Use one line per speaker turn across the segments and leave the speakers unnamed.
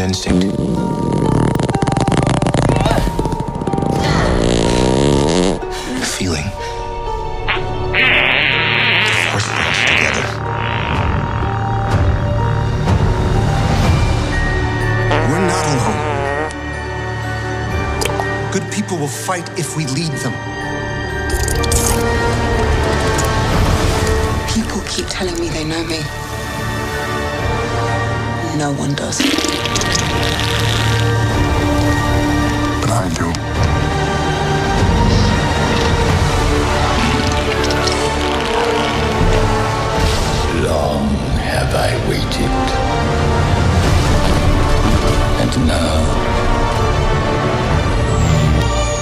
instinct. A feeling. The force brings you together. We're not alone. Good people will fight if we lead them.
People keep telling me they know me. No one does.
But I do.
Long have I waited. And now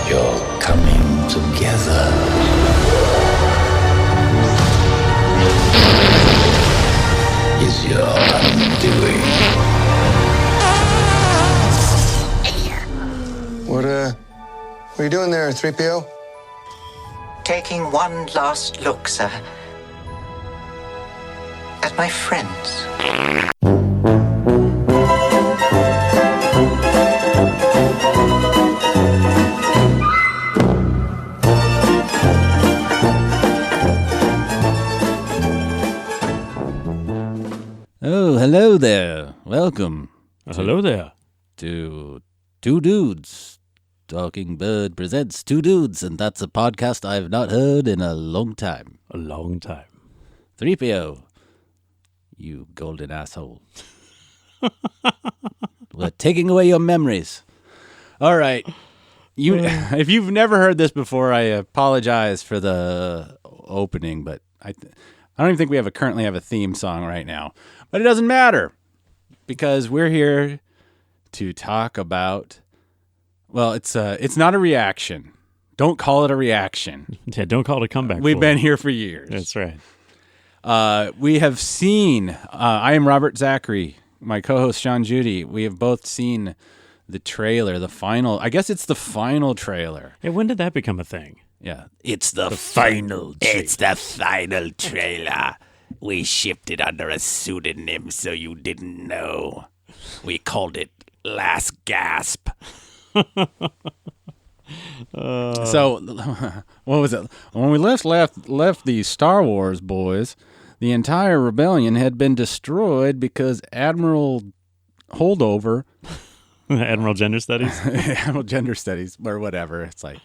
you're coming together. Is your undoing.
What are you doing there, 3PO?
Taking one last look, sir, at my friends.
Oh, hello there. Welcome.
Hello there.
To Two Dudes. Talking Bird presents Two Dudes, and that's a podcast I've not heard in a long time.
A long time.
3PO. You golden asshole. We're taking away your memories. All right. If you've never heard this before, I apologize for the opening, but I don't even think we currently have a theme song right now. But it doesn't matter, because we're here to talk about, well, it's not a reaction. Don't call it a reaction.
Yeah, don't call it a comeback.
We've been here for years.
That's right.
We have seen, I am Robert Zachary, my co-host Sean Judy. We have both seen the trailer, the final, I guess it's the final trailer.
Yeah, when did that become a thing?
Yeah. It's the final trailer. It's the final trailer. We shipped it under a pseudonym so you didn't know. We called it Last Gasp. So, what was it? When we left the Star Wars boys, the entire rebellion had been destroyed because Admiral Holdover...
Admiral Gender Studies?
Admiral Gender Studies, or whatever. It's like...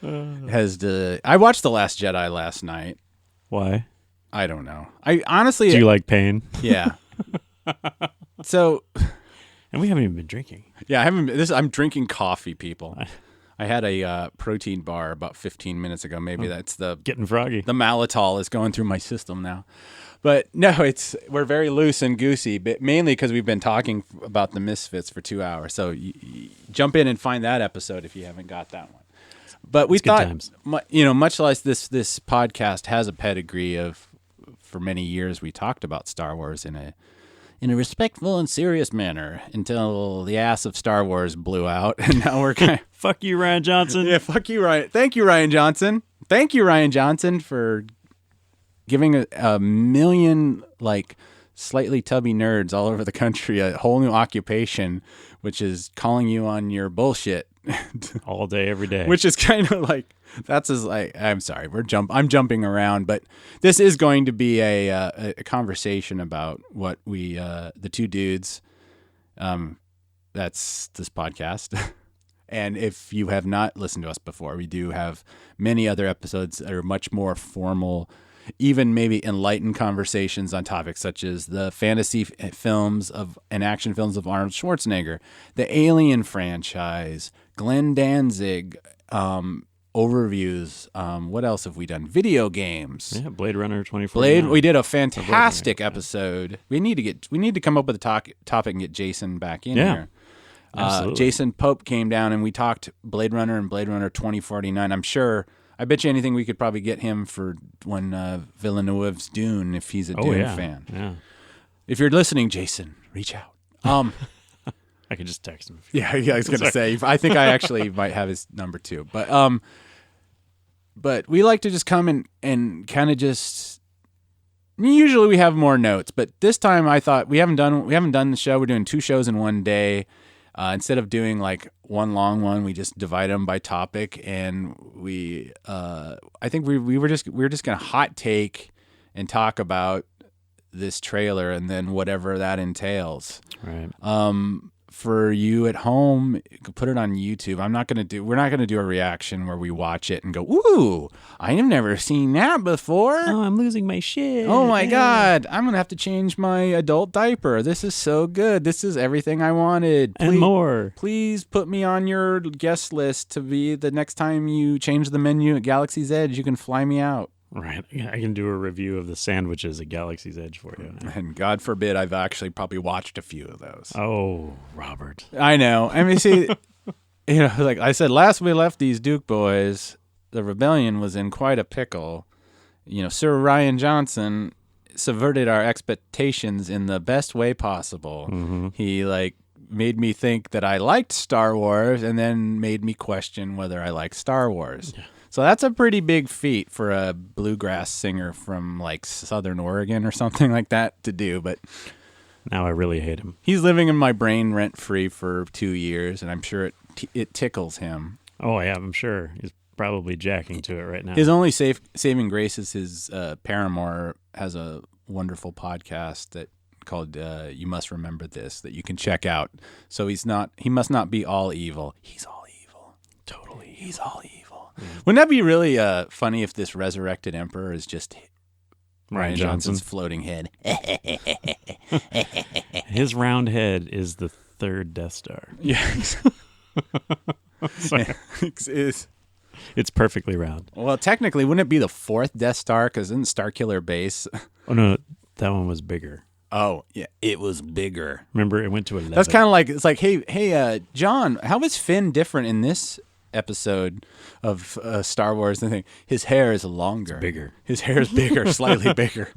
I watched The Last Jedi last night.
Why?
I don't know. I honestly...
Do you like pain?
Yeah. So...
And we haven't even been drinking.
Yeah, I'm drinking coffee, people. I had a protein bar about 15 minutes ago. Maybe that's
getting froggy.
The maltol is going through my system now. But no, we're very loose and goosey, but mainly because we've been talking about the Misfits for 2 hours. So you jump in and find that episode if you haven't got that one. But we thought, much like this podcast has a pedigree of, for many years we talked about Star Wars in a respectful and serious manner until the ass of Star Wars blew out, and now we're kind of...
Fuck you, Rian Johnson.
Yeah, fuck you, Ryan. Thank you, Rian Johnson. Thank you, Rian Johnson, for giving a million, slightly tubby nerds all over the country a whole new occupation, which is calling you on your bullshit.
All day, every day.
Which is kind of I'm sorry, I'm jumping around, but this is going to be a conversation about what we, the two dudes, that's this podcast. And if you have not listened to us before, we do have many other episodes that are much more formal, even maybe enlightened conversations on topics such as the fantasy films and action films of Arnold Schwarzenegger, the Alien franchise, Glenn Danzig, overviews. What else have we done? Video games.
Yeah, Blade Runner 2049.
We did a fantastic episode. We need to come up with a topic and get Jason back in here. Jason Pope came down and we talked Blade Runner and Blade Runner 2049. I bet you anything we could probably get him for when Villeneuve's Dune, if he's a Dune fan.
Yeah.
If you're listening, Jason, reach out.
I could just text him.
Yeah, I was going to say, I think I actually might have his number too. But we like to just come and kind of just Usually we have more notes, but this time I thought we haven't done the show. We're doing 2 shows in one day. Instead of doing like one long one, we just divide them by topic, and I think we were just gonna hot take and talk about this trailer and then whatever that entails.
Right.
For you at home, you can put it on YouTube. We're not gonna do a reaction where we watch it and go, "Ooh, I have never seen that before."
Oh, I'm losing my shit.
Oh my God, I'm going to have to change my adult diaper. This is so good. This is everything I wanted.
And more.
Please put me on your guest list to be the next time you change the menu at Galaxy's Edge, you can fly me out.
Right. I can do a review of the sandwiches at Galaxy's Edge for you.
And God forbid I've actually probably watched a few of those.
Oh, Robert.
I know. I mean, see, like I said, last we left these Duke boys, the rebellion was in quite a pickle. Sir Ryan Johnson subverted our expectations in the best way possible. Mm-hmm. He made me think that I liked Star Wars and then made me question whether I liked Star Wars. Yeah. So that's a pretty big feat for a bluegrass singer from Southern Oregon or something like that to do. But
now I really hate him.
He's living in my brain rent-free for 2 years, and I'm sure it tickles him.
Oh, yeah, I'm sure. He's probably jacking to it right now.
His only saving grace is his paramour has a wonderful podcast that called You Must Remember This that you can check out. So he must not be all evil. He's all evil. Totally. He's all evil. Wouldn't that be really funny if this resurrected emperor is just Ryan Johnson's floating head?
His round head is the 3rd Death Star.
Yes. It's
perfectly round.
Well, technically, wouldn't it be the 4th Death Star? Because isn't Starkiller Base?
Oh, no, that one was bigger.
Oh, yeah, it was bigger.
Remember, it went to 11.
That's kind of like, it's like, hey, John, how is Finn different in this episode of Star Wars? And his hair is longer.
It's bigger.
His hair is bigger, slightly bigger.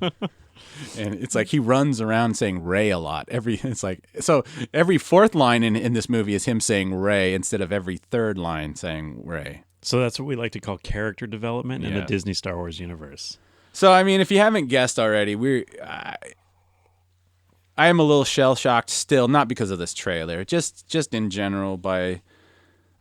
And it's like he runs around saying Ray a lot. Every 4th line in this movie is him saying Ray instead of every 3rd line saying Ray.
So that's what we like to call character development in the Disney Star Wars universe.
So, I mean, if you haven't guessed already, I am a little shell-shocked still, not because of this trailer, just in general.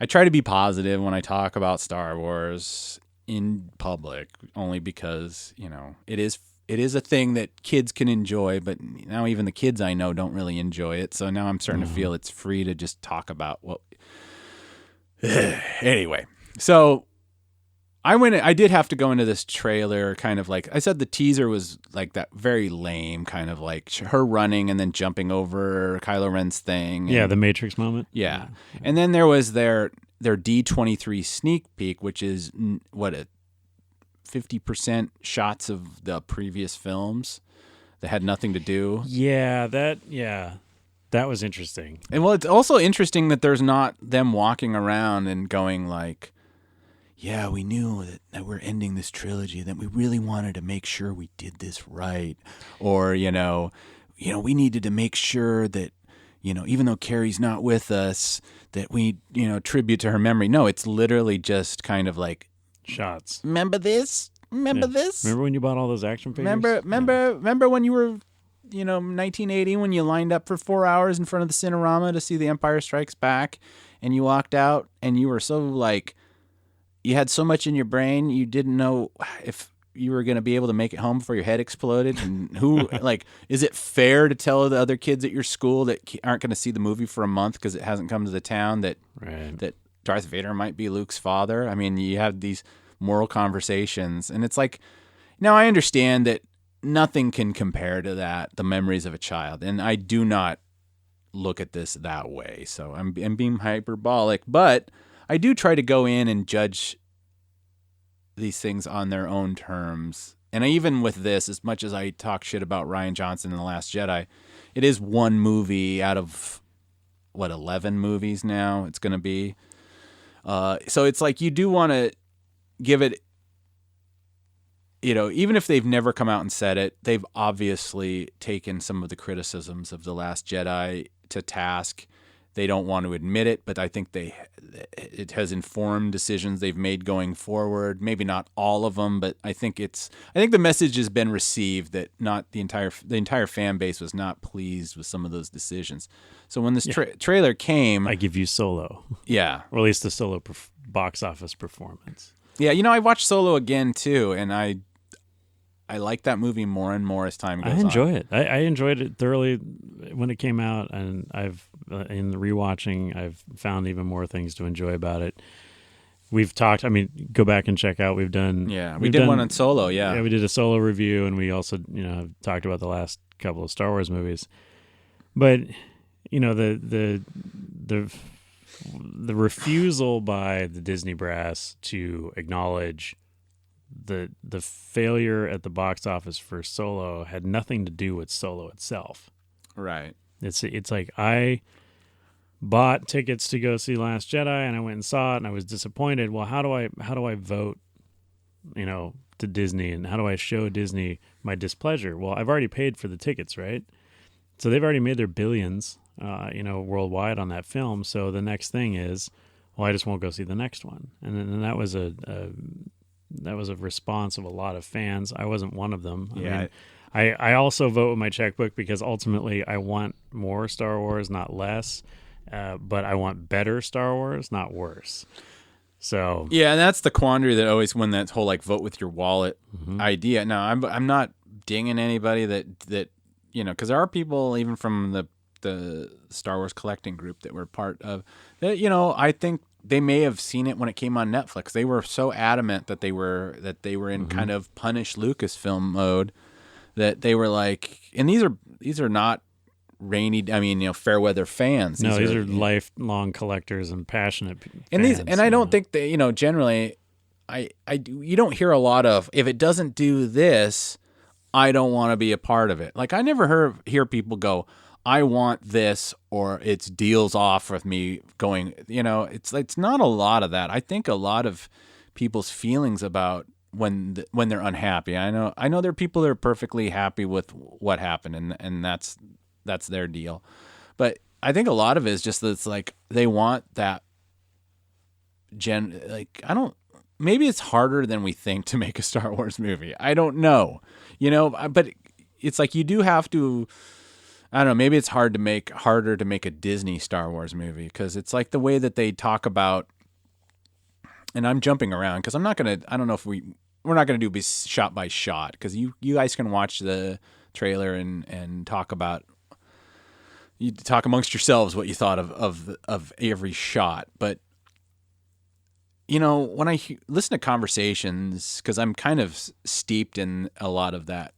I try to be positive when I talk about Star Wars in public, only because, it is a thing that kids can enjoy, but now even the kids I know don't really enjoy it. So now I'm starting to feel it's free to just talk about what. Anyway, so I did have to go into this trailer kind of like I said. The teaser was like that very lame, kind of like her running and then jumping over Kylo Ren's thing.
Yeah, the Matrix moment.
Yeah, and then there was their D23 sneak peek, which is what 50% shots of the previous films that had nothing to do.
Yeah, that was interesting.
And well, it's also interesting that there's not them walking around and going like, yeah, we knew that we're ending this trilogy, that we really wanted to make sure we did this right. Or, we needed to make sure that, even though Carrie's not with us, that we, tribute to her memory. No, it's literally just kind of like
shots.
Remember this? Remember this?
Remember when you bought all those action figures?
Remember when you were, 1980 when you lined up for 4 hours in front of the Cinerama to see The Empire Strikes Back, and you walked out and you were so like, you had so much in your brain, you didn't know if you were going to be able to make it home before your head exploded. And who, is it fair to tell the other kids at your school that aren't going to see the movie for a month because it hasn't come to the town that Darth Vader might be Luke's father? I mean, you have these moral conversations, and it's like, now I understand that nothing can compare to that, the memories of a child. And I do not look at this that way. So I'm being hyperbolic, but I do try to go in and judge these things on their own terms. And even with this, as much as I talk shit about Ryan Johnson in The Last Jedi, it is one movie out of, 11 movies now it's going to be. So it's like you do want to give it, even if they've never come out and said it, they've obviously taken some of the criticisms of The Last Jedi to task. They don't want to admit it, but I think it has informed decisions they've made going forward. Maybe not all of them, but I think the message has been received that not the entire fan base was not pleased with some of those decisions. So when this trailer came,
I give you Solo.
Yeah,
or at least the Solo box office performance.
Yeah, I watched Solo again too, and I like that movie more and more as time goes on.
I enjoy it. I enjoyed it thoroughly when it came out, and I've in the rewatching, I've found even more things to enjoy about it. We've talked. I mean, go back and check out. We did one on Solo. Yeah, we did a Solo review, and we also have talked about the last couple of Star Wars movies. But the refusal by the Disney brass to acknowledge the failure at the box office for Solo had nothing to do with Solo itself.
Right.
It's like I bought tickets to go see Last Jedi, and I went and saw it, and I was disappointed. Well, how do I vote, to Disney, and how do I show Disney my displeasure? Well, I've already paid for the tickets, right? So they've already made their billions, worldwide on that film. So the next thing is, well, I just won't go see the next one. And then that was a response of a lot of fans. I wasn't one of them. I also vote with my checkbook because ultimately I want more Star Wars, not less. But I want better Star Wars, not worse. So
yeah, and that's the quandary that always when that whole vote with your wallet idea. Now I'm not dinging anybody that because there are people even from the Star Wars collecting group that we're part of that I think they may have seen it when it came on Netflix. They were so adamant that they were in kind of punish Lucasfilm mode that they were like, and these are not fair weather fans.
No, these are lifelong collectors and passionate
fans.
And
I don't think that generally, you don't hear a lot of, if it doesn't do this, I don't want to be a part of it. Like I never hear people go, I want this, or it's deals off with me going. It's not a lot of that. I think a lot of people's feelings about when they're unhappy. I know there are people that are perfectly happy with what happened, and that's their deal. But I think a lot of it is just that it's like they want that maybe it's harder than we think to make a Star Wars movie. I don't know. But it's like you do have to, I don't know, maybe it's harder to make a Disney Star Wars movie because it's like the way that they talk about, and I'm jumping around because we're not going to do shot by shot because you guys can watch the trailer and talk about, you talk amongst yourselves what you thought of every shot. But when I listen to conversations, because I'm kind of steeped in a lot of that,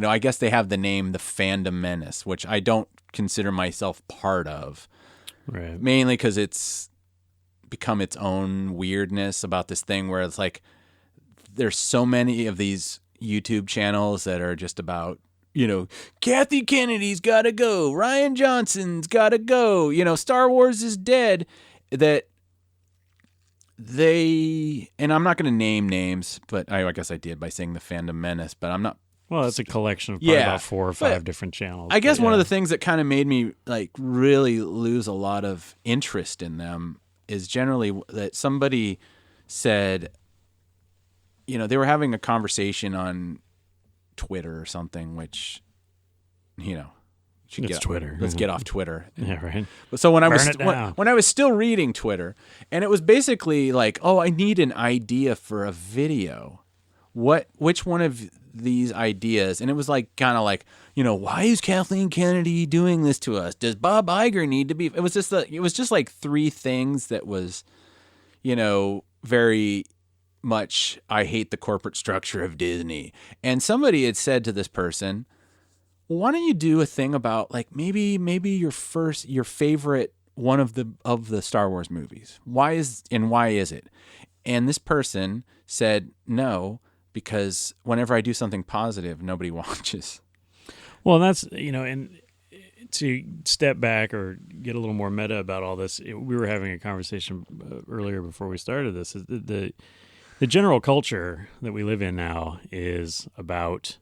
I guess they have the name the Fandom Menace, which I don't consider myself part of,
right?
Mainly because it's become its own weirdness about this thing where it's like there's so many of these YouTube channels that are just about, Kathy Kennedy's got to go, Ryan Johnson's got to go, Star Wars is dead, that and I'm not going to name names, but I guess I did by saying the Fandom Menace, but I'm not.
Well, it's a collection of probably about 4 or 5 different channels.
I guess one of the things that kind of made me really lose a lot of interest in them is generally that somebody said, they were having a conversation on Twitter or something, which,
it's Twitter.
Let's get off Twitter.
Yeah, right.
So when I was still reading Twitter, and it was basically like, oh, I need an idea for a video. Which one of these ideas? And it was like kind of like, why is Kathleen Kennedy doing this to us? Does Bob Iger need to be? It was just like 3 things that was, very much, I hate the corporate structure of Disney. And somebody had said to this person, well, why don't you do a thing about maybe your favorite one of the Star Wars movies? Why is it? And this person said no, because whenever I do something positive, nobody watches.
Well, that's, and to step back or get a little more meta about all this, we were having a conversation earlier before we started this. The general culture that we live in now is about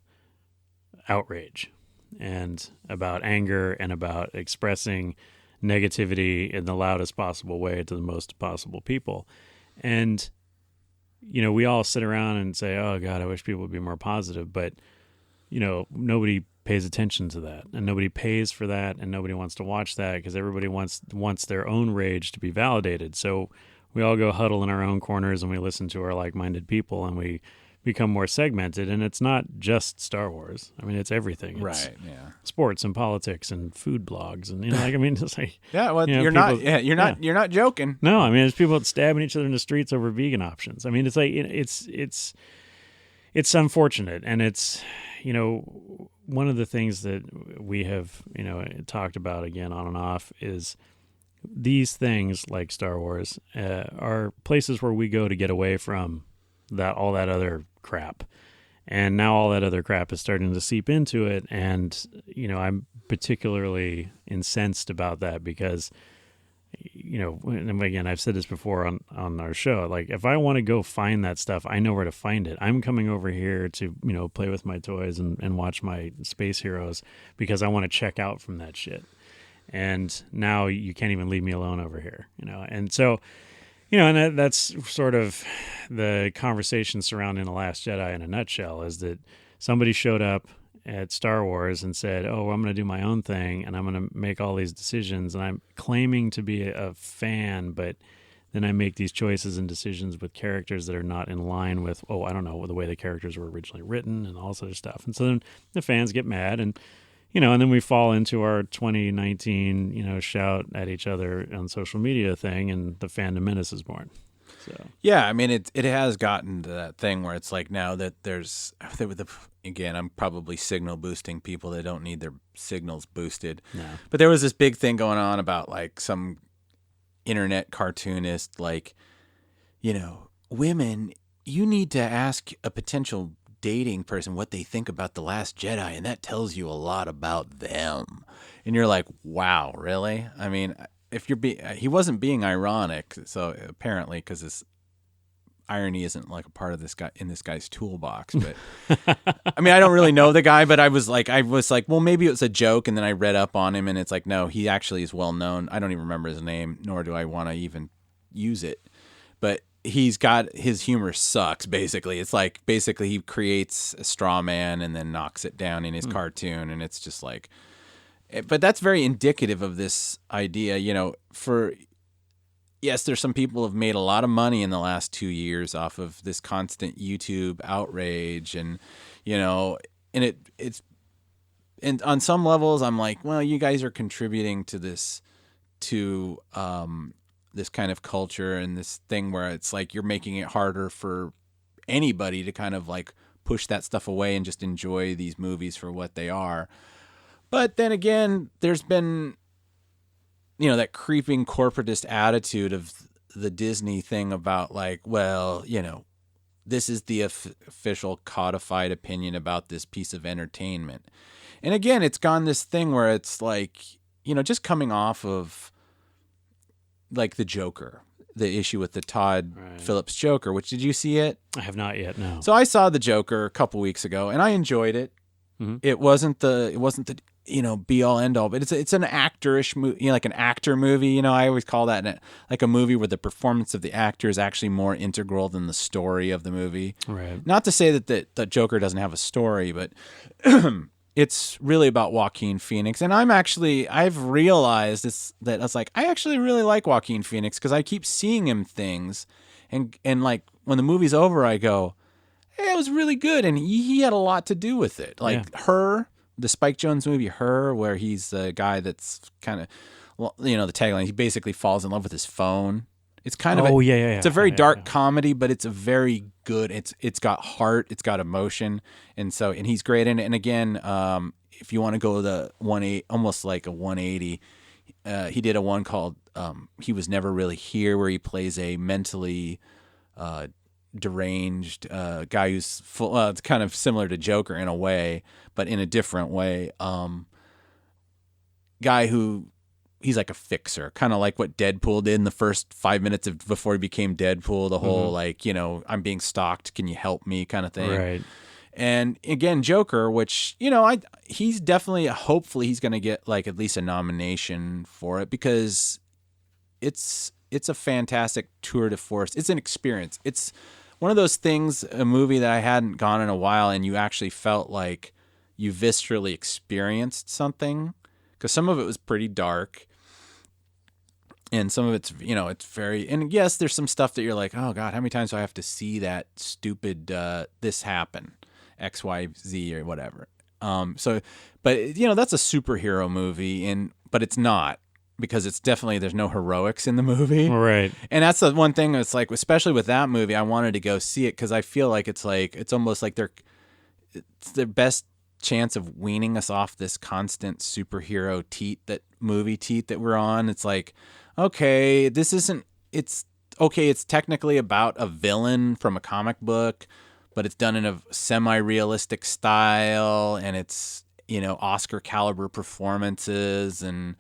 outrage and about anger and about expressing negativity in the loudest possible way to the most possible people. And, we all sit around and say, oh, God, I wish people would be more positive. But, nobody pays attention to that, and nobody pays for that, and nobody wants to watch that because everybody wants their own rage to be validated. So we all go huddle in our own corners and we listen to our like-minded people, and we become more segmented. And it's not just Star Wars. I mean, it's everything. It's
Right. Yeah.
sports and politics and food blogs, and it's like
Yeah. Well,
you're
not joking.
No, I mean, it's people stabbing each other in the streets over vegan options. I mean, it's like it's unfortunate, and it's one of the things that we have talked about again on and off is these things like Star Wars are places where we go to get away from all that other crap. And now all that other crap is starting to seep into it. And, I'm particularly incensed about that because, and again, I've said this before on our show, like if I want to go find that stuff, I know where to find it. I'm coming over here to, play with my toys and watch my space heroes because I want to check out from that shit. And now you can't even leave me alone over here, And so, and that's sort of the conversation surrounding The Last Jedi in a nutshell, is that somebody showed up at Star Wars and said, oh, I'm going to do my own thing, and I'm going to make all these decisions, and I'm claiming to be a fan, but then I make these choices and decisions with characters that are not in line with, the way the characters were originally written and all sort of stuff. And so then the fans get mad, and and then we fall into our 2019, shout at each other on social media thing, and the fandom menace is born. So
yeah, I mean, it has gotten to that thing where it's like now that again, I'm probably signal boosting people that don't need their signals boosted.
No.
But there was this big thing going on about like some internet cartoonist, like, women, you need to ask a potential dating person what they think about The Last Jedi, and that tells you a lot about them. And you're like, wow, really? I mean, if he wasn't being ironic, so apparently, because this irony isn't like a part of this guy's toolbox. But I mean, I don't really know the guy, but I was like, well, maybe it was a joke, and then I read up on him, and it's like, no, he actually is well known. I don't even remember his name, nor do I want to even use it. But he's got, his humor sucks, basically. It's like, basically he creates a straw man and then knocks it down in his cartoon, and it's just like, but that's very indicative of this idea, yes, there's some people who have made a lot of money in the last 2 years off of this constant YouTube outrage, and, and it's, and on some levels I'm like, well, you guys are contributing to this, this kind of culture and this thing where it's like you're making it harder for anybody to kind of like push that stuff away and just enjoy these movies for what they are. But then again, there's been, that creeping corporatist attitude of the Disney thing about like, well, this is the official codified opinion about this piece of entertainment. And again, it's gone this thing where it's like, just coming off of like the Joker, the issue with the Todd Phillips Joker, which, did you see it?
I have not yet, no.
So I saw the Joker a couple weeks ago, and I enjoyed it. Mm-hmm. It wasn't the be all end all, but it's an actorish movie, like an actor movie. I always call that like a movie where the performance of the actor is actually more integral than the story of the movie.
Right.
Not to say that the Joker doesn't have a story, but it's really about Joaquin Phoenix. And I've realized that I was like, I actually really like Joaquin Phoenix because I keep seeing him things, and like when the movie's over, I go, hey, it was really good, and he had a lot to do with it. Like Her. The Spike Jonze movie, Her, where he's the guy that's kind of, the tagline, he basically falls in love with his phone. It's kind of it's a very dark comedy, but it's a very good, it's got heart, it's got emotion, and he's great in it. And again, if you want to go almost like a 180, he did a one called He Was Never Really Here, where he plays a mentally deranged guy who's full, it's kind of similar to Joker in a way, but in a different way. Guy who, he's like a fixer, kind of like what Deadpool did in the first 5 minutes before he became Deadpool. The whole like, I'm being stalked, can you help me kind of thing.
Right.
And again, Joker, which, he's definitely, hopefully he's going to get like at least a nomination for it, because it's a fantastic tour de force. It's an experience. It's one of those things, a movie that I hadn't gone in a while, and you actually felt like you viscerally experienced something, because some of it was pretty dark. And some of it's, it's very, and yes, there's some stuff that you're like, oh God, how many times do I have to see that stupid, this happen, X, Y, Z or whatever. But that's a superhero movie, but it's not, because it's definitely, there's no heroics in the movie.
Right.
And that's the one thing that's like, especially with that movie, I wanted to go see it because I feel like it's almost like it's their best chance of weaning us off this constant superhero movie teat that we're on. It's like, okay, it's technically about a villain from a comic book, but it's done in a semi-realistic style, and it's, Oscar caliber performances and,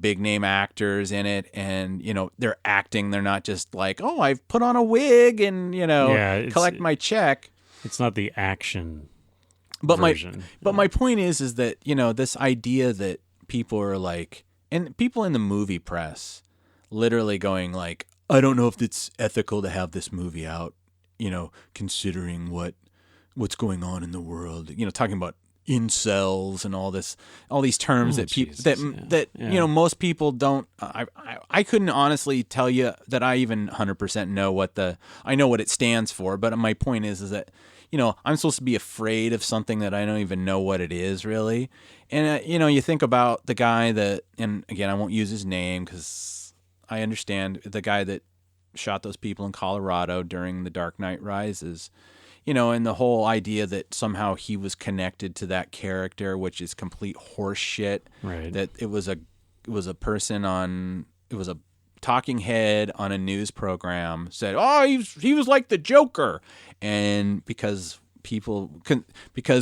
big name actors in it. And, they're acting. They're not just like, oh, I've put on a wig and, collect my check.
It's not the action
but
version.
My point is that, this idea that people are like, and people in the movie press literally going like, I don't know if it's ethical to have this movie out, considering what's going on in the world, talking about incels and all these terms most people don't. I couldn't honestly tell you that I even 100% know I know what it stands for, but my point is that I'm supposed to be afraid of something that I don't even know what it is really. And you think about the guy that, and again, I won't use his name because I understand, the guy that shot those people in Colorado during the Dark Knight Rises, and the whole idea that somehow he was connected to that character, which is complete horse shit.
Right.
That it was a talking head on a news program said, oh, he was like the Joker. And because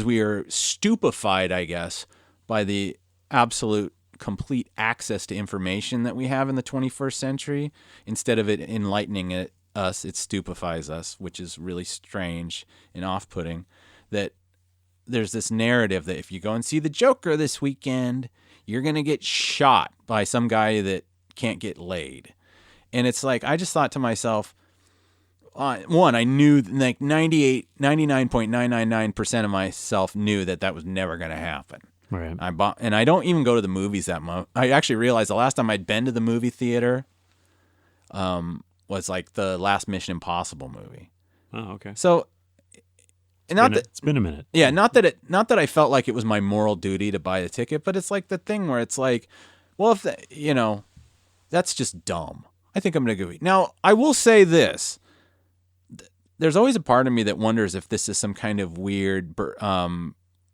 we are stupefied, I guess, by the absolute complete access to information that we have in the 21st century, instead of it enlightening us, it stupefies us, which is really strange and off-putting. That there's this narrative that if you go and see the Joker this weekend, you're going to get shot by some guy that can't get laid. And it's like, I just thought to myself, one, I knew like 99.999% of myself knew that was never going to happen.
Right.
And I don't even go to the movies that much. I actually realized the last time I'd been to the movie theater was like the last Mission Impossible movie.
Oh, okay.
So,
It's been a minute.
Yeah, not that I felt like it was my moral duty to buy a ticket, but it's like the thing where it's like, well, if that's just dumb. I think I'm going to go eat. Now, I will say this. There's always a part of me that wonders if this is some kind of weird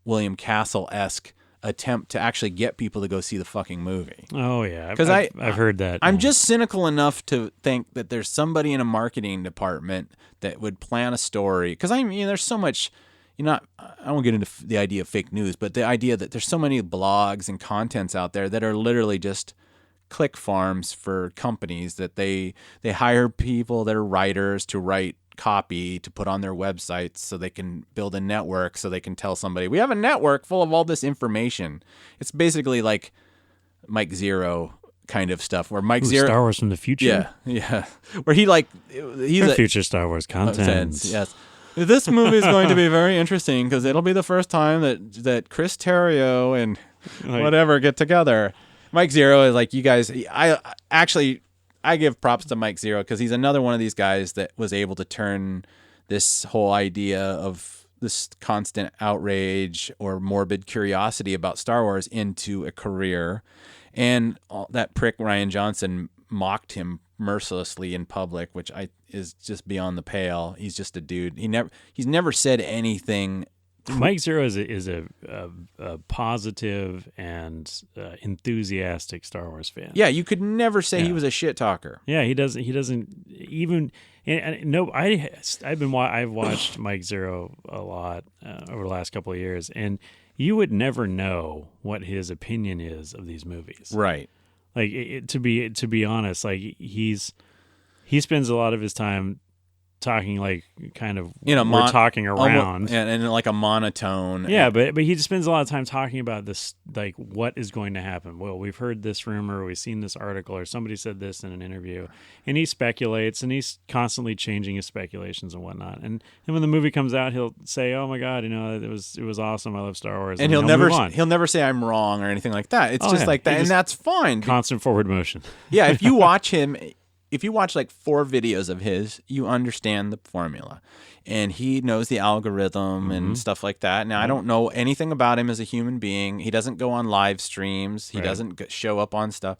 William Castle-esque attempt to actually get people to go see the fucking movie.
Oh yeah, because I've heard that.
I'm just cynical enough to think that there's somebody in a marketing department that would plan a story. Because there's so much. I won't get into the idea of fake news, but the idea that there's so many blogs and contents out there that are literally just click farms for companies that they hire people that are writers to write copy to put on their websites so they can build a network so they can tell somebody, we have a network full of all this information. It's basically like Mike Zero kind of stuff where Mike Zero,
Star Wars from the future.
Yeah. Where he's
future Star Wars content.
Yes. This movie is going to be very interesting because it'll be the first time that Chris Terrio and whatever get together. Mike Zero is like, you guys, I give props to Mike Zero because he's another one of these guys that was able to turn this whole idea of this constant outrage or morbid curiosity about Star Wars into a career. And that prick Rian Johnson mocked him mercilessly in public, which is just beyond the pale. He's just a dude. He's never said anything.
Mike Zero is a positive and enthusiastic Star Wars fan.
Yeah, you could never say he was a shit talker.
Yeah, he doesn't even. I've watched Mike Zero a lot over the last couple of years, and you would never know what his opinion is of these movies.
Right.
Like to be honest, like he spends a lot of his time talking like kind of
You know,
we're talking
almost-
around.
and like a monotone.
Yeah, but he just spends a lot of time talking about this, like what is going to happen. Well, we've heard this rumor, we've seen this article, or somebody said this in an interview, and he speculates, and he's constantly changing his speculations and whatnot. And when the movie comes out, he'll say, "Oh my God, it was awesome. I love Star Wars,"
and
he'll move on.
he'll never say I'm wrong or anything like that. It's
Oh,
just
yeah.
like that,
He
and
just-
that's fine.
Constant forward motion.
Yeah, if you watch him, if you watch like 4 videos of his, you understand the formula. And he knows the algorithm and stuff like that. Now, I don't know anything about him as a human being. He doesn't go on live streams. He
Right.
doesn't show up on stuff.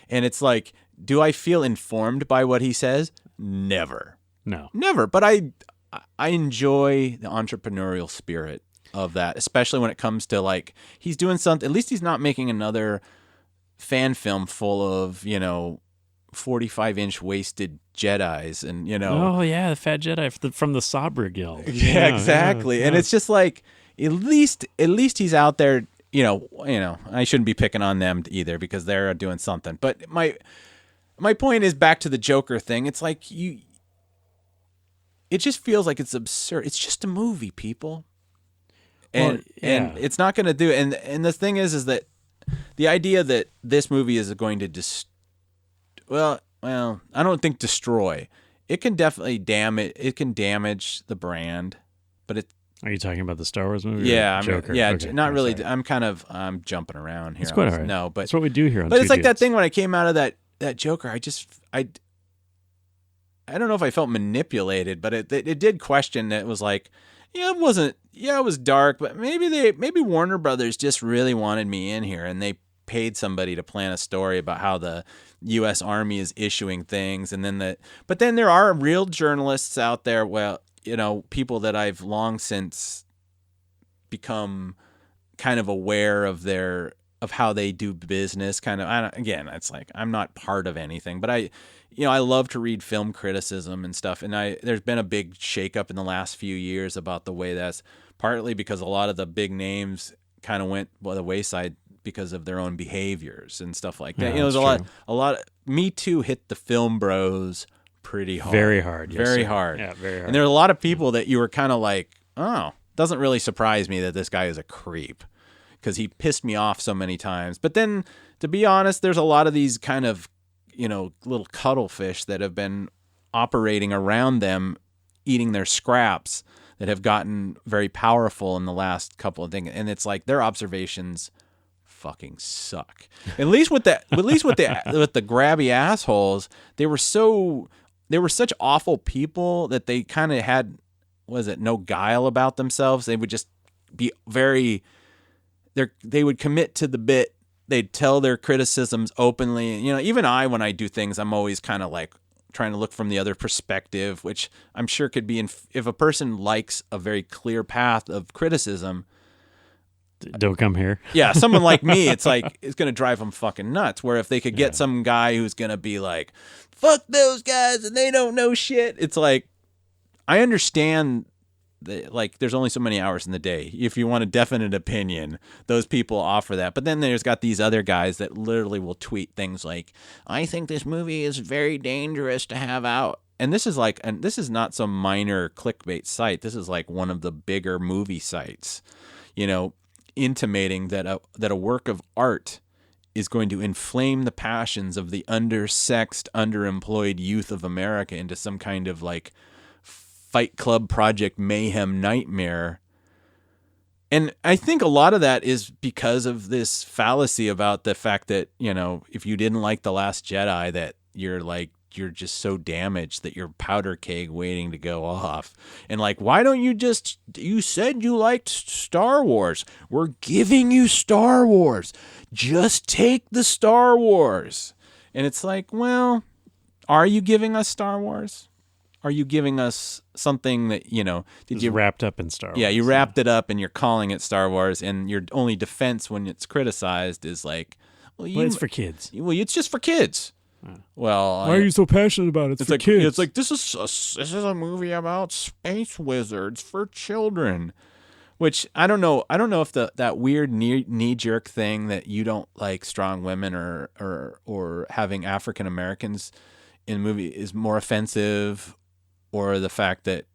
And it's like, do I feel informed by what he says? Never.
No.
Never. But I enjoy the entrepreneurial spirit of that, especially when it comes to like, he's doing something. At least he's not making another fan film full of, 45-inch wasted Jedis and,
Oh yeah, the Fat Jedi from the Sabra Guild.
Yeah, exactly. And it's just like at least he's out there, I shouldn't be picking on them either because they're doing something. But my point is back to the Joker thing. It's like it just feels like it's absurd. It's just a movie, people. And
Well, yeah.
and it's not going to do and the thing is that the idea that this movie is going to well, I don't think destroy. It can definitely damage. It can damage the brand, but it.
Are you talking about the Star Wars movie?
Yeah,
or Joker.
Okay. Not really.
Sorry.
I'm jumping around here.
It's quite all right.
No, but
that's what we do here. On
but
Two
it's like that
Dudes.
thing when I came out of that Joker. I don't know if I felt manipulated, but it did question. It was like, it wasn't. Yeah, it was dark, but maybe Warner Brothers just really wanted me in here, and they paid somebody to plan a story about how the U.S. Army is issuing things, but then there are real journalists out there. Well, people that I've long since become kind of aware of how they do business. Again, it's like I'm not part of anything, but I love to read film criticism and stuff. And there's been a big shakeup in the last few years about the way that's partly because a lot of the big names kind of went by the wayside because of their own behaviors and stuff like that.
Yeah,
There's
that's
a lot. Me Too hit the film bros pretty hard,
Very hard. Yes,
very
sir.
hard.
Yeah, very hard.
And there's a lot of people that you were kind of like, oh, doesn't really surprise me that this guy is a creep because he pissed me off so many times. But then, to be honest, there's a lot of these kind of little cuttlefish that have been operating around them, eating their scraps, that have gotten very powerful in the last couple of things. And it's like their observations fucking suck. At least with the grabby assholes, they were such awful people that they kind of had no guile about themselves. They would just be they would commit to the bit. They'd tell their criticisms openly. Even when I do things, I'm always kind of like trying to look from the other perspective, which I'm sure could be if a person likes a very clear path of criticism.
Don't come here.
Yeah, someone like me, it's like it's gonna drive them fucking nuts. Where if they could get some guy who's gonna be like, "Fuck those guys," and they don't know shit, it's like I understand that like there's only so many hours in the day. If you want a definite opinion, those people offer that. But then there's got these other guys that literally will tweet things like, "I think this movie is very dangerous to have out." And this is not some minor clickbait site. This is like one of the bigger movie sites, intimating that a work of art is going to inflame the passions of the undersexed, underemployed youth of America into some kind of like Fight Club Project Mayhem nightmare. And I think a lot of that is because of this fallacy about the fact that, if you didn't like The Last Jedi, that you're just so damaged that you're powder keg waiting to go off. And like, why don't you said you liked Star Wars. We're giving you Star Wars. Just take the Star Wars. And it's like, well, are you giving us Star Wars? Are you giving us something that, did you
wrapped up in Star Wars?
Yeah, you wrapped it up and you're calling it Star Wars, and your only defense when it's criticized is like, well,
it's for kids.
Well, it's just for kids. Well,
why are you so passionate about it? It's for kids.
It's like this is a movie about space wizards for children, which I don't know. I don't know if that weird knee jerk thing that you don't like strong women or having African Americans in the movie is more offensive or the fact that,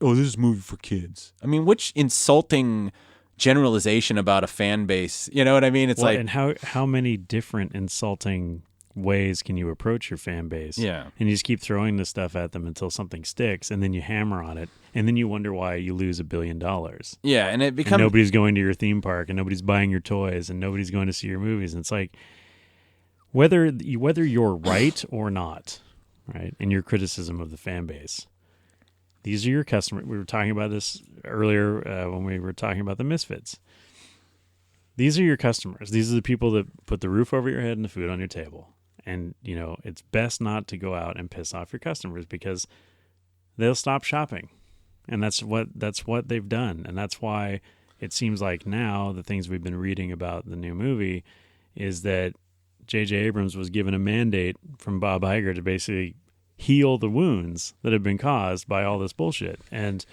oh, this is a movie for kids. I mean, which insulting generalization about a fan base. You know what I mean? It's like,
and how many different insulting ways can you approach your fan base?
Yeah.
And you just keep throwing this stuff at them until something sticks, and then you hammer on it, and then you wonder why you lose $1 billion.
yeah, and it
And
becomes
nobody's going to your theme park, and nobody's buying your toys, and nobody's going to see your movies. And it's like, whether you're right or not, right, in your criticism of the fan base, these are your customers. We were talking about this earlier when we were talking about the Misfits. These are your customers. These are the people that put the roof over your head and the food on your table. And, you know, it's best not to go out and piss off your customers because they'll stop shopping. And that's what they've done. And that's why it seems like now the things we've been reading about the new movie is that J.J. Abrams was given a mandate from Bob Iger to basically heal the wounds that have been caused by all this bullshit. And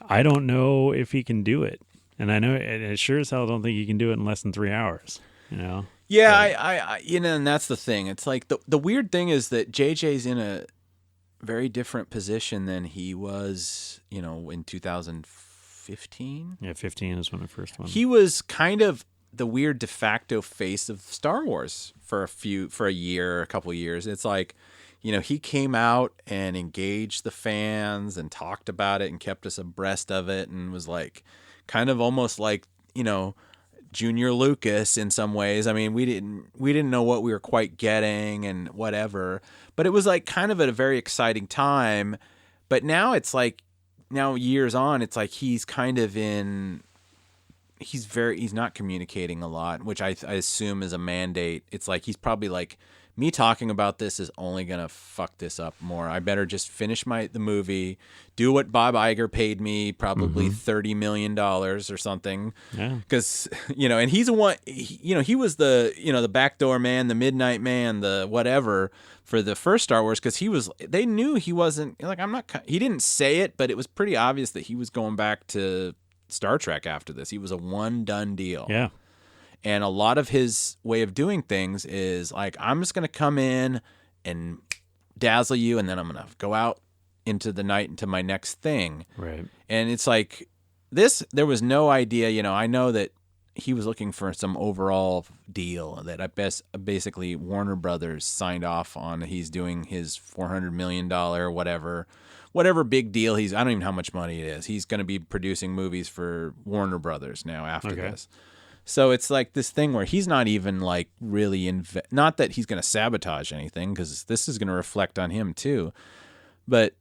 I don't know if he can do it. And I know, and I sure as hell don't think he can do it in less than 3 hours, you know?
Yeah, I you know, and that's the thing. It's like the weird thing is that JJ's in a very different position than he was, you know, in 2015.
Yeah, 15 is when it first went.
He was kind of the weird de facto face of Star Wars for a year, a couple of years. It's like, you know, he came out and engaged the fans and talked about it and kept us abreast of it and was like kind of almost like, you know, Junior Lucas in some ways. I mean, we didn't know what we were quite getting and whatever, but it was like kind of at a very exciting time. But now it's like, now years on, it's like he's kind of in, he's not communicating a lot, which I assume is a mandate. It's like, he's probably like, me talking about this is only going to fuck this up more. I better just finish the movie, do what Bob Iger paid me, probably $30 million or something.
Yeah.
Because, you know, and he's the one, he was the, you know, the backdoor man, the midnight man, the whatever for the first Star Wars. Because they knew he wasn't, like, he didn't say it, but it was pretty obvious that he was going back to Star Trek after this. He was a one done deal.
Yeah.
And a lot of his way of doing things is like, I'm just going to come in and dazzle you, and then I'm going to go out into the night into my next thing.
Right.
And it's like there was no idea, you know, I know that he was looking for some overall deal that basically Warner Brothers signed off on. He's doing his $400 million, whatever big deal I don't even know how much money it is. He's going to be producing movies for Warner Brothers now after this. So it's like this thing where he's not even like really not that he's going to sabotage anything, because this is going to reflect on him too. But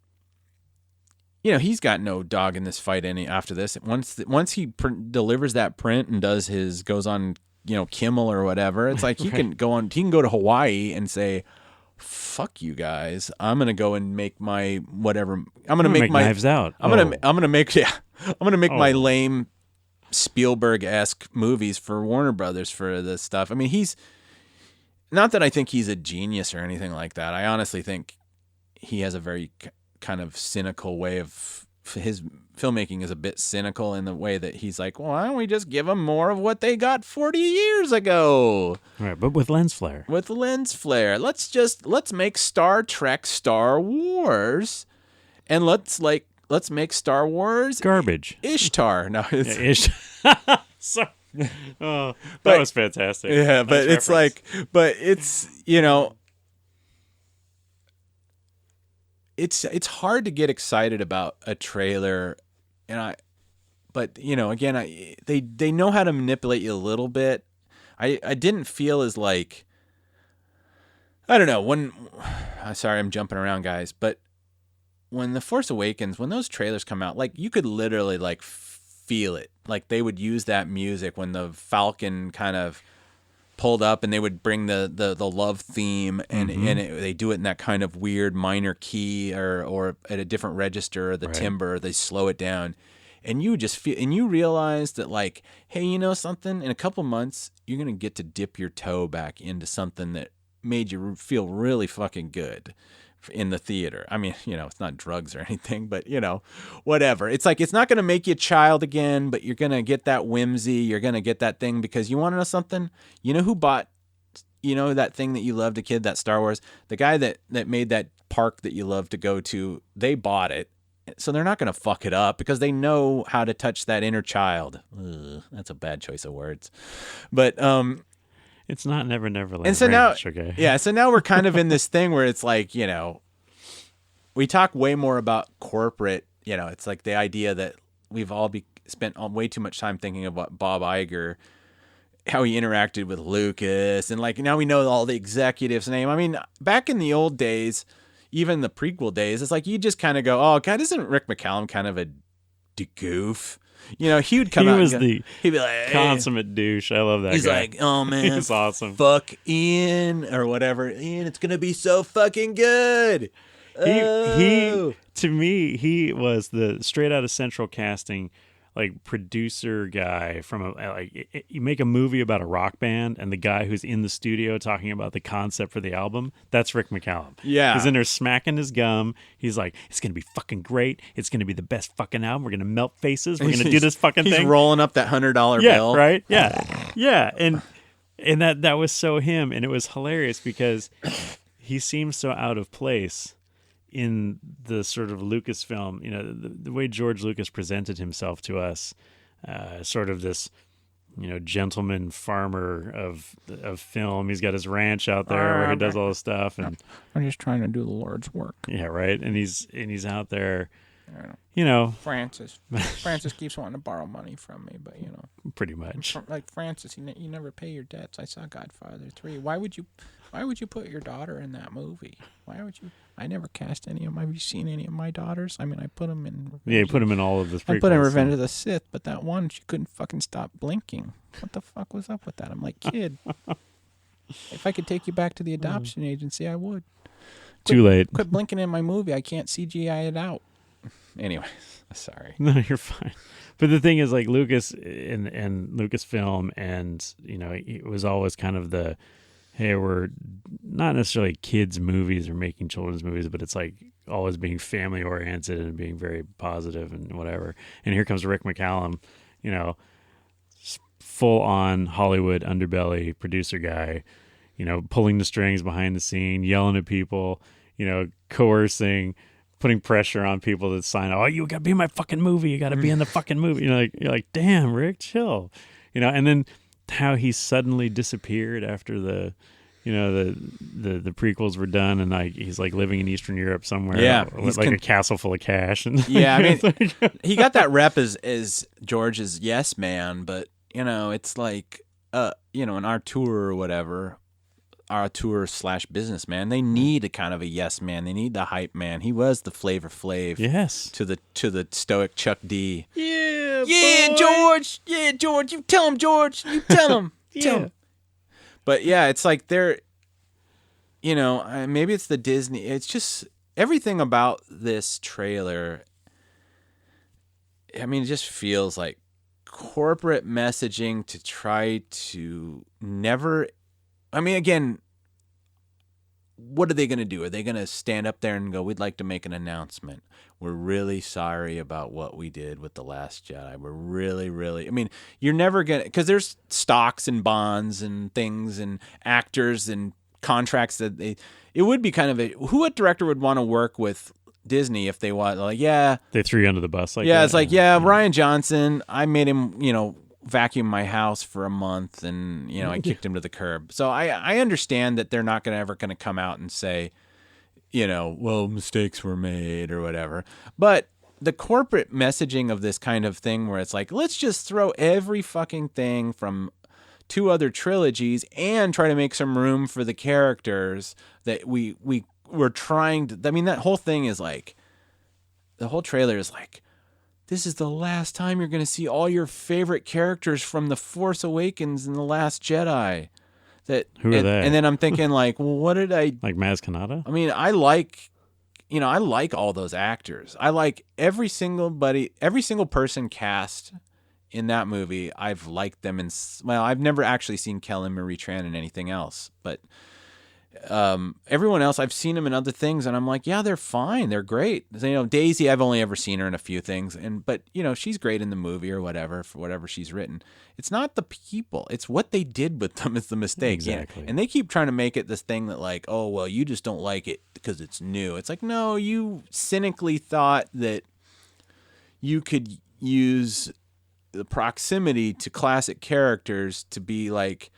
you know, he's got no dog in this fight after this. Once he delivers that print and goes on, you know, Kimmel or whatever, it's like he can go to Hawaii and say, fuck you guys, I'm going to go and make my whatever. I'm going to make my
Knives Out.
I'm going to make my lame Spielberg-esque movies for Warner Brothers for this stuff. I mean, he's not that I think he's a genius or anything like that. I honestly think he has a very kind of cynical way of his filmmaking is a bit cynical in the way that he's like, well, why don't we just give them more of what they got 40 years ago?
Right, but with lens flare.
With lens flare. Let's make Star Trek Star Wars, and let's make Star Wars
garbage.
Ishtar. No, it's
Sorry. Oh, that was fantastic.
Yeah, but
nice
it's reference. But it's, you know, it's hard to get excited about a trailer, but you know, again, they know how to manipulate you a little bit. I didn't feel as like, I don't know, sorry, I'm jumping around, guys, but when The Force Awakens, when those trailers come out, like, you could literally like feel it. Like, they would use that music when the Falcon kind of pulled up, and they would bring the love theme, and they do it in that kind of weird minor key or at a different register, or the timbre, they slow it down. And you just feel, and you realize that, like, hey, you know something? In a couple months, you're going to get to dip your toe back into something that made you feel really fucking good in the theater. I mean, you know, it's not drugs or anything, but, you know, whatever. It's like, it's not going to make you a child again, but you're going to get that whimsy. You're going to get that thing, because you want to know something? You know who bought, you know, that thing that you loved a kid, that Star Wars? The guy that made that park that you love to go to, they bought it. So they're not going to fuck it up because they know how to touch that inner child. Ugh, that's a bad choice of words. But
it's not Never Neverland.
And so
Ranch,
now,
okay?
yeah, so now we're kind of in this thing where it's like, you know, we talk way more about corporate, you know, it's like the idea that we've all spent way too much time thinking about Bob Iger, how he interacted with Lucas, and like now we know all the executives' name. I mean, back in the old days, even the prequel days, it's like you just kind of go, "Oh God, isn't Rick McCallum kind of a goof?" You know, he would come out. He'd be like,
consummate douche. I love that.
He's
guy.
like, "Oh man,
he's awesome.
Fuck Ian or whatever. Ian, it's gonna be so fucking good."
He to me, he was the straight out of Central Casting, like producer guy from you make a movie about a rock band and the guy who's in the studio talking about the concept for the album, that's Rick McCallum.
Yeah.
He's in there smacking his gum. He's like, it's going to be fucking great. It's going to be the best fucking album. We're going to melt faces. We're going to do this fucking thing.
He's rolling up that $100 bill.
Right? Yeah. Yeah. And that was so him. And it was hilarious because he seems so out of place in the sort of Lucasfilm, you know, the way George Lucas presented himself to us, sort of this, you know, gentleman farmer of film. He's got his ranch out there where he does all this stuff, and
I'm just trying to do the Lord's work.
Yeah, right. And he's out there, you know.
Francis keeps wanting to borrow money from me, but you know,
pretty much
like Francis, you never pay your debts. I saw Godfather 3. Why would you put your daughter in that movie? Why would you? I never cast any of my. Have you seen any of my daughters? I mean, I put them in.
Yeah, you put them in all of the.
I put in Revenge of the Sith, but that one, she couldn't fucking stop blinking. What the fuck was up with that? I'm like, kid, if I could take you back to the adoption agency, I would.
Too late.
Quit blinking in my movie. I can't CGI it out. Anyway, sorry.
No, you're fine. But the thing is, like Lucas and Lucasfilm, and you know, it was always kind of the, hey, we're not necessarily kids' movies or making children's movies, but it's like always being family oriented and being very positive and whatever. And here comes Rick McCallum, you know, full on Hollywood underbelly producer guy, you know, pulling the strings behind the scene, yelling at people, you know, coercing, putting pressure on people to sign. Oh, you got to be in my fucking movie. You got to be in the fucking movie. You know, you're like, damn, Rick, chill. You know, and then how he suddenly disappeared after the prequels were done, and like he's like living in Eastern Europe somewhere, with like a castle full of cash. And
yeah, I mean, he got that rep as George's yes man, but you know, it's like you know, an auteur or whatever, auteur/businessman, they need a kind of a yes man. They need the hype man. He was the Flavor Flav,
yes,
to the stoic Chuck D.
Yeah,
boy. George. Yeah, George. You tell him, George. You tell him. Tell him. But yeah, it's like they're, you know, maybe it's the Disney. It's just everything about this trailer. I mean, it just feels like corporate messaging to try to never. I mean, again, what are they going to do? Are they going to stand up there and go, we'd like to make an announcement. We're really sorry about what we did with The Last Jedi. We're really, really, I mean, you're never going to, because there's stocks and bonds and things and actors and contracts that it would be kind of what director would want to work with Disney if they want, like, yeah.
They threw you under the bus like
that. Yeah, it's like, yeah, Rian Johnson, I made him, you know, vacuum my house for a month, and you know, I kicked him to the curb. So I understand that they're not ever going to come out and say, you know, well, mistakes were made or whatever. But the corporate messaging of this kind of thing, where it's like, let's just throw every fucking thing from 2 other trilogies and try to make some room for the characters that we're trying to. I mean, that whole thing is like, the whole trailer is like, this is the last time you're going to see all your favorite characters from The Force Awakens and The Last Jedi.
Who are they?
And then I'm thinking, like, well, what did I...
Like Maz Kanata?
I mean, I like all those actors. I like every single person cast in that movie. I've liked them I've never actually seen Kelly Marie Tran in anything else, but Everyone else, I've seen them in other things, and I'm like, yeah, they're fine, they're great. So, Daisy, I've only ever seen her in a few things, but she's great in the movie or whatever for whatever she's written. It's not the people, it's what they did with them is the mistake.
Exactly.
And they keep trying to make it this thing that like, oh well, you just don't like it because it's new. It's like, no, you cynically thought that you could use the proximity to classic characters to be like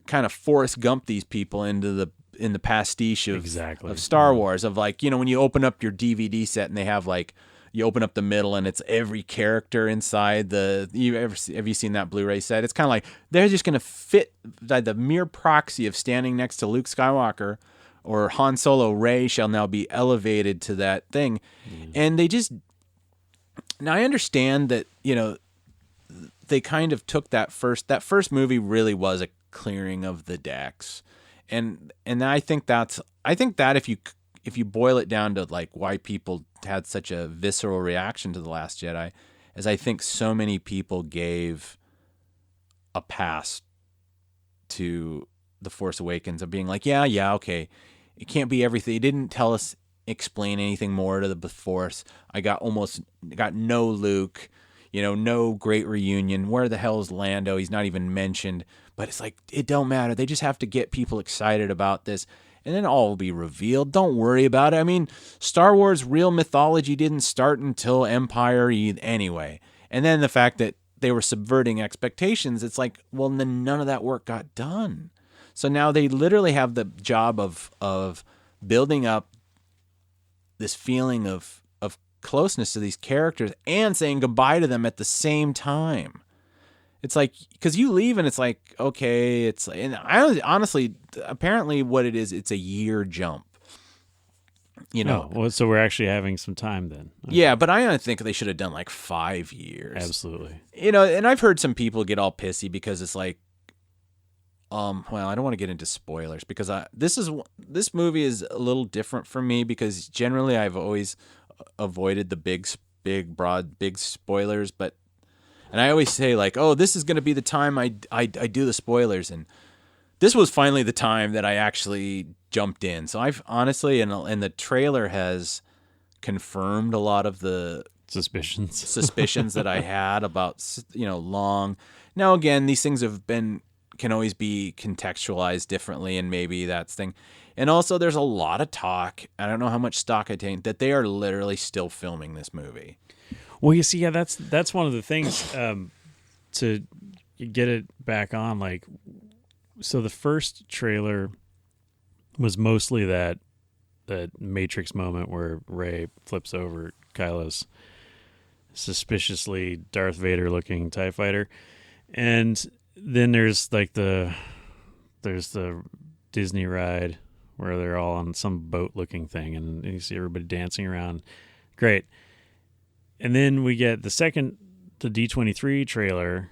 kind of Forrest Gump these people in the pastiche of Star Wars, of like, when you open up your DVD set and they have like, you open up the middle and it's every character inside have you seen that Blu-ray set? It's kind of like they're just going to fit the mere proxy of standing next to Luke Skywalker or Han Solo. Rey shall now be elevated to that thing. And they just, now I understand that, they kind of took that first movie really was a clearing of the decks. And I think that if you boil it down to like why people had such a visceral reaction to The Last Jedi, is I think so many people gave a pass to The Force Awakens of being like, yeah, okay, it can't be everything. It didn't explain anything more to the Force. I got no Luke, no great reunion. Where the hell is Lando? He's not even mentioned. But it's like, it don't matter. They just have to get people excited about this, and then all will be revealed. Don't worry about it. I mean, Star Wars real mythology didn't start until Empire anyway. And then the fact that they were subverting expectations, it's like, well, then none of that work got done. So now they literally have the job of building up this feeling of closeness to these characters and saying goodbye to them at the same time. It's like, because you leave and it's like, okay, and I honestly, apparently what it is, it's a year jump.
Well, so we're actually having some time then. Okay.
Yeah, but I think they should have done like 5 years.
Absolutely.
And I've heard some people get all pissy because it's like, well, I don't want to get into spoilers because this movie is a little different for me because generally I've always avoided the big spoilers, and I always say like, oh, this is going to be the time I do the spoilers, and this was finally the time that I actually jumped in. So I've honestly, and the trailer has confirmed a lot of the suspicions that I had about, long. Now again, these things can always be contextualized differently, and maybe that's thing. And also, there's a lot of talk. I don't know how much stock I take that they are literally still filming this movie.
Well, you see, yeah, that's one of the things to get it back on. Like, so the first trailer was mostly that Matrix moment where Rey flips over Kylo's suspiciously Darth Vader looking TIE fighter, and then there's like the Disney ride where they're all on some boat looking thing, and you see everybody dancing around. Great. And then we get the D23 trailer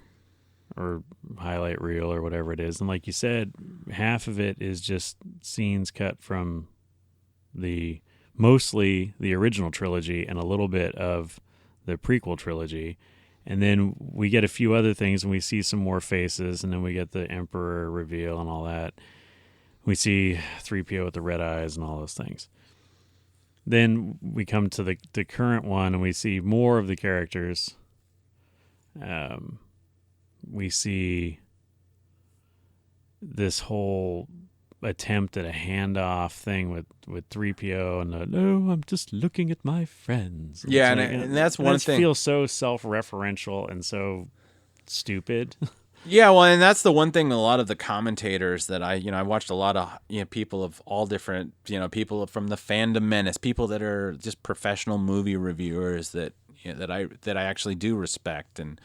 or highlight reel or whatever it is. And like you said, half of it is just scenes cut from mostly the original trilogy and a little bit of the prequel trilogy. And then we get a few other things and we see some more faces, and then we get the Emperor reveal and all that. We see 3PO with the red eyes and all those things. Then we come to the current one and we see more of the characters. We see this whole attempt at a handoff thing with 3PO and no, I'm just looking at my friends.
Yeah, and that's one thing.
It feels so self-referential and so stupid.
Yeah, well, and that's the one thing. A lot of the commentators that I watched a lot of people of all different, people from the Fandom Menace, people that are just professional movie reviewers that I actually do respect and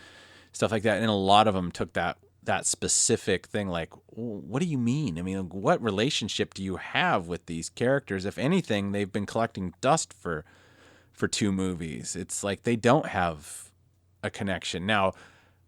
stuff like that. And a lot of them took that specific thing like, what do you mean? I mean, what relationship do you have with these characters? If anything, they've been collecting dust for 2 movies. It's like they don't have a connection now.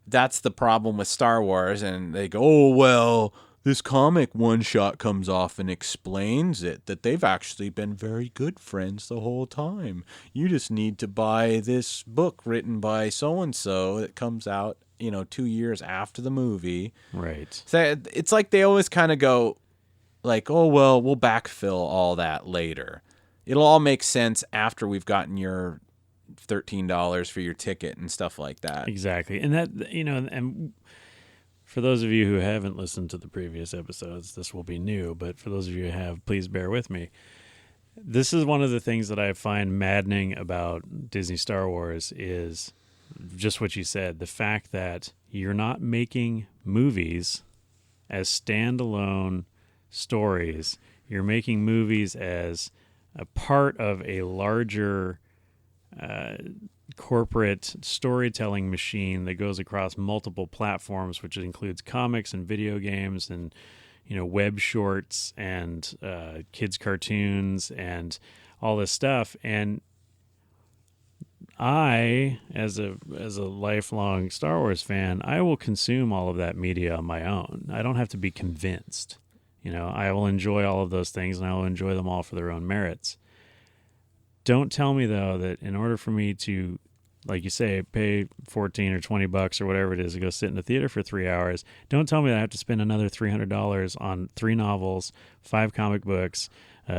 That's the problem with Star Wars, and they go, oh, well, this comic one-shot comes off and explains it, that they've actually been very good friends the whole time. You just need to buy this book written by so-and-so that comes out, 2 years after the movie.
Right.
So it's like they always kind of go, like, oh, well, we'll backfill all that later. It'll all make sense after we've gotten your $13 for your ticket and stuff like that.
Exactly. And that, and for those of you who haven't listened to the previous episodes, this will be new, but for those of you who have, please bear with me. This is one of the things that I find maddening about Disney Star Wars is just what you said, the fact that you're not making movies as standalone stories. You're making movies as a part of a larger corporate storytelling machine that goes across multiple platforms, which includes comics and video games and web shorts and kids cartoons and all this stuff. And I, as a lifelong Star Wars fan, I will consume all of that media on my own. I don't have to be convinced. I will enjoy all of those things, and I will enjoy them all for their own merits. Don't tell me, though, that in order for me to, like you say, pay $14 or $20 or whatever it is to go sit in the theater for 3 hours, don't tell me that I have to spend another $300 on 3 novels, 5 comic books,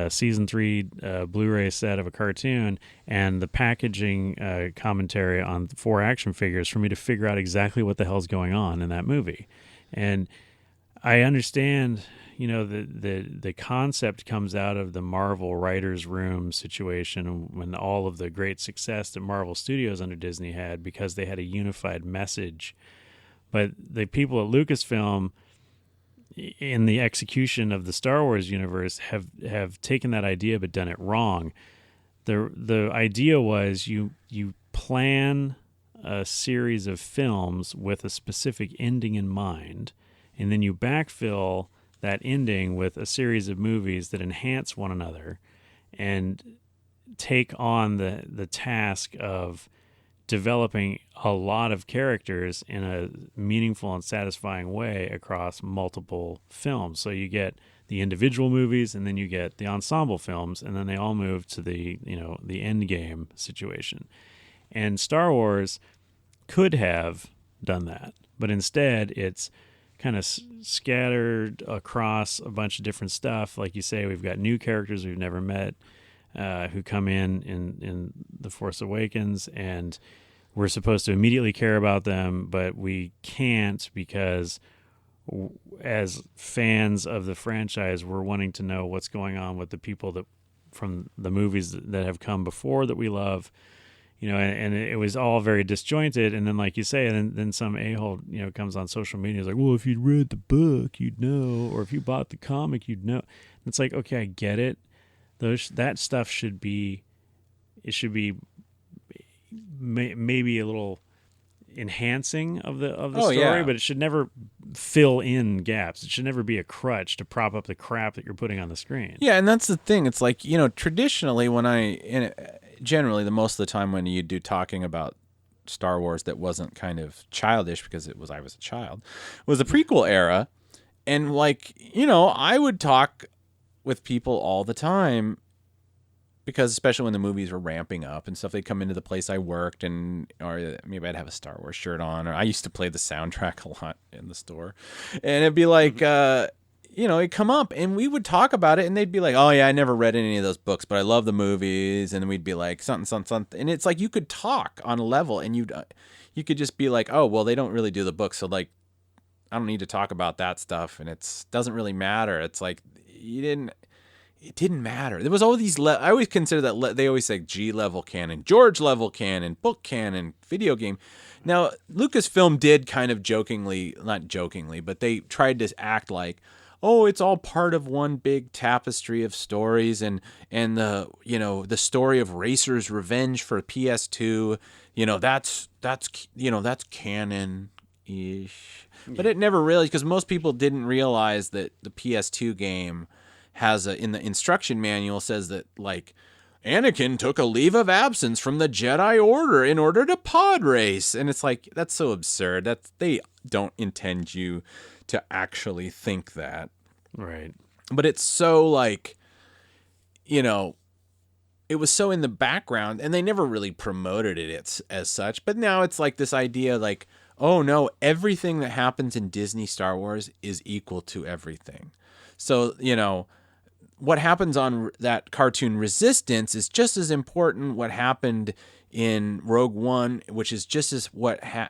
season 3 Blu-ray set of a cartoon, and the packaging commentary on 4 action figures for me to figure out exactly what the hell's going on in that movie. And I understand, the concept comes out of the Marvel writers' room situation when all of the great success that Marvel Studios under Disney had because they had a unified message. But the people at Lucasfilm, in the execution of the Star Wars universe, have taken that idea but done it wrong. The idea was you plan a series of films with a specific ending in mind, and then you backfill that ending with a series of movies that enhance one another and take on the task of developing a lot of characters in a meaningful and satisfying way across multiple films. So you get the individual movies, and then you get the ensemble films, and then they all move to the end game situation. And Star Wars could have done that, but instead it's kind of scattered across a bunch of different stuff. Like you say, we've got new characters we've never met who come in The Force Awakens, and we're supposed to immediately care about them, but we can't because as fans of the franchise, we're wanting to know what's going on with the people that from the movies that have come before that we love. And it was all very disjointed. And then, like you say, then some a-hole, comes on social media is like, well, if you'd read the book, you'd know, or if you bought the comic, you'd know. And it's like, okay, I get it. That stuff should be maybe a little enhancing of the story,
yeah.
But it should never fill in gaps. It should never be a crutch to prop up the crap that you're putting on the screen.
Yeah, and that's the thing. It's like, traditionally generally the most of the time when you do talking about Star Wars that wasn't kind of childish because I was a child, was the prequel era. And I would talk with people all the time because especially when the movies were ramping up and stuff, they'd come into the place I worked or maybe I'd have a Star Wars shirt on, or I used to play the soundtrack a lot in the store, and it'd be like, it'd come up and we would talk about it and they'd be like, oh yeah, I never read any of those books, but I love the movies. And then we'd be like something. And it's like, you could talk on a level and you could just be like, oh, well, they don't really do the books. So I don't need to talk about that stuff. And it doesn't really matter. It's like, it didn't matter. There was all these, I always consider that, they always say G level canon, George level canon, book canon, video game. Now, Lucasfilm did kind of not jokingly, but they tried to act like, oh, it's all part of one big tapestry of stories, and the story of Racer's Revenge for PS2, that's canon-ish. But it never really, because most people didn't realize that the PS2 game has in the instruction manual says that Anakin took a leave of absence from the Jedi Order in order to pod race, and it's like, that's so absurd. That they don't intend you to actually think that.
Right.
But it's so it was so in the background and they never really promoted it as such. But now it's like this idea oh no, everything that happens in Disney Star Wars is equal to everything. So, what happens on that cartoon Resistance is just as important what happened in Rogue One, which is just as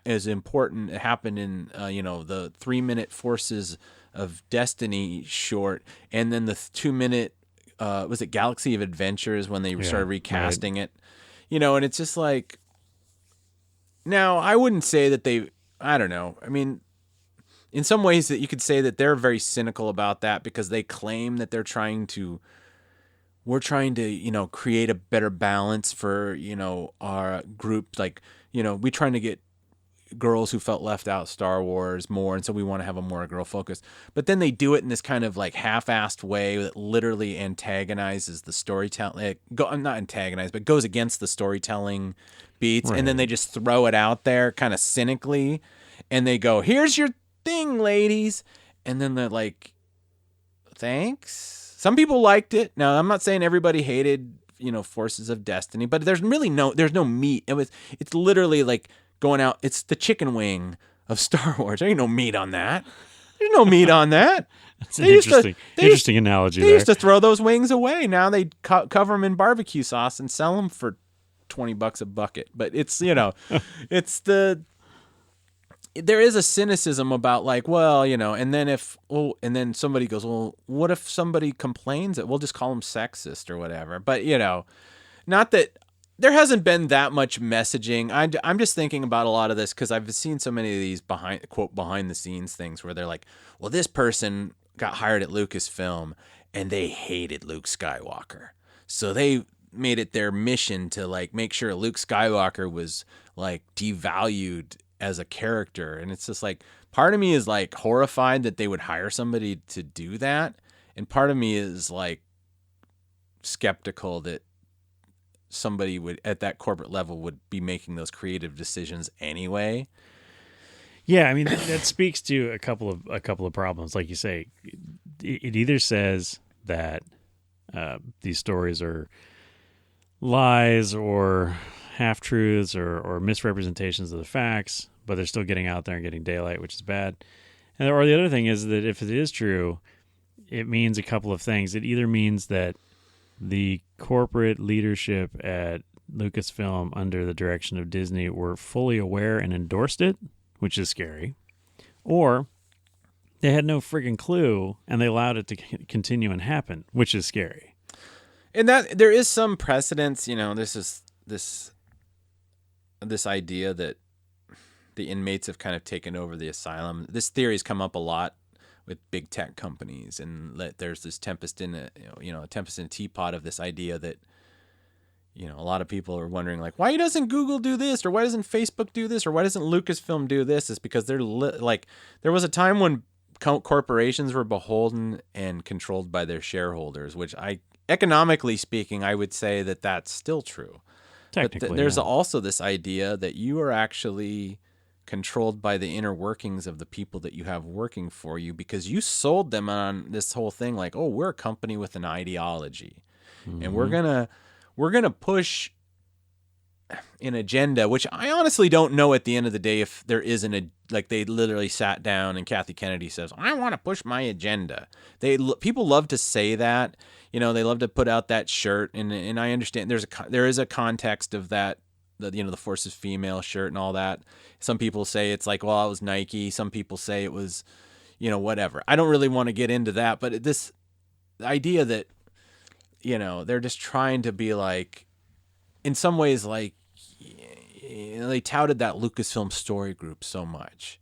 is important that happened in, the 3-minute Forces of Destiny short, and then the 2-minute, was it Galaxy of Adventures when they started recasting it? And it's just like, now I wouldn't say that I don't know. I mean, in some ways that you could say that they're very cynical about that because they claim that we're trying to, create a better balance for, our group. Like, we're trying to get girls who felt left out Star Wars more. And so we want to have a more girl focus, but then they do it in this kind of like half-assed way that literally antagonizes the storytelling. Not antagonized, but goes against the storytelling beats. Right. And then they just throw it out there kind of cynically. And they go, here's your thing, ladies. And then they're like, thanks. Some people liked it. Now, I'm not saying everybody hated, Forces of Destiny, but there's no meat. It's literally like going out. It's the chicken wing of Star Wars. There ain't no meat on that. There's no meat on that.
That's an interesting analogy.
They used to throw those wings away. Now they cover them in barbecue sauce and sell them for $20 a bucket. But it's, it's there is a cynicism about like, well, and then somebody goes, well, what if somebody complains that we'll just call them sexist or whatever. But, not that there hasn't been that much messaging. I'm just thinking about a lot of this because I've seen so many of these behind the scenes things where they're like, well, this person got hired at Lucasfilm and they hated Luke Skywalker. So they made it their mission to like make sure Luke Skywalker was like devalued as a character. And it's just like, part of me is like horrified that they would hire somebody to do that. And part of me is like skeptical that somebody would at that corporate level would be making those creative decisions anyway.
Yeah. I mean, that speaks to a couple of problems. Like you say, it either says that these stories are lies or half-truths or misrepresentations of the facts, but they're still getting out there and getting daylight, which is bad. Or the other thing is that if it is true, it means a couple of things. It either means that the corporate leadership at Lucasfilm under the direction of Disney were fully aware and endorsed it, which is scary, or they had no friggin' clue and they allowed it to continue and happen, which is scary.
And that there is some precedence, this idea that the inmates have kind of taken over the asylum. This theory's come up a lot with big tech companies, and there's this tempest in a tempest in a teapot of this idea that a lot of people are wondering like, why doesn't Google do this, or why doesn't Facebook do this, or why doesn't Lucasfilm do this? Is because they're like, there was a time when corporations were beholden and controlled by their shareholders, which economically speaking, I would say that that's still true.
Technically,
but there's also this idea that you are actually controlled by the inner workings of the people that you have working for you, because you sold them on this whole thing like, oh, we're a company with an ideology, and we're gonna push an agenda, which I honestly don't know at the end of the day if there isn't like they literally sat down and Kathy Kennedy says, I want to push my agenda. People love to say that, they love to put out that shirt, and I understand there is a context of that, the Forces female shirt and all that. Some people say it's like, well, it was Nike. Some people say it was, whatever. I don't really want to get into that, but the idea that, they're just trying to be like, in some ways, like, they touted that Lucasfilm story group so much.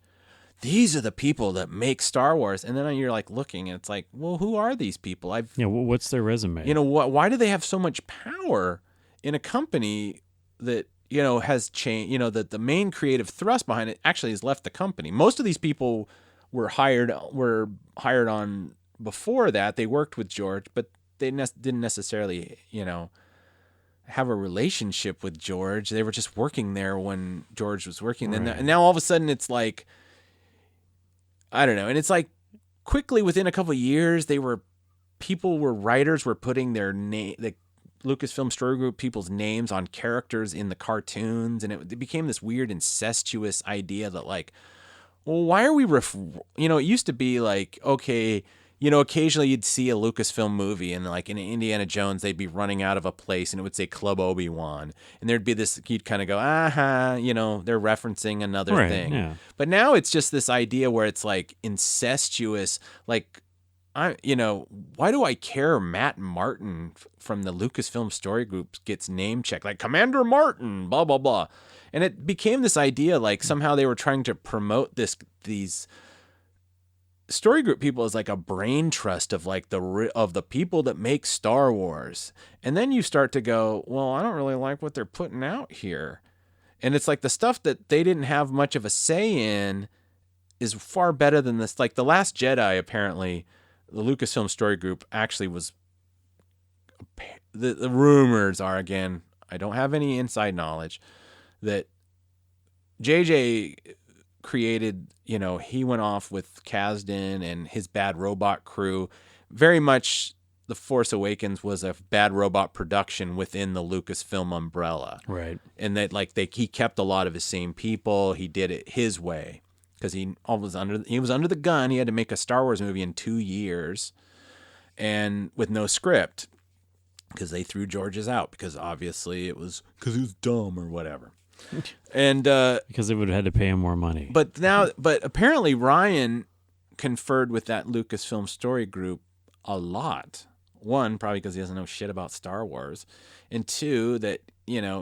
These are the people that make Star Wars. And then you're like looking and it's like, well, who are these people?
What's their resume?
Why do they have so much power in a company that, has changed, that the main creative thrust behind it actually has left the company. Most of these people were hired on before that. They worked with George, but they didn't necessarily, have a relationship with George. They were just working there when George was working. Right. And now all of a sudden it's like, I don't know. And it's like quickly within a couple of years, writers were putting their name, Lucasfilm Story Group people's names on characters in the cartoons, and it became this weird incestuous idea that like, well, why are we it used to be like, okay, occasionally you'd see a Lucasfilm movie, and like in Indiana Jones, they'd be running out of a place and it would say Club Obi-Wan. And there'd be this, you'd kind of go, they're referencing another thing. Yeah. But now it's just this idea where it's like incestuous, like, why do I care Matt Martin from the Lucasfilm Story Group gets name checked? Like Commander Martin, blah, blah, blah. And it became this idea like somehow they were trying to promote these Story Group people as like a brain trust of like the people that make Star Wars. And then you start to go, well, I don't really like what they're putting out here. And it's like the stuff that they didn't have much of a say in is far better than this. Like The Last Jedi, apparently, the Lucasfilm Story Group actually was, the rumors are, again, I don't have any inside knowledge, that JJ created, he went off with Kasdan and his Bad Robot crew. Very much The Force Awakens was a Bad Robot production within the Lucasfilm umbrella.
Right.
And that he kept a lot of his same people. He did it his way because he was under the gun. He had to make a Star Wars movie in 2 years and with no script because they threw George's out because obviously it was because he was dumb or whatever. And
because they would have had to pay him more money.
But apparently Ryan conferred with that Lucasfilm Story Group a lot. One, probably because he doesn't know shit about Star Wars, and two, that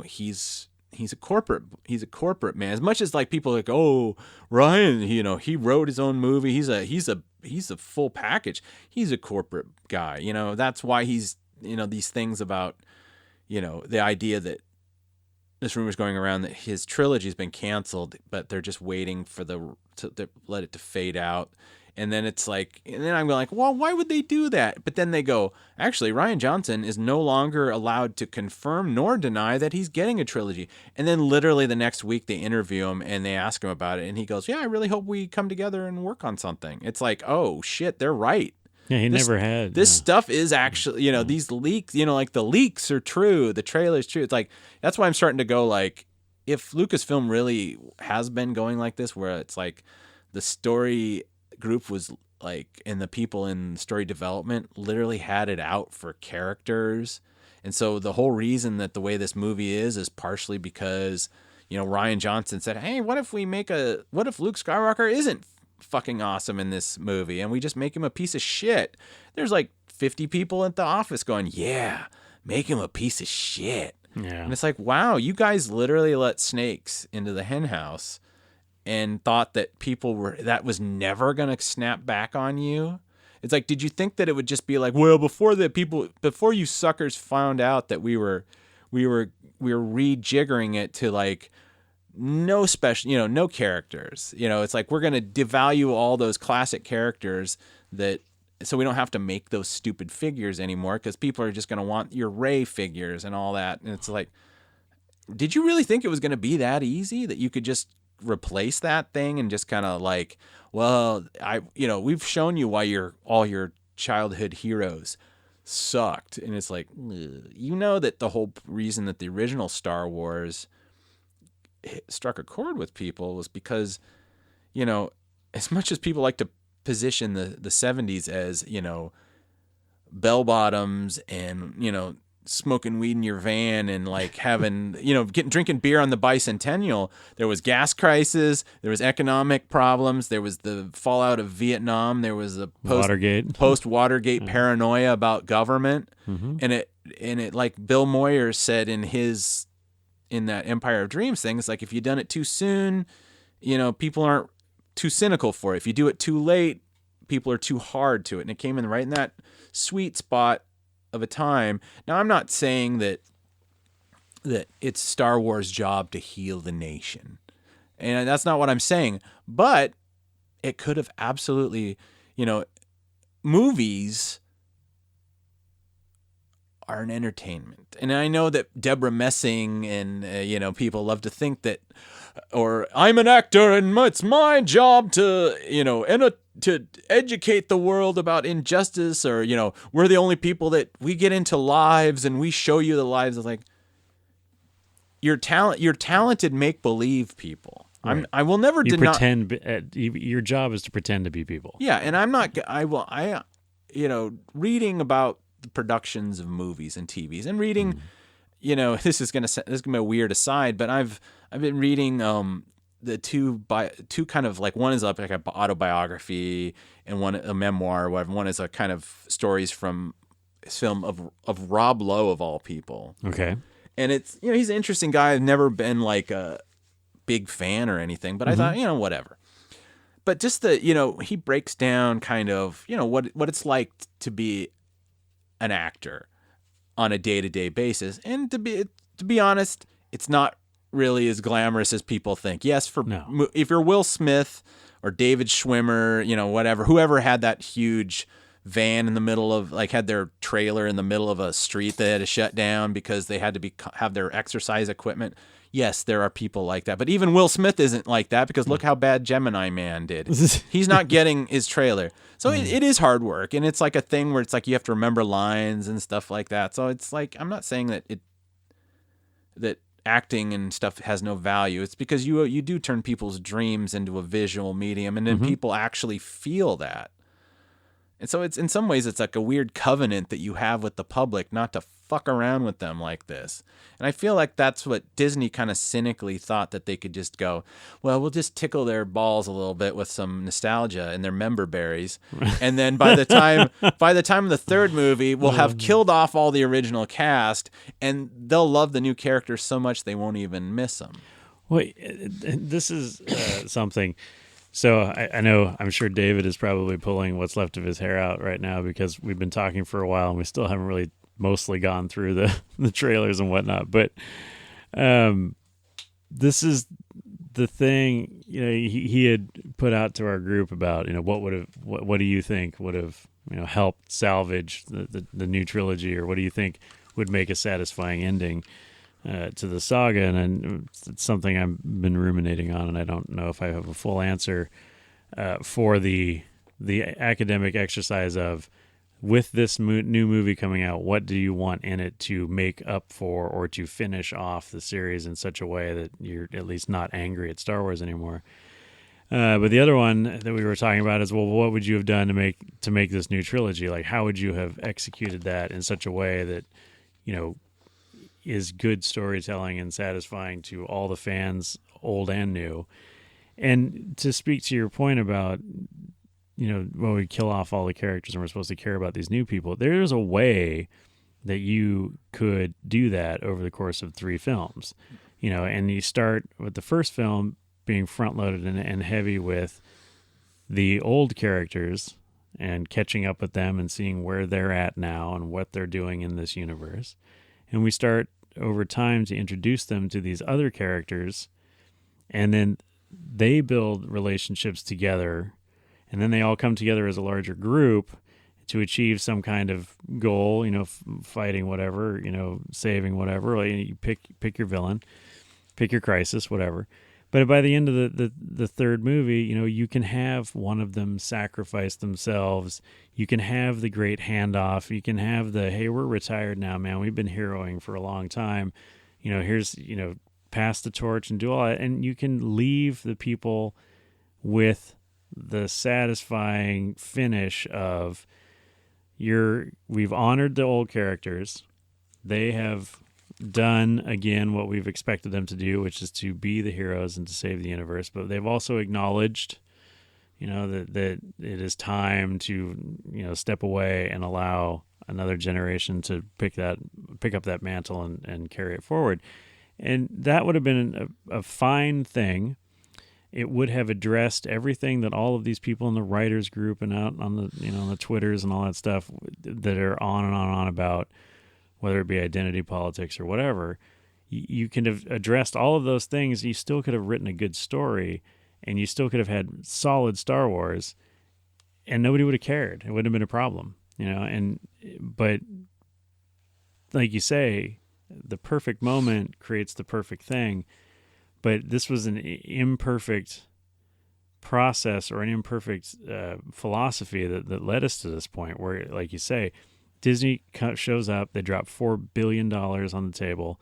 he's a corporate man. As much as like people are like, oh, Ryan, he wrote his own movie. He's a full package. He's a corporate guy. That's why he's these things about the idea that. This rumor's going around that his trilogy's been canceled, but they're just waiting for to let it to fade out. And then it's like, and then I'm like, well, why would they do that? But then they go, actually, Rian Johnson is no longer allowed to confirm nor deny that he's getting a trilogy. And then literally the next week they interview him and they ask him about it. And he goes, yeah, I really hope we come together and work on something. It's like, oh shit, they're right.
Yeah, never had.
This stuff is actually, these leaks, like the leaks are true. The trailer's true. It's like, that's why I'm starting to go like, if Lucasfilm really has been going like this, where it's like the story group was like, and the people in story development literally had it out for characters. And so the whole reason that the way this movie is partially because, Rian Johnson said, hey, what if Luke Skywalker isn't fucking awesome in this movie and we just make him a piece of shit? There's like 50 people at the office going, yeah, make him a piece of shit.
Yeah.
And it's like, wow, you guys literally let snakes into the hen house and thought that that was never going to snap back on you. It's like, did you think that it would just be like, well, before you suckers found out that we were rejiggering it to like, no special, no characters, it's like, we're going to devalue all those classic characters so we don't have to make those stupid figures anymore because people are just going to want your Rey figures and all that. And it's like, did you really think it was going to be that easy that you could just replace that thing and just kind of like, well, we've shown you why all your childhood heroes sucked. And it's like, that the whole reason that the original Star Wars struck a chord with people was because, as much as people like to position the 70s as, bell bottoms and, smoking weed in your van and like having, drinking beer on the bicentennial, there was gas crisis, there was economic problems, there was the fallout of Vietnam, there was the post Watergate paranoia about government. Mm-hmm. And it like Bill Moyer said in that Empire of Dreams thing, it's like, if you've done it too soon, people aren't too cynical for it. If you do it too late, people are too hard to it. And it came in right in that sweet spot of a time. Now, I'm not saying that it's Star Wars' job to heal the nation. And that's not what I'm saying. But it could have absolutely, movies are an entertainment. And I know that Deborah Messing and, people love to think that, or I'm an actor and it's my job to, to educate the world about injustice, or, you know, we're the only people that we get into lives and we show you the lives. It's like, you're talented make-believe people.
Right.
I will never
You
deny.
pretend. Your job is to pretend to be people.
Yeah, and I'm not. You know, reading about the productions of movies and TVs, and reading, you know, this is gonna be a weird aside, but I've been reading the two kind of, like, one is like an autobiography and one a memoir or whatever. One is a kind of stories from his film of Rob Lowe, of all people.
Okay.
And it's, you know, he's an interesting guy. I've never been like a big fan or anything, but I thought, you know, whatever. But just you know, he breaks down kind of, you know, what it's like to be an actor on a day-to-day basis. And to be honest, it's not really as glamorous as people think. Yes, if you're Will Smith or David Schwimmer, you know, whatever, whoever had that huge van in the middle of, like, had their trailer in the middle of a street that had to shut down because they had to have their exercise equipment. Yes, there are people like that. But even Will Smith isn't like that, because look how bad Gemini Man did. He's not getting his trailer. So it is hard work. And it's like a thing where it's like you have to remember lines and stuff like that. So it's like, I'm not saying that acting and stuff has no value. It's because you do turn people's dreams into a visual medium, and then people actually feel that. And so it's, in some ways, it's like a weird covenant that you have with the public not to fuck around with them like this. And I feel like that's what Disney kind of cynically thought, that they could just go, well, we'll just tickle their balls a little bit with some nostalgia and their member berries. And then by the time of the third movie, we'll have killed off all the original cast, and they'll love the new characters so much they won't even miss them.
Well, this is something. So I know, I'm sure David is probably pulling what's left of his hair out right now, because we've been talking for a while and we still haven't really mostly gone through the trailers and whatnot. But this is the thing, you know, he had put out to our group about, you know, what do you think would have, you know, helped salvage the new trilogy, or what do you think would make a satisfying ending to the saga? And it's something I've been ruminating on, and I don't know if I have a full answer for the academic exercise of, with this new movie coming out, what do you want in it to make up for, or to finish off the series in such a way that you're at least not angry at Star Wars anymore? But the other one that we were talking about is, well, what would you have done to make this new trilogy? Like, how would you have executed that in such a way that, you know, is good storytelling and satisfying to all the fans, old and new? And to speak to your point about, you know, when we kill off all the characters and we're supposed to care about these new people, there's a way that you could do that over the course of 3 films, you know, and you start with the first film being front-loaded and heavy with the old characters and catching up with them and seeing where they're at now and what they're doing in this universe. And we start over time to introduce them to these other characters, and then they build relationships together, and then they all come together as a larger group to achieve some kind of goal, you know, fighting whatever, you know, saving whatever. Like, you pick your villain, pick your crisis, whatever. But by the end of the third movie, you know, you can have one of them sacrifice themselves. You can have the great handoff. You can have the, hey, we're retired now, man. We've been heroing for a long time. You know, here's, you know, pass the torch and do all that. And you can leave the people with the satisfying finish of we've honored the old characters. They have done again what we've expected them to do, which is to be the heroes and to save the universe. But they've also acknowledged, you know, that it is time to, you know, step away and allow another generation to pick up that mantle and carry it forward. And that would have been a fine thing. It would have addressed everything that all of these people in the writers group and out on the, you know, the Twitters and all that stuff that are on and on and on about, whether it be identity politics or whatever. You could have addressed all of those things. You still could have written a good story, and you still could have had solid Star Wars, and nobody would have cared. It wouldn't have been a problem, you know. But like you say, the perfect moment creates the perfect thing. But this was an imperfect process or an imperfect philosophy that led us to this point where, like you say, Disney shows up, they drop $4 billion on the table.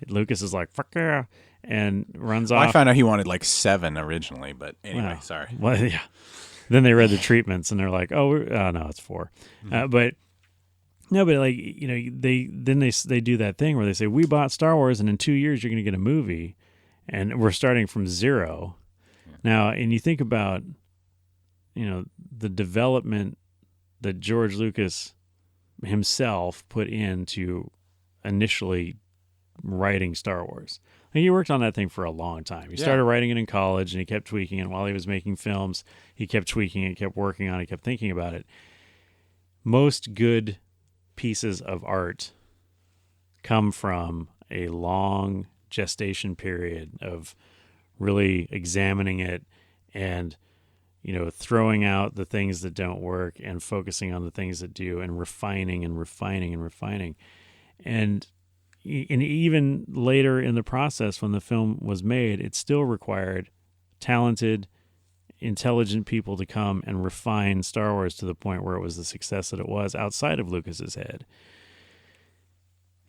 Lucas is like, fuck yeah, and runs off.
I found out he wanted like 7 originally, but anyway,
Wow.
sorry.
Well, yeah. Then they read the treatments and they're like, oh no, it's 4. But no, but like, you know, they do that thing where they say, we bought Star Wars and in 2 years you're going to get a movie and we're starting from 0. Now, and you think about, you know, the development that George Lucas himself put into initially writing Star Wars. And he worked on that thing for a long time. He started writing it in college and he kept tweaking it while he was making films. He kept tweaking it, kept working on it, kept thinking about it. Most good pieces of art come from a long gestation period of really examining it and, you know, throwing out the things that don't work and focusing on the things that do and refining and refining and refining. And even later in the process when the film was made, it still required talented, intelligent people to come and refine Star Wars to the point where it was the success that it was outside of Lucas's head.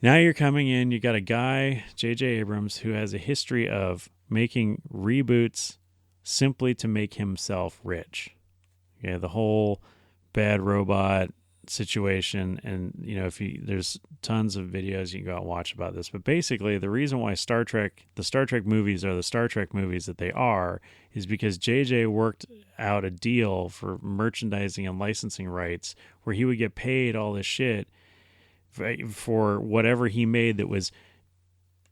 Now you're coming in, you got a guy, J.J. Abrams, who has a history of making reboots simply to make himself rich. Yeah, the whole Bad Robot situation, and you know, there's tons of videos you can go out and watch about this, but basically the reason why the Star Trek movies are the Star Trek movies that they are is because JJ worked out a deal for merchandising and licensing rights where he would get paid all this shit for whatever he made that was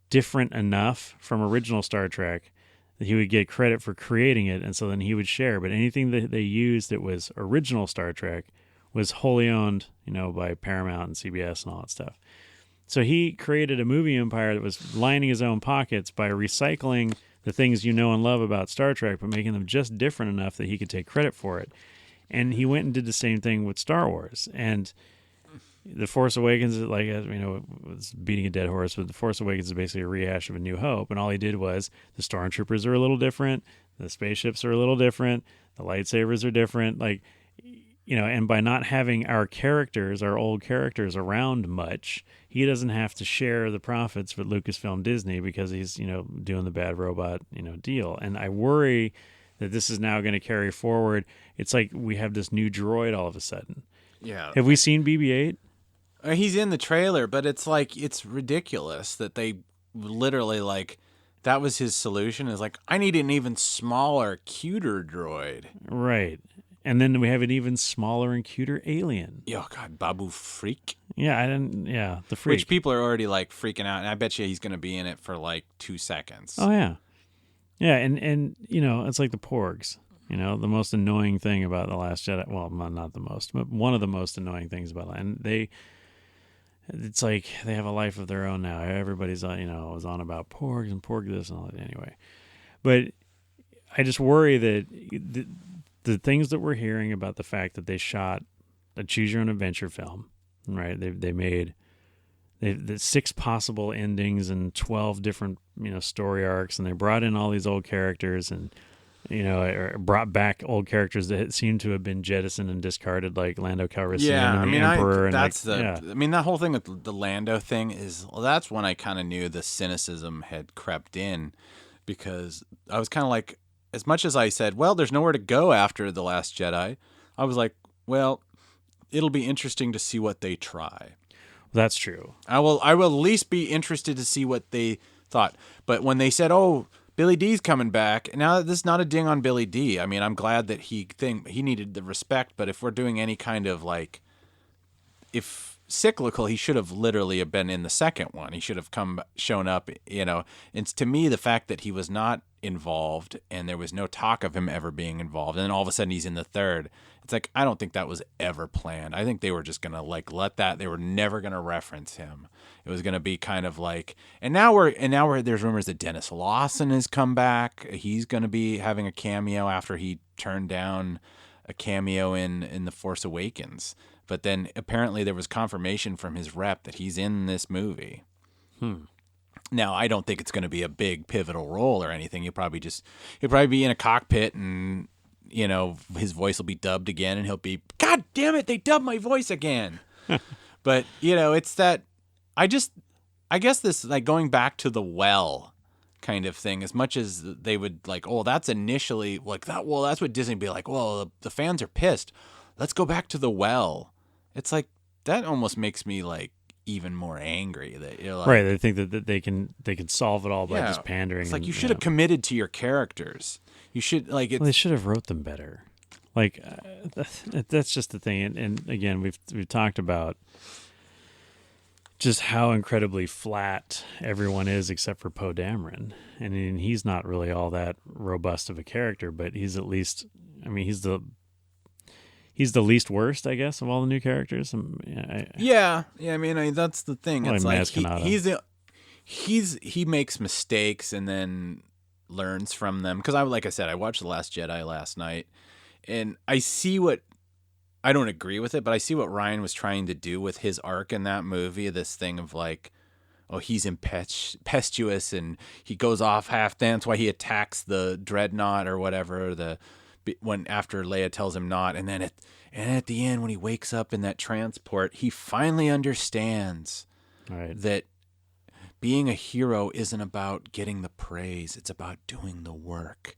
different enough from original Star Trek that he would get credit for creating it, and so then he would share. But anything that they used that was original Star Trek was wholly owned, you know, by Paramount and CBS and all that stuff. So he created a movie empire that was lining his own pockets by recycling the things you know and love about Star Trek, but making them just different enough that he could take credit for it. And he went and did the same thing with Star Wars. And The Force Awakens, like, you know, it's beating a dead horse, but The Force Awakens is basically a rehash of A New Hope. And all he did was the stormtroopers are a little different, the spaceships are a little different, the lightsabers are different, like, you know, and by not having our old characters around much, he doesn't have to share the profits with Lucasfilm Disney because he's, you know, doing the Bad Robot, you know, deal. And I worry that this is now going to carry forward. It's like we have this new droid all of a sudden.
Yeah.
Have we seen BB-8?
He's in the trailer, but it's like, it's ridiculous that they literally, like, that was his solution, is like, I need an even smaller, cuter droid.
Right. And then we have an even smaller and cuter alien.
Oh, God, Babu Freak.
Yeah, the Freak.
Which people are already, like, freaking out, and I bet you he's going to be in it for, like, 2 seconds.
Oh, yeah. Yeah, and you know, it's like the Porgs. You know, the most annoying thing about The Last Jedi, well, not the most, but one of the most annoying things about it. And it's like they have a life of their own now. Everybody's, you know, was on about Porgs and Porg this and all that anyway. But I just worry that the things that we're hearing about the fact that they shot a choose your own adventure film, right? They made the 6 possible endings and 12 different, you know, story arcs, and they brought in all these old characters and, you know, or brought back old characters that seemed to have been jettisoned and discarded, like Lando Calrissian and the Emperor.
I mean, that whole thing with the Lando thing that's when I kind of knew the cynicism had crept in, because I was kind of like, as much as I said, well, there's nowhere to go after The Last Jedi, I was like, well, it'll be interesting to see what they try.
That's true.
I will at least be interested to see what they thought. But when they said, oh, Billy D's coming back, now this is not a ding on Billy D. I mean, I'm glad that he needed the respect, but if we're doing any kind of, like, if cyclical, he should have literally been in the second one. He should have shown up, you know. And to me, the fact that he was not involved and there was no talk of him ever being involved, and then all of a sudden he's in the third, it's like, I don't think that was ever planned. I think they were just gonna, like, they were never gonna reference him. It was gonna be kind of like, and now there's rumors that Dennis Lawson has come back. He's gonna be having a cameo after he turned down a cameo in The Force Awakens. But then apparently there was confirmation from his rep that he's in this movie. Now, I don't think it's going to be a big pivotal role or anything. He'll probably be in a cockpit and his voice will be dubbed again, and he'll be, God damn it, they dubbed my voice again. But it's that I guess this, like, going back to the well kind of thing, as much as they would like, oh, that's initially like that. Well, that's what Disney would be like. Well, the fans are pissed. Let's go back to the well. It's like that almost makes me like even more angry that like,
right. They think that they can solve it all by just pandering.
It's like you should have committed to your characters. You should like
they should have wrote them better. Like that's just the thing. And again, we've talked about just how incredibly flat everyone is except for Poe Dameron. And he's not really all that robust of a character, but he's at least, I mean, he's the least worst, I guess, of all the new characters.
Yeah. I mean, that's the thing.
Well,
it's like he makes mistakes and then learns from them. Because like I said, I watched The Last Jedi last night, and I don't agree with it, but I see what Ryan was trying to do with his arc in that movie. This thing of like, oh, he's impetuous and he goes off half. That's why he attacks the dreadnought or whatever. After Leia tells him not, and then at the end when he wakes up in that transport, he finally understands that being a hero isn't about getting the praise; it's about doing the work.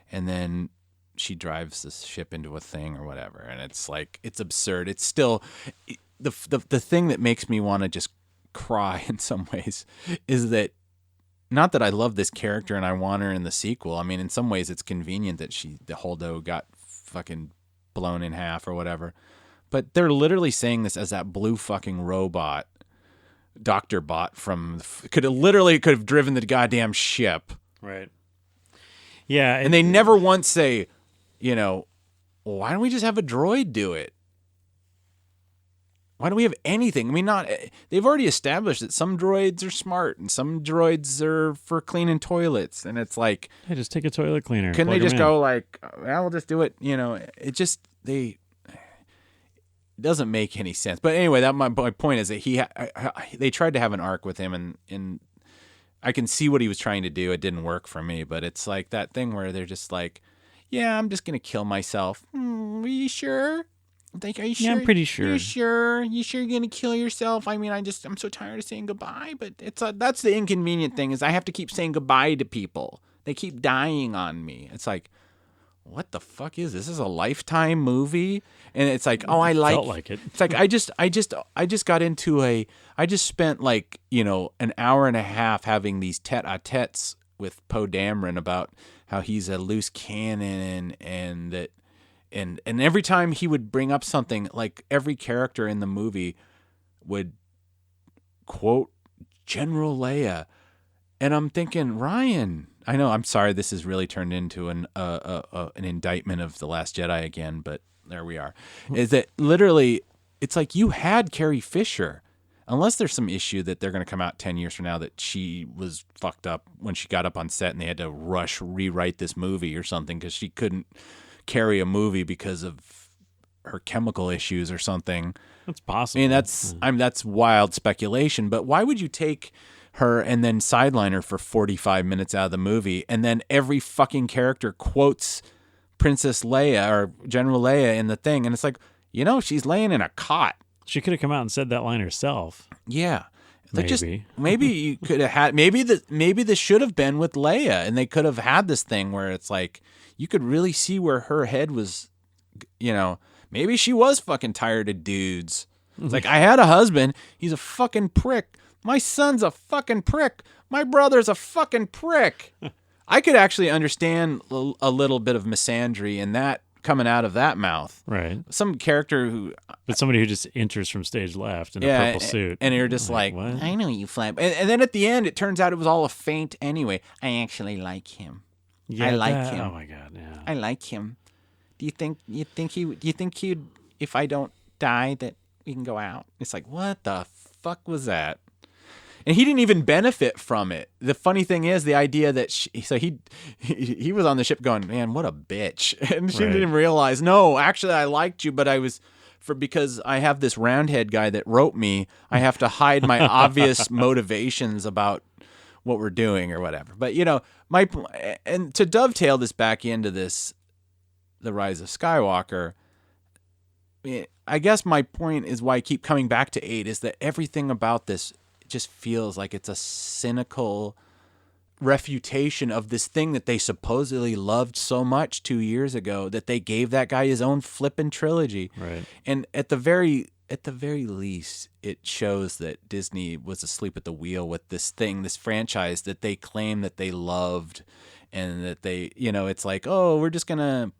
And then she drives this ship into a thing or whatever, and it's like, it's absurd. It's still the thing that makes me want to just cry in some ways is that, not that I love this character and I want her in the sequel. I mean, in some ways it's convenient that the Holdo got fucking blown in half or whatever, but they're literally saying this as that blue fucking robot, Dr. Bot could have driven the goddamn ship.
Right. Yeah.
And they never once say, why don't we just have a droid do it? Why don't we have anything? I mean, they've already established that some droids are smart and some droids are for cleaning toilets. And it's like,
hey, just take a toilet cleaner.
Can they just go like, well, we'll just do it. It just, it doesn't make any sense. But anyway, my point is that they tried to have an arc with him, and I can see what he was trying to do. It didn't work for me, but it's like that thing where they're just like, yeah, I'm just going to kill myself. Are you sure? Are you sure?
Yeah, I'm pretty sure.
You sure you're going to kill yourself? I mean, I'm so tired of saying goodbye, but that's the inconvenient thing is I have to keep saying goodbye to people. They keep dying on me. It's like, what the fuck is this? This is a Lifetime movie? And it's like, oh, I
felt like it.
It's like, I just got into I just spent like, an hour and a half having these tete-a-tetes with Poe Dameron about how he's a loose cannon and that, and every time he would bring up something, like every character in the movie would quote General Leia. And I'm thinking, Ryan, I know, I'm sorry, this has really turned into an indictment of The Last Jedi again, but there we are. Is that literally, it's like you had Carrie Fisher, unless there's some issue that they're going to come out 10 years from now that she was fucked up when she got up on set and they had to rewrite this movie or something because she couldn't carry a movie because of her chemical issues or something.
That's possible.
I mean, that's wild speculation, but why would you take her and then sideline her for 45 minutes out of the movie, and then every fucking character quotes Princess Leia or General Leia in the thing, and it's like, she's laying in a cot.
She could have come out and said that line herself.
Yeah. Like
maybe.
Maybe you could have had, maybe this should have been with Leia, and they could have had this thing where it's like, you could really see where her head was, maybe she was fucking tired of dudes. It's like, I had a husband. He's a fucking prick. My son's a fucking prick. My brother's a fucking prick. I could actually understand a little bit of misandry in that coming out of that mouth.
Right.
Some character
but somebody who just enters from stage left in a purple suit.
And you're just like
what?
I know you flap. And then at the end, it turns out it was all a feint anyway. I actually like him.
Yeah,
I like him.
Oh my God, yeah.
I like him. Do you think he'd, if I don't die, that we can go out? It's like, what the fuck was that? And he didn't even benefit from it. The funny thing is the idea that he was on the ship going, man, what a bitch. And she didn't realize, no, actually I liked you, but because I have this roundhead guy that wrote me, I have to hide my obvious motivations about what we're doing or whatever. But, and to dovetail this back into this, The Rise of Skywalker, I guess my point is why I keep coming back to 8 is that everything about this just feels like it's a cynical refutation of this thing that they supposedly loved so much 2 years ago that they gave that guy his own flippin' trilogy.
Right.
And at the very least, it shows that Disney was asleep at the wheel with this franchise that they claim that they loved, and that they, it's like, oh, we're just gonna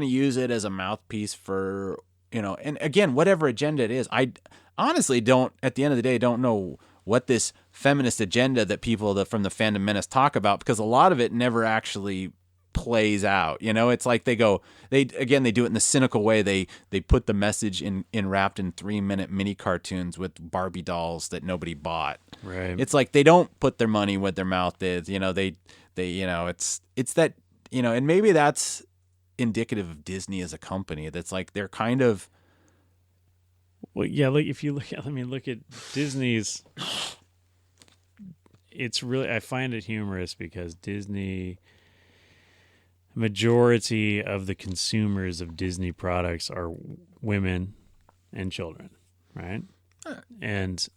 use it as a mouthpiece for, and again, whatever agenda it is. I honestly don't, at the end of the day, don't know what this feminist agenda that people from the Fandom Menace talk about, because a lot of it never actually plays out. It's like they do it in the cynical way. They put the message wrapped in 3-minute mini cartoons with Barbie dolls that nobody bought.
Right.
It's like they don't put their money where their mouth is. It's that, and maybe that's indicative of Disney as a company. That's like they're kind of,
well, yeah. Like if you look at Disney's, it's really, I find it humorous because Disney, majority of the consumers of Disney products are women and children, right? And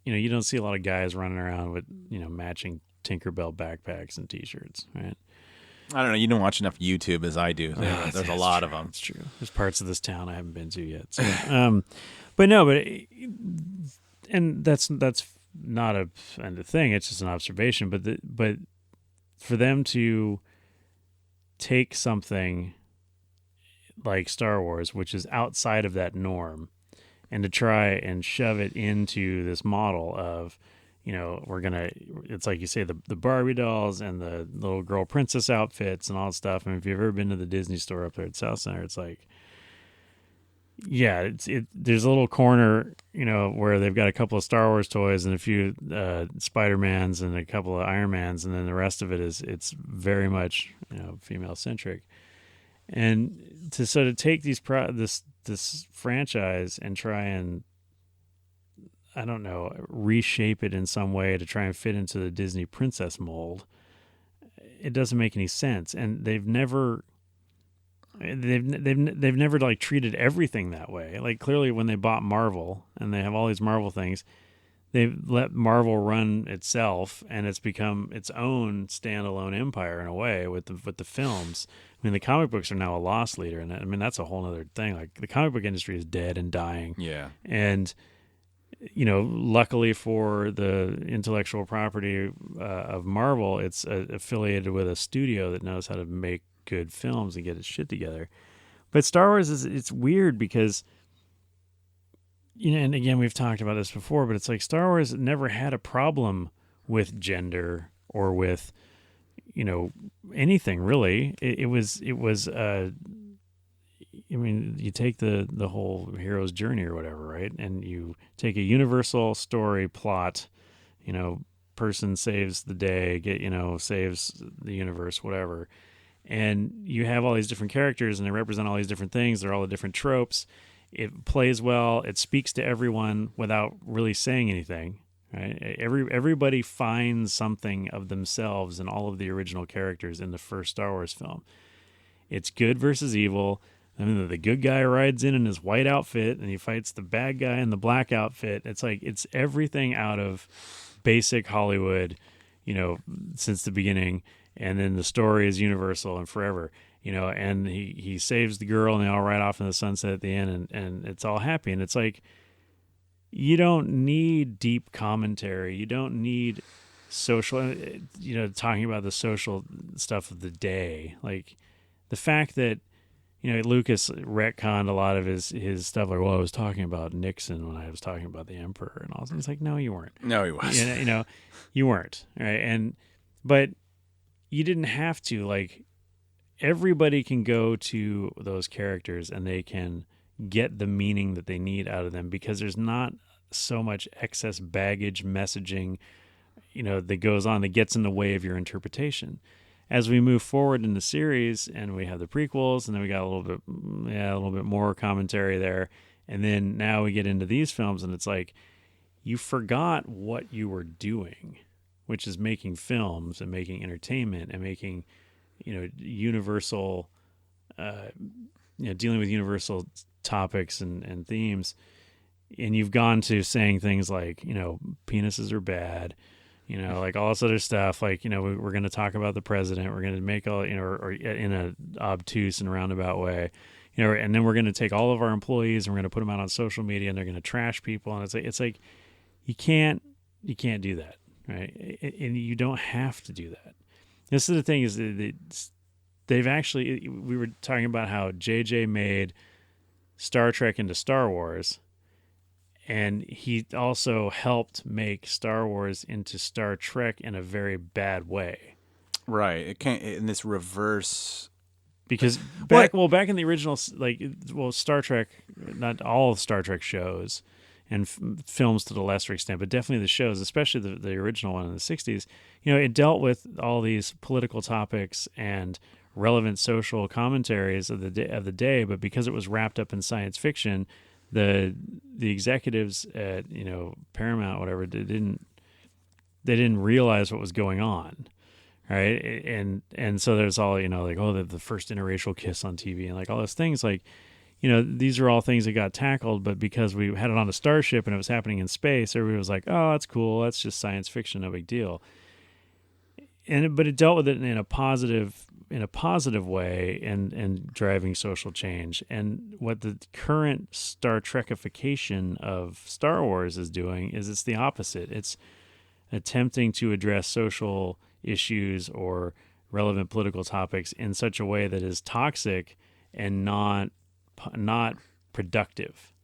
you don't see a lot of guys running around with matching Tinkerbell backpacks and T-shirts, right?
I don't know. You don't watch enough YouTube as I do. There's a lot of them.
It's true. There's parts of this town I haven't been to yet. So, and that's not a thing. It's just an observation. But for them to take something like Star Wars, which is outside of that norm, and to try and shove it into this model of, it's like you say, the Barbie dolls and the little girl princess outfits and all that stuff. And if you've ever been to the Disney store up there at South Center, it's like, yeah, there's a little corner, where they've got a couple of Star Wars toys and a few Spider-Mans and a couple of Iron Mans, and then the rest of it's very much, female centric. And to sort of take this franchise and try and, I don't know, reshape it in some way to try and fit into the Disney princess mold, it doesn't make any sense. And they've never like treated everything that way. Like clearly when they bought Marvel and they have all these Marvel things, they've let Marvel run itself, and it's become its own standalone empire in a way with the films. I mean, the comic books are now a loss leader, and I mean that's a whole other thing. Like the comic book industry is dead and dying.
Yeah.
And luckily for the intellectual property of Marvel, it's affiliated with a studio that knows how to make good films and get its shit together. But Star Wars it's weird because, and again, we've talked about this before, but it's like Star Wars never had a problem with gender or with, anything really. It was I mean, you take the whole hero's journey or whatever, right? And you take a universal story plot, person saves the day, saves the universe, whatever. And you have all these different characters and they represent all these different things. They're all the different tropes. It plays well. It speaks to everyone without really saying anything, right? Everybody finds something of themselves in all of the original characters in the first Star Wars film. It's good versus evil. I mean, the good guy rides in his white outfit and he fights the bad guy in the black outfit. It's like, it's everything out of basic Hollywood, since the beginning. And then the story is universal and forever, and he saves the girl and they all ride off in the sunset at the end, and it's all happy. And it's like, you don't need deep commentary. You don't need social, talking about the social stuff of the day. Like the fact that, Lucas retconned a lot of his stuff. Like, well, I was talking about Nixon when I was talking about the Emperor and all. It's like, no, you weren't.
No, he was.
You weren't. Right. But you didn't have to. Like, everybody can go to those characters and they can get the meaning that they need out of them, because there's not so much excess baggage messaging, that goes on that gets in the way of your interpretation. As we move forward in the series and we have the prequels, and then we got a little bit more commentary there. And then now we get into these films and it's like, you forgot what you were doing, which is making films and making entertainment and making, universal dealing with universal topics and themes, and you've gone to saying things like, penises are bad, like all this other stuff, like, we're going to talk about the president, we're going to make all, or in a obtuse and roundabout way, and then we're going to take all of our employees and we're going to put them out on social media and they're going to trash people. And it's like, you can't do that. Right. And you don't have to do that. This is the thing, is that they've actually, we were talking about how JJ made Star Trek into Star Wars, and he also helped make Star Wars into Star Trek in a very bad way.
Right. It can't, in this reverse.
Because back in the original, Star Trek, not all of Star Trek shows and films to the lesser extent, but definitely the shows, especially the original one in the 60s, it dealt with all these political topics and relevant social commentaries of the day, but because it was wrapped up in science fiction, the executives at Paramount, whatever, they didn't realize what was going on, right? And so there's all the first interracial kiss on TV and like all those things, like these are all things that got tackled, but because we had it on a starship and it was happening in space, everybody was like, oh, that's cool, that's just science fiction, no big deal. But it dealt with it in a positive way and driving social change. And what the current Star Trekification of Star Wars is doing is it's the opposite. It's attempting to address social issues or relevant political topics in such a way that is toxic and not productive.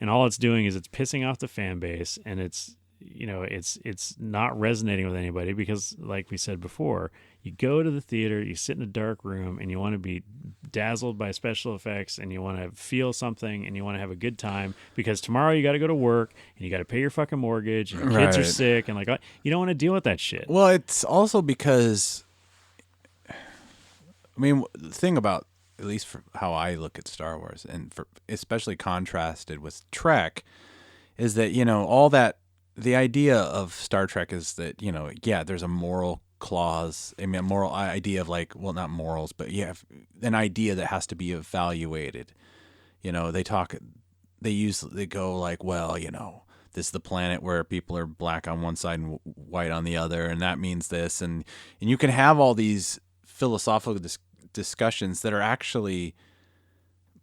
And all it's doing is it's pissing off the fan base, and it's not resonating with anybody because, like we said before, you go to the theater, you sit in a dark room, and you want to be dazzled by special effects, and you want to feel something, and you want to have a good time because tomorrow you got to go to work, and you got to pay your fucking mortgage, and your kids are sick, and you don't want to deal with that shit.
Well, it's also because, the thing about, at least for how I look at Star Wars, and especially contrasted with Trek, is that, all that, the idea of Star Trek is that, there's a moral clause, a moral idea of not morals, but an idea that has to be evaluated. They go like, this is the planet where people are black on one side and white on the other, and that means this. And you can have all these philosophical discussions that are actually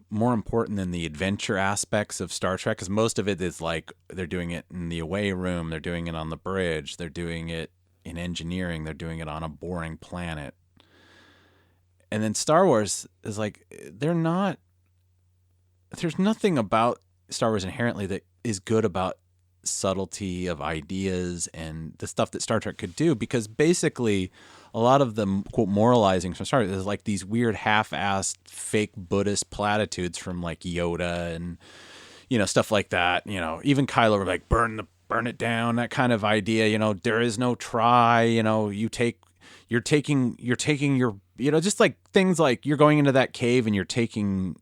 more important than the adventure aspects of Star Trek, because most of it is like they're doing it in the away room, they're doing it on the bridge, they're doing it in engineering, they're doing it on a boring planet. And then Star Wars is like, there's nothing about Star Wars inherently that is good about subtlety of ideas and the stuff that Star Trek could do, because basically a lot of the quote moralizing from Star Trek is like these weird half-assed fake Buddhist platitudes from like Yoda and stuff like that. Even Kylo were like burn it down, that kind of idea. There is no try. You're taking your just like things like you're going into that cave and you're taking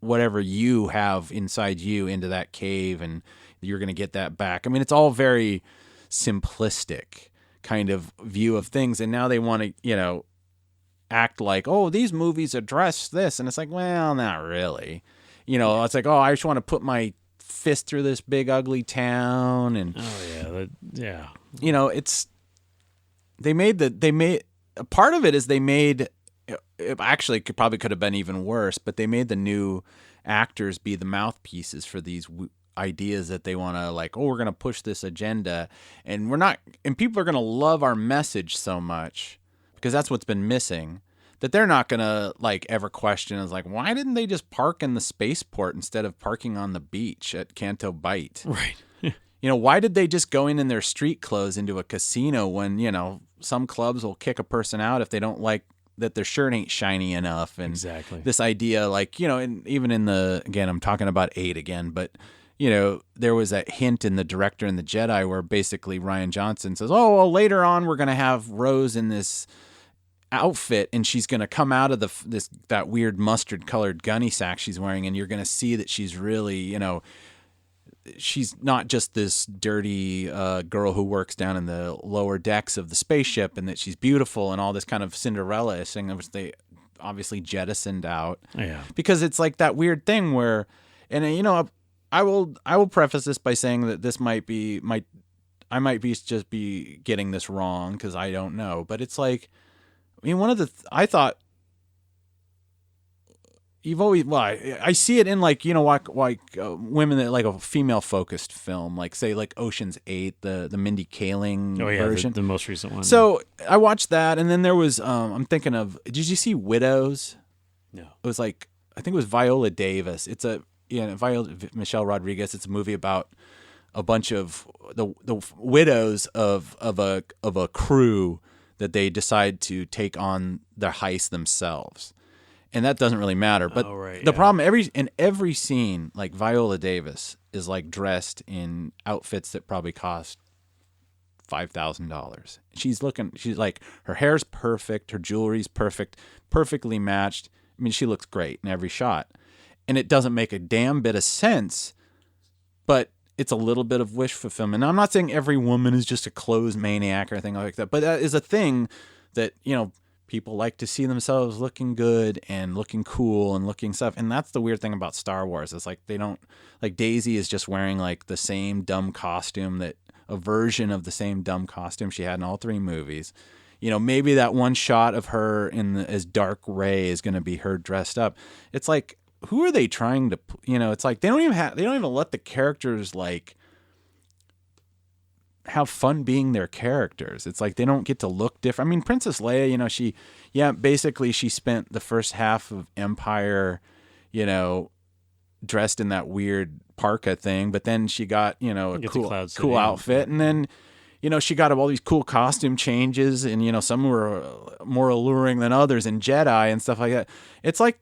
whatever you have inside you into that cave and you're going to get that back. It's all very simplistic kind of view of things. And now they want to, act like, oh, these movies address this. And it's like, well, not really. It's like, oh, I just want to put my fist through this big ugly town. And part of it is they made, it actually could have been even worse, but they made the new actors be the mouthpieces for these ideas that they want to we're going to push this agenda, and people are going to love our message so much because that's what's been missing, that they're not going to ever question is why didn't they just park in the spaceport instead of parking on the beach at Canto Bight?
Right.
Why did they just go in their street clothes into a casino when, some clubs will kick a person out if they don't like that their shirt ain't shiny enough? And
exactly
this idea, and even in again, I'm talking about 8 again, but there was that hint in The Director and the Jedi where basically Rian Johnson says, oh, well, later on we're going to have Rose in this outfit and she's going to come out of that weird mustard colored gunny sack she's wearing, and you're going to see that she's really, she's not just this dirty girl who works down in the lower decks of the spaceship, and that she's beautiful and all this kind of Cinderella thing, which obviously jettisoned out.
Yeah.
Because it's like that weird thing where, and I will preface this by saying that this might be I might be just be getting this wrong because I don't know, but it's like, I mean, I thought you've always, well, I see it in like, women that like a female focused film, like say like Ocean's 8, the Mindy Kaling version.
The most recent one.
So I watched that, and then there was, I'm thinking of, did you see Widows?
No.
It was like, I think it was Viola Davis. It's Michelle Rodriguez. It's a movie about a bunch of the widows of a crew that they decide to take on their heist themselves. And that doesn't really matter. But the problem, in every scene, like Viola Davis is like dressed in outfits that probably cost $5,000. She's like, her hair's perfect, her jewelry's perfect, perfectly matched. I mean, she looks great in every shot. And it doesn't make a damn bit of sense, but it's a little bit of wish fulfillment. Now, I'm not saying every woman is just a clothes maniac or anything like that, but that is a thing that, people like to see themselves looking good and looking cool and looking stuff. And that's the weird thing about Star Wars. It's like they don't, like Daisy is just wearing like the same dumb costume, a version of the same dumb costume she had in all three movies. Maybe that one shot of her as Dark Rey is going to be her dressed up. It's like, who are they trying to, it's like they don't even let the characters like have fun being their characters. It's like they don't get to look different. I mean, Princess Leia, basically she spent the first half of Empire, dressed in that weird parka thing, but then she got, a cool outfit, and then, she got all these cool costume changes, and, some were more alluring than others in Jedi and stuff like that. It's like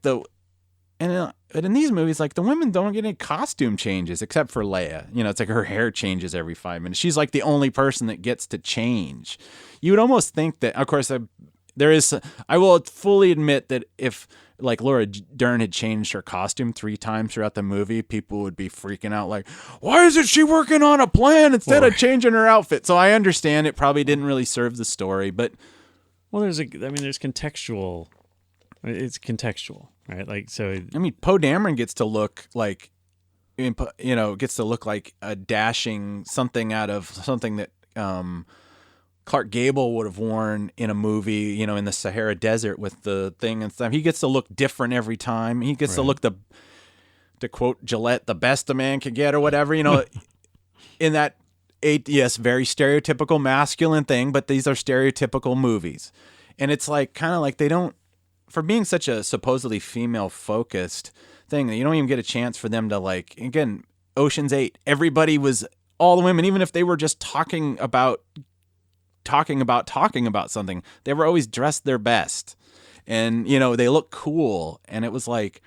but in these movies, like the women don't get any costume changes except for Leia. It's like her hair changes every 5 minutes. She's like the only person that gets to change. You would almost think that, of course, I will fully admit that if like Laura Dern had changed her costume 3 times throughout the movie, people would be freaking out like, why isn't she working on a plan instead of changing her outfit? So I understand it probably didn't really serve the story, but.
Well, there's contextual. It's contextual, right? Like, so.
I mean, Poe Dameron gets to look like, a dashing something out of something that Clark Gable would have worn in a movie, in the Sahara Desert with the thing and stuff. He gets to look different every time. He gets to look to quote Gillette, the best a man could get or whatever, in that very stereotypical masculine thing, but these are stereotypical movies. And it's like, kind of like they don't, for being such a supposedly female-focused thing, you don't even get a chance for them to, like, again, Ocean's 8, everybody was, all the women, even if they were just talking about something, they were always dressed their best. And, they look cool. And it was like,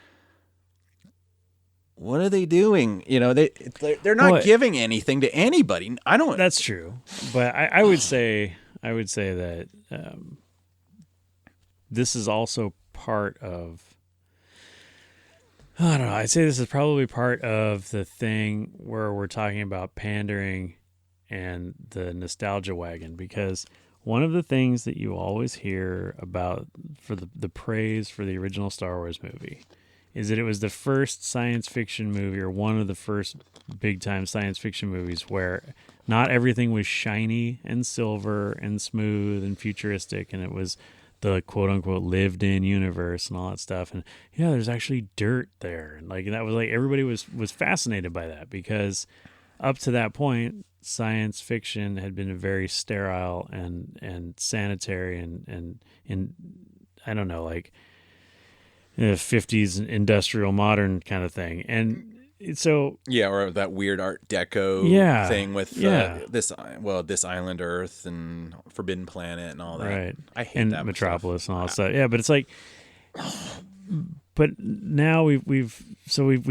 what are they doing? They're not giving anything to anybody. I don't.
That's true. But I would say that this is also part of, I don't know, I'd say this is probably part of the thing where we're talking about pandering and the nostalgia wagon, because one of the things that you always hear about for the praise for the original Star Wars movie is that it was the first science fiction movie, or one of the first big time science fiction movies, where not everything was shiny and silver and smooth and futuristic, and it was the quote unquote lived in universe and all that stuff. And there's actually dirt there. And like, that was like, everybody was fascinated by that, because up to that point, science fiction had been very sterile and sanitary and I don't know, like 50s industrial modern kind of thing. And so
or that weird Art Deco thing with this island Earth and Forbidden Planet and all that.
Right.
I hate
and
that
Metropolis stuff. And all that stuff. Yeah, but it's like, but now we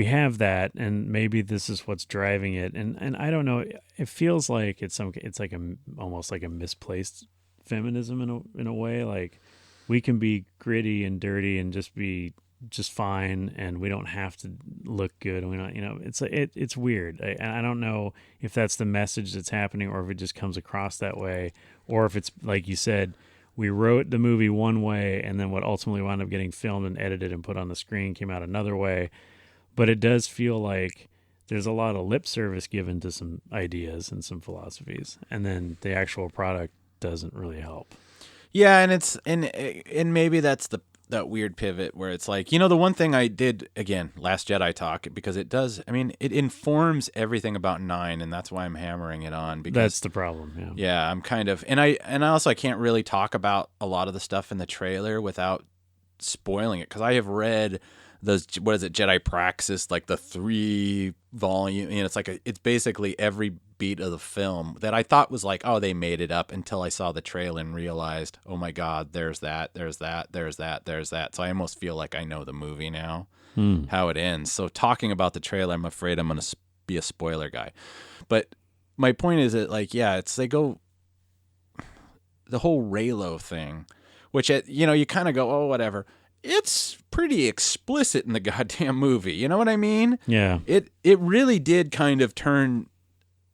have that, and maybe this is what's driving it. And I don't know. It feels like it's like almost like a misplaced feminism in a way. Like, we can be gritty and dirty and just be just fine, and we don't have to look good, and we don't, it's weird. I don't know if that's the message that's happening, or if it just comes across that way, or if it's like you said, we wrote the movie one way, and then what ultimately wound up getting filmed and edited and put on the screen came out another way. But it does feel like there's a lot of lip service given to some ideas and some philosophies, and then the actual product doesn't really help.
Yeah, and it's and maybe that's that weird pivot where it's like, the one thing I did, again, Last Jedi talk, because it does, it informs everything about 9, and that's why I'm hammering it on. Because
that's the problem, yeah.
Yeah, I'm kind of, and I also I can't really talk about a lot of the stuff in the trailer without spoiling it, because I have read those, what is it, Jedi Praxis, like the 3 volume, it's basically every beat of the film that I thought was like, oh, they made it up, until I saw the trailer and realized, oh my God, there's that. So I almost feel like I know the movie now, how it ends. So talking about the trailer, I'm afraid I'm going to be a spoiler guy. But my point is that, like, yeah, they go, the whole Reylo thing, which, you kind of go, oh, whatever. It's pretty explicit in the goddamn movie. You know what I mean?
Yeah.
It really did kind of turn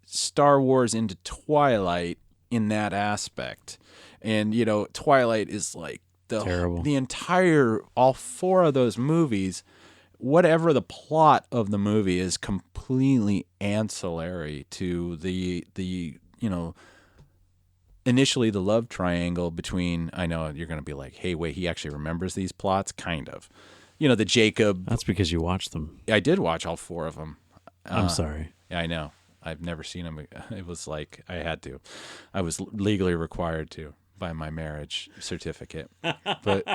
Star Wars into Twilight in that aspect. And, Twilight is like
terrible.
The entire, all 4 of those movies, whatever the plot of the movie is completely ancillary to the initially the love triangle between, I know you're going to be like, hey, wait, he actually remembers these plots? Kind of. The Jacob.
That's because you watched them.
I did watch all 4 of them.
I'm sorry.
Yeah, I know. I've never seen them. It was like I had to. I was legally required to by my marriage certificate. But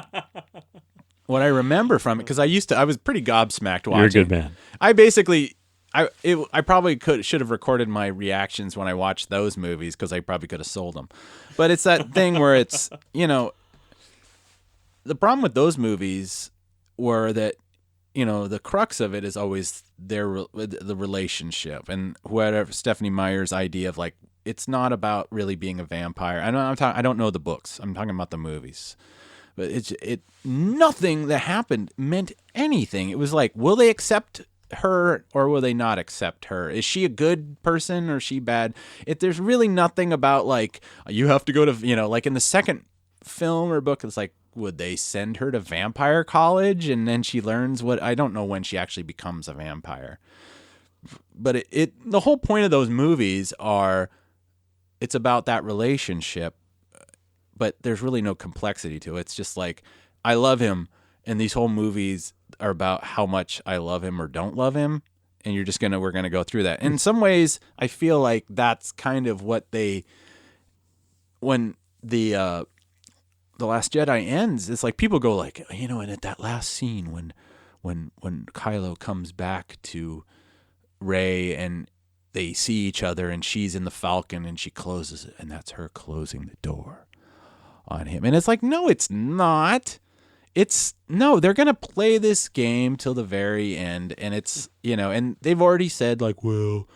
what I remember from it, because I was pretty gobsmacked watching.
You're a good man.
I basically... I probably should have recorded my reactions when I watched those movies, because I probably could have sold them. But it's that thing where it's, the problem with those movies were that, the crux of it is always the relationship, and whatever Stephanie Meyer's idea of, like, it's not about really being a vampire. I don't know the books. I'm talking about the movies. But nothing that happened meant anything. It was like, will they accept her or will they not accept her? Is she a good person or is she bad? There's really nothing about, like, you have to go to, like in the second film or book, it's like, would they send her to vampire college and then she learns I don't know when she actually becomes a vampire. But the whole point of those movies it's about that relationship, but there's really no complexity to it. It's just like, I love him, and these whole movies are about how much I love him or don't love him, and we're gonna go through that. In some ways, I feel like that's kind of what when the Last Jedi ends, it's like people go like, and at that last scene when Kylo comes back to Rey and they see each other and she's in the Falcon and she closes it, and that's her closing the door on him. And it's like, no, it's not. They're going to play this game till the very end. And it's, and they've already said, like, well,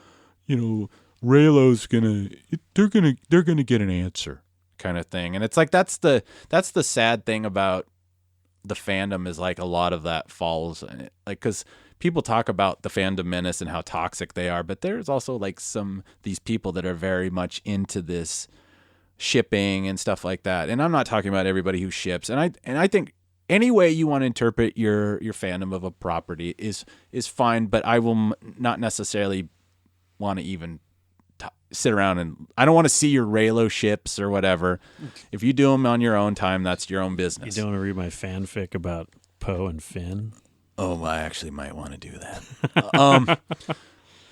Reylo's they're going to get an answer kind of thing. And it's like, that's the sad thing about the fandom, is like a lot of that falls, like, cause people talk about the fandom menace and how toxic they are, but there's also like these people that are very much into this shipping and stuff like that. And I'm not talking about everybody who ships. And I think any way you want to interpret your fandom of a property is fine, but I will not necessarily want to even sit around and I don't want to see your Reylo ships or whatever. If you do them on your own time, that's your own business.
You don't want to read my fanfic about Poe and Finn?
Oh, I actually might want to do that.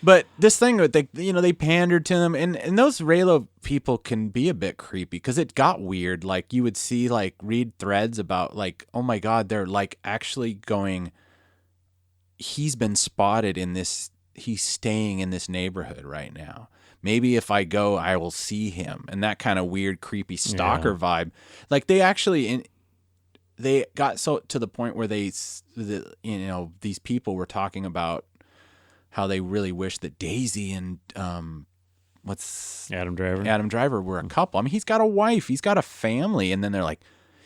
But this thing that they pandered to them, and those Reylo people can be a bit creepy because it got weird. Like, you would see, like, read threads about, like, oh my God, they're like actually going, he's been spotted in this, he's staying in this neighborhood right now. Maybe if I go, I will see him. And that kind of weird, creepy stalker vibe. Like, they actually, they got so to the point where these people were talking about how they really wish that Daisy and Adam Driver were a couple. I mean, he's got a wife, he's got a family, and then they're like,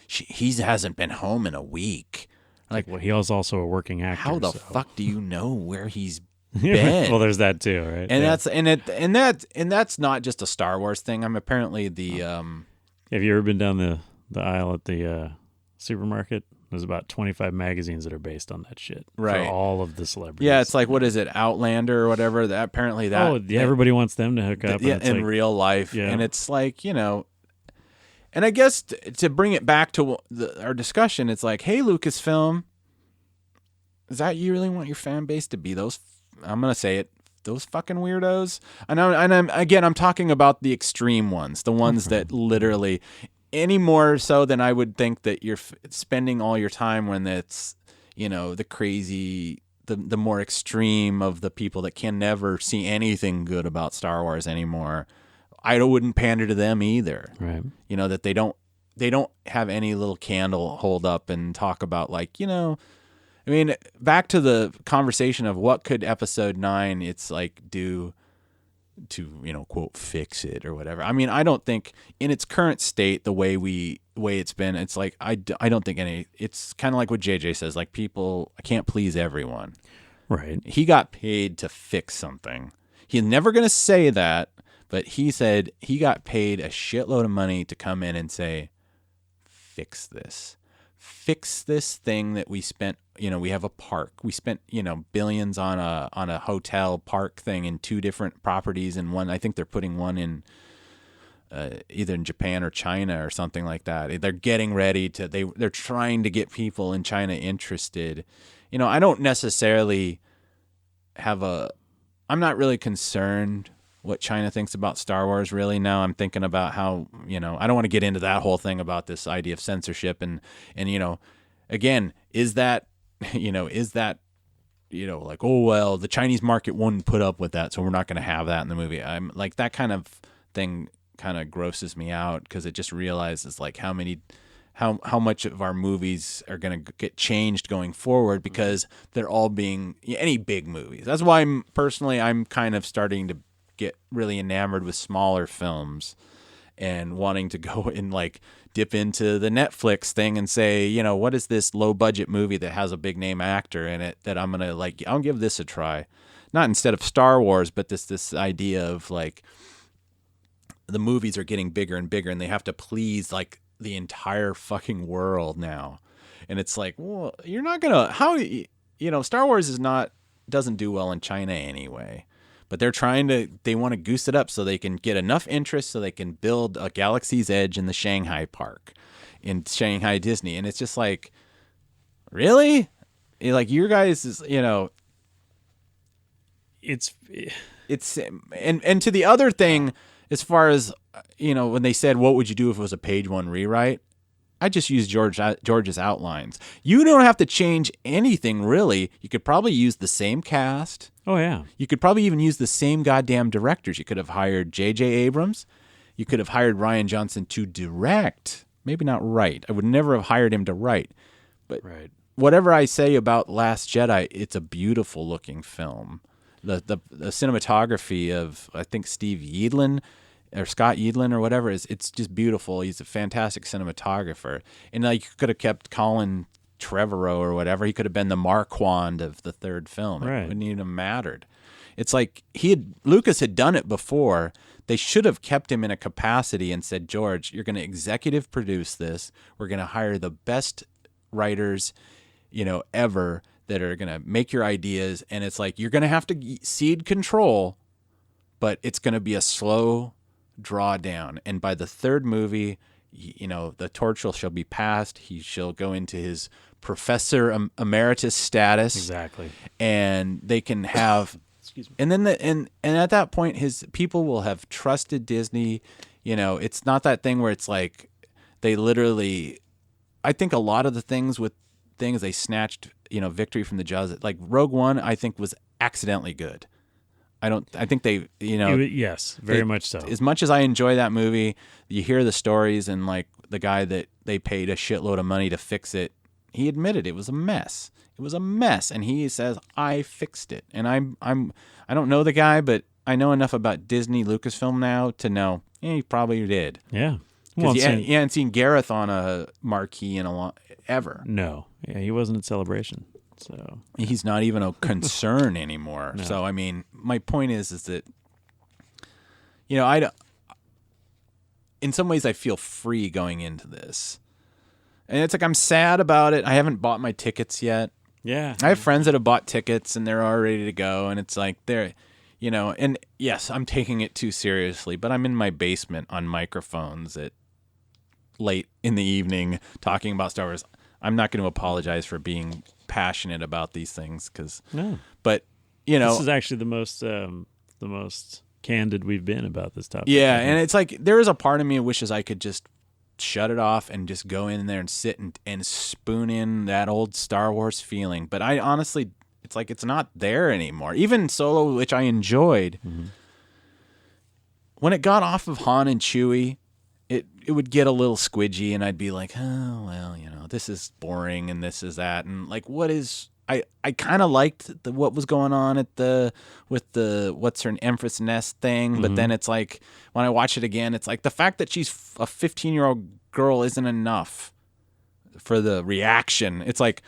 he hasn't been home in a week. Like,
well, he was also a working actor.
How the fuck do you know where he's been?
Well, there's that too, right?
And that's not just a Star Wars thing. I'm apparently the.
Have you ever been down aisle at the supermarket. There's about 25 magazines that are based on that shit.
Right.
For all of the celebrities.
Yeah, it's like, what is it, Outlander or whatever? That apparently that.
Oh, yeah, everybody wants them to hook up.
Yeah,
and it's
in
like,
real life,
Yeah.
and it's like, you know, and I guess to bring it back to our discussion, it's like, hey, Lucasfilm, is that you really want your fan base to be those? I'm gonna say it, those fucking weirdos. And I'm talking about the extreme ones, the ones that literally, any more so than I would think that you're spending all your time when it's, you know, the crazy, the more extreme of the people that can never see anything good about Star Wars anymore. I wouldn't pander to them either.
Right.
You know, that they don't have any little candle hold up and talk about, like, you know, I mean, back to the conversation of what could episode 9, it's like, do to, you know, quote, fix it or whatever. I mean, I don't think in its current state, the way it's been, it's like, I don't think it's kind of like what JJ says, like, people, I can't please everyone.
Right.
He got paid to fix something. He's never going to say that, but he said he got paid a shitload of money to come in and say, fix this thing that we spent, you know, we have a park. We spent, you know, billions on a hotel park thing in 2 different properties, and one, I think they're putting one in either in Japan or China or something like that. They're getting ready to, they're trying to get people in China interested. You know, I don't necessarily I'm not really concerned what China thinks about Star Wars really now. I'm thinking about how, you know, I don't want to get into that whole thing about this idea of censorship and you know, again, is that like, oh, well, the Chinese market wouldn't put up with that, so we're not going to have that in the movie. I'm like, that kind of thing kind of grosses me out, because it just realizes like how much of our movies are going to get changed going forward, because they're all being any big movies. That's why I'm kind of starting to get really enamored with smaller films and wanting to go and like dip into the Netflix thing and say, you know, what is this low budget movie that has a big name actor in it that I'm going to like, I'll give this a try. Not instead of Star Wars, but this idea of like the movies are getting bigger and bigger and they have to please like the entire fucking world now. And it's like, well, you're not going to, you know, Star Wars doesn't do well in China anyway. But they want to goose it up so they can get enough interest so they can build a Galaxy's Edge in the Shanghai park, in Shanghai Disney. And it's just like, really? Like, your guys is, you know, it's and to the other thing, as far as, you know, when they said, what would you do if it was a page 1 rewrite? I just use George's outlines. You don't have to change anything, really. You could probably use the same cast.
Oh, yeah.
You could probably even use the same goddamn directors. You could have hired J.J. Abrams. You could have hired Rian Johnson to direct. Maybe not write. I would never have hired him to write. But
right.
Whatever I say about Last Jedi, it's a beautiful looking film. The cinematography of, I think, Steve Yeadlin or Scott Yeadlin or whatever, it's just beautiful. He's a fantastic cinematographer. And like, you could have kept Colin Trevorrow or whatever. He could have been the Marquand of the third film. It wouldn't even have mattered. It's like Lucas had done it before. They should have kept him in a capacity and said, George, you're going to executive produce this. We're going to hire the best writers, you know, ever, that are going to make your ideas. And it's like, you're going to have to cede control, but it's going to be a slow drawdown. And by the third movie, you know, the torch shall be passed. He shall go into his professor emeritus status.
Exactly.
And they can have, excuse me. And then and at that point, his people will have trusted Disney. You know, it's not that thing where it's like they literally, I think a lot of the things they snatched, you know, victory from the jaws. Like Rogue One, I think was accidentally good. I think they, you know.
Yes, very much so.
As much as I enjoy that movie, you hear the stories, and like the guy that they paid a shitload of money to fix it, he admitted it was a mess. It was a mess, and he says, I fixed it. And I don't know the guy, but I know enough about Disney Lucasfilm now to know, he probably did.
Yeah.
Because you hadn't seen Gareth on a marquee in ever.
No. Yeah, he wasn't at Celebration. So
he's not even a concern anymore.
No.
So I mean, my point is that, you know, in some ways I feel free going into this. And it's like I'm sad about it. I haven't bought my tickets yet.
Yeah.
I have friends that have bought tickets and they're all ready to go, and it's like they're, and yes, I'm taking it too seriously, but I'm in my basement on microphones at late in the evening talking about Star Wars. I'm not going to apologize for being passionate about these things
No.
But
this is actually the most candid we've been about this topic.
Yeah, and it's like there is a part of me that wishes I could just shut it off and just go in there and sit and spoon in that old Star Wars feeling. But I honestly, it's like it's not there anymore. Even Solo, which I enjoyed, when it got off of Han and Chewie, it would get a little squidgy, and I'd be like, oh, well, this is boring and this is that. And like, what is... I kind of liked what was going on with the what's her Empress Nest thing, but then it's like when I watch it again, it's like the fact that she's a 15-year-old girl isn't enough for the reaction. It's like,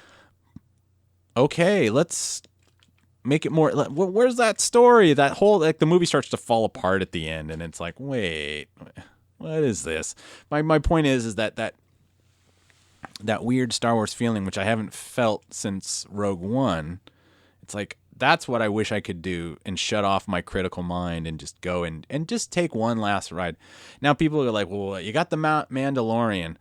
okay, let's make it more. Where's that story? That whole the movie starts to fall apart at the end, and it's like, wait, what is this? My point is that weird Star Wars feeling, which I haven't felt since Rogue One, it's like that's what I wish I could do and shut off my critical mind and just go and just take one last ride. Now people are like, well, you got the Mandalorian.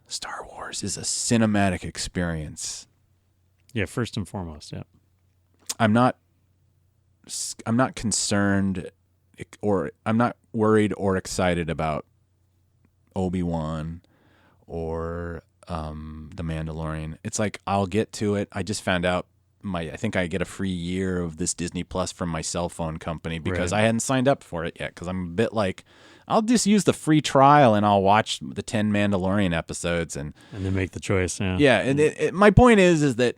Star Wars is a cinematic experience.
Yeah, first and foremost, yeah.
I'm not concerned or I'm not worried or excited about Obi-Wan or the Mandalorian. It's like I'll get to it. I just found out I think I get a free year of this Disney Plus from my cell phone company because I hadn't signed up for it yet, because I'm a bit like, I'll just use the free trial and I'll watch the 10 Mandalorian episodes and
then make the choice.
Yeah, and my point is that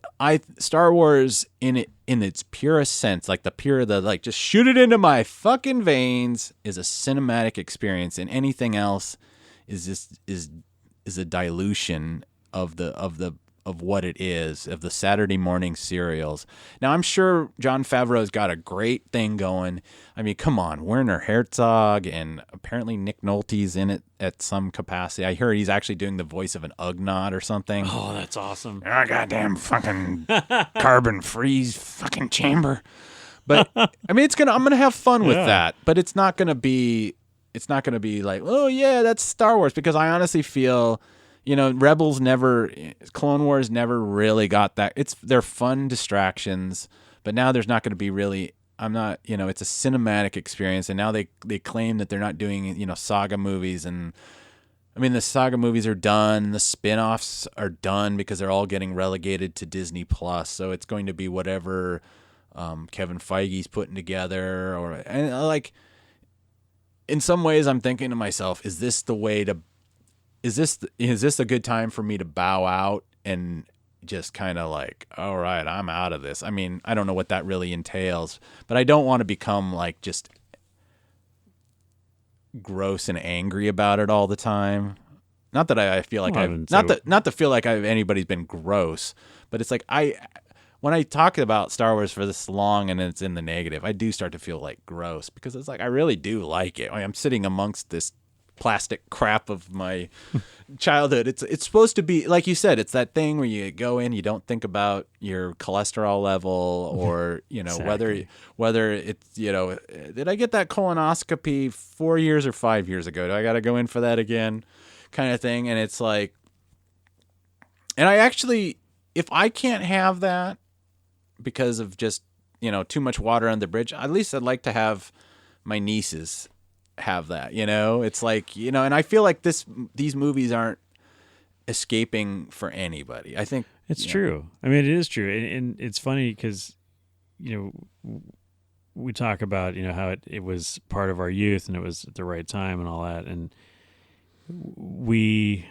Star Wars in its purest sense, like just shoot it into my fucking veins, is a cinematic experience, and anything else is a dilution of what it is, of the Saturday morning serials. Now, I'm sure Jon Favreau's got a great thing going. I mean, come on, Werner Herzog, and apparently Nick Nolte's in it at some capacity. I heard he's actually doing the voice of an Ugnaught or something.
Oh, that's awesome.
Oh, goddamn fucking carbon freeze fucking chamber. But I mean, I'm gonna have fun with that, but it's not gonna be like, oh yeah, that's Star Wars, because I honestly feel, Clone Wars never really got that. They're fun distractions, but now there's not going to be really, it's a cinematic experience, and now they claim that they're not doing, saga movies, and I mean, the saga movies are done, the spin-offs are done because they're all getting relegated to Disney Plus, so it's going to be whatever Kevin Feige's putting together, in some ways I'm thinking to myself, is this a good time for me to bow out and just kind of like, all right, I'm out of this? I mean, I don't know what that really entails, but I don't want to become like just gross and angry about it all the time. Not that I feel like not to feel like anybody's been gross, but it's like when I talk about Star Wars for this long and it's in the negative, I do start to feel like gross, because it's like I really do like it. I'm sitting amongst this plastic crap of my childhood. It's supposed to be, like you said, it's that thing where you go in, you don't think about your cholesterol level or exactly. whether it's did I get that colonoscopy 4 years or 5 years ago? Do I got to go in for that again? Kind of thing. And it's like, and I actually, if I can't have that because of just too much water on the bridge, at least I'd like to have my nieces have that. It's like, and I feel like these movies aren't escaping for anybody. I think
it's true. I mean, it is true, and it's funny because we talk about how it was part of our youth and it was at the right time and all that, and we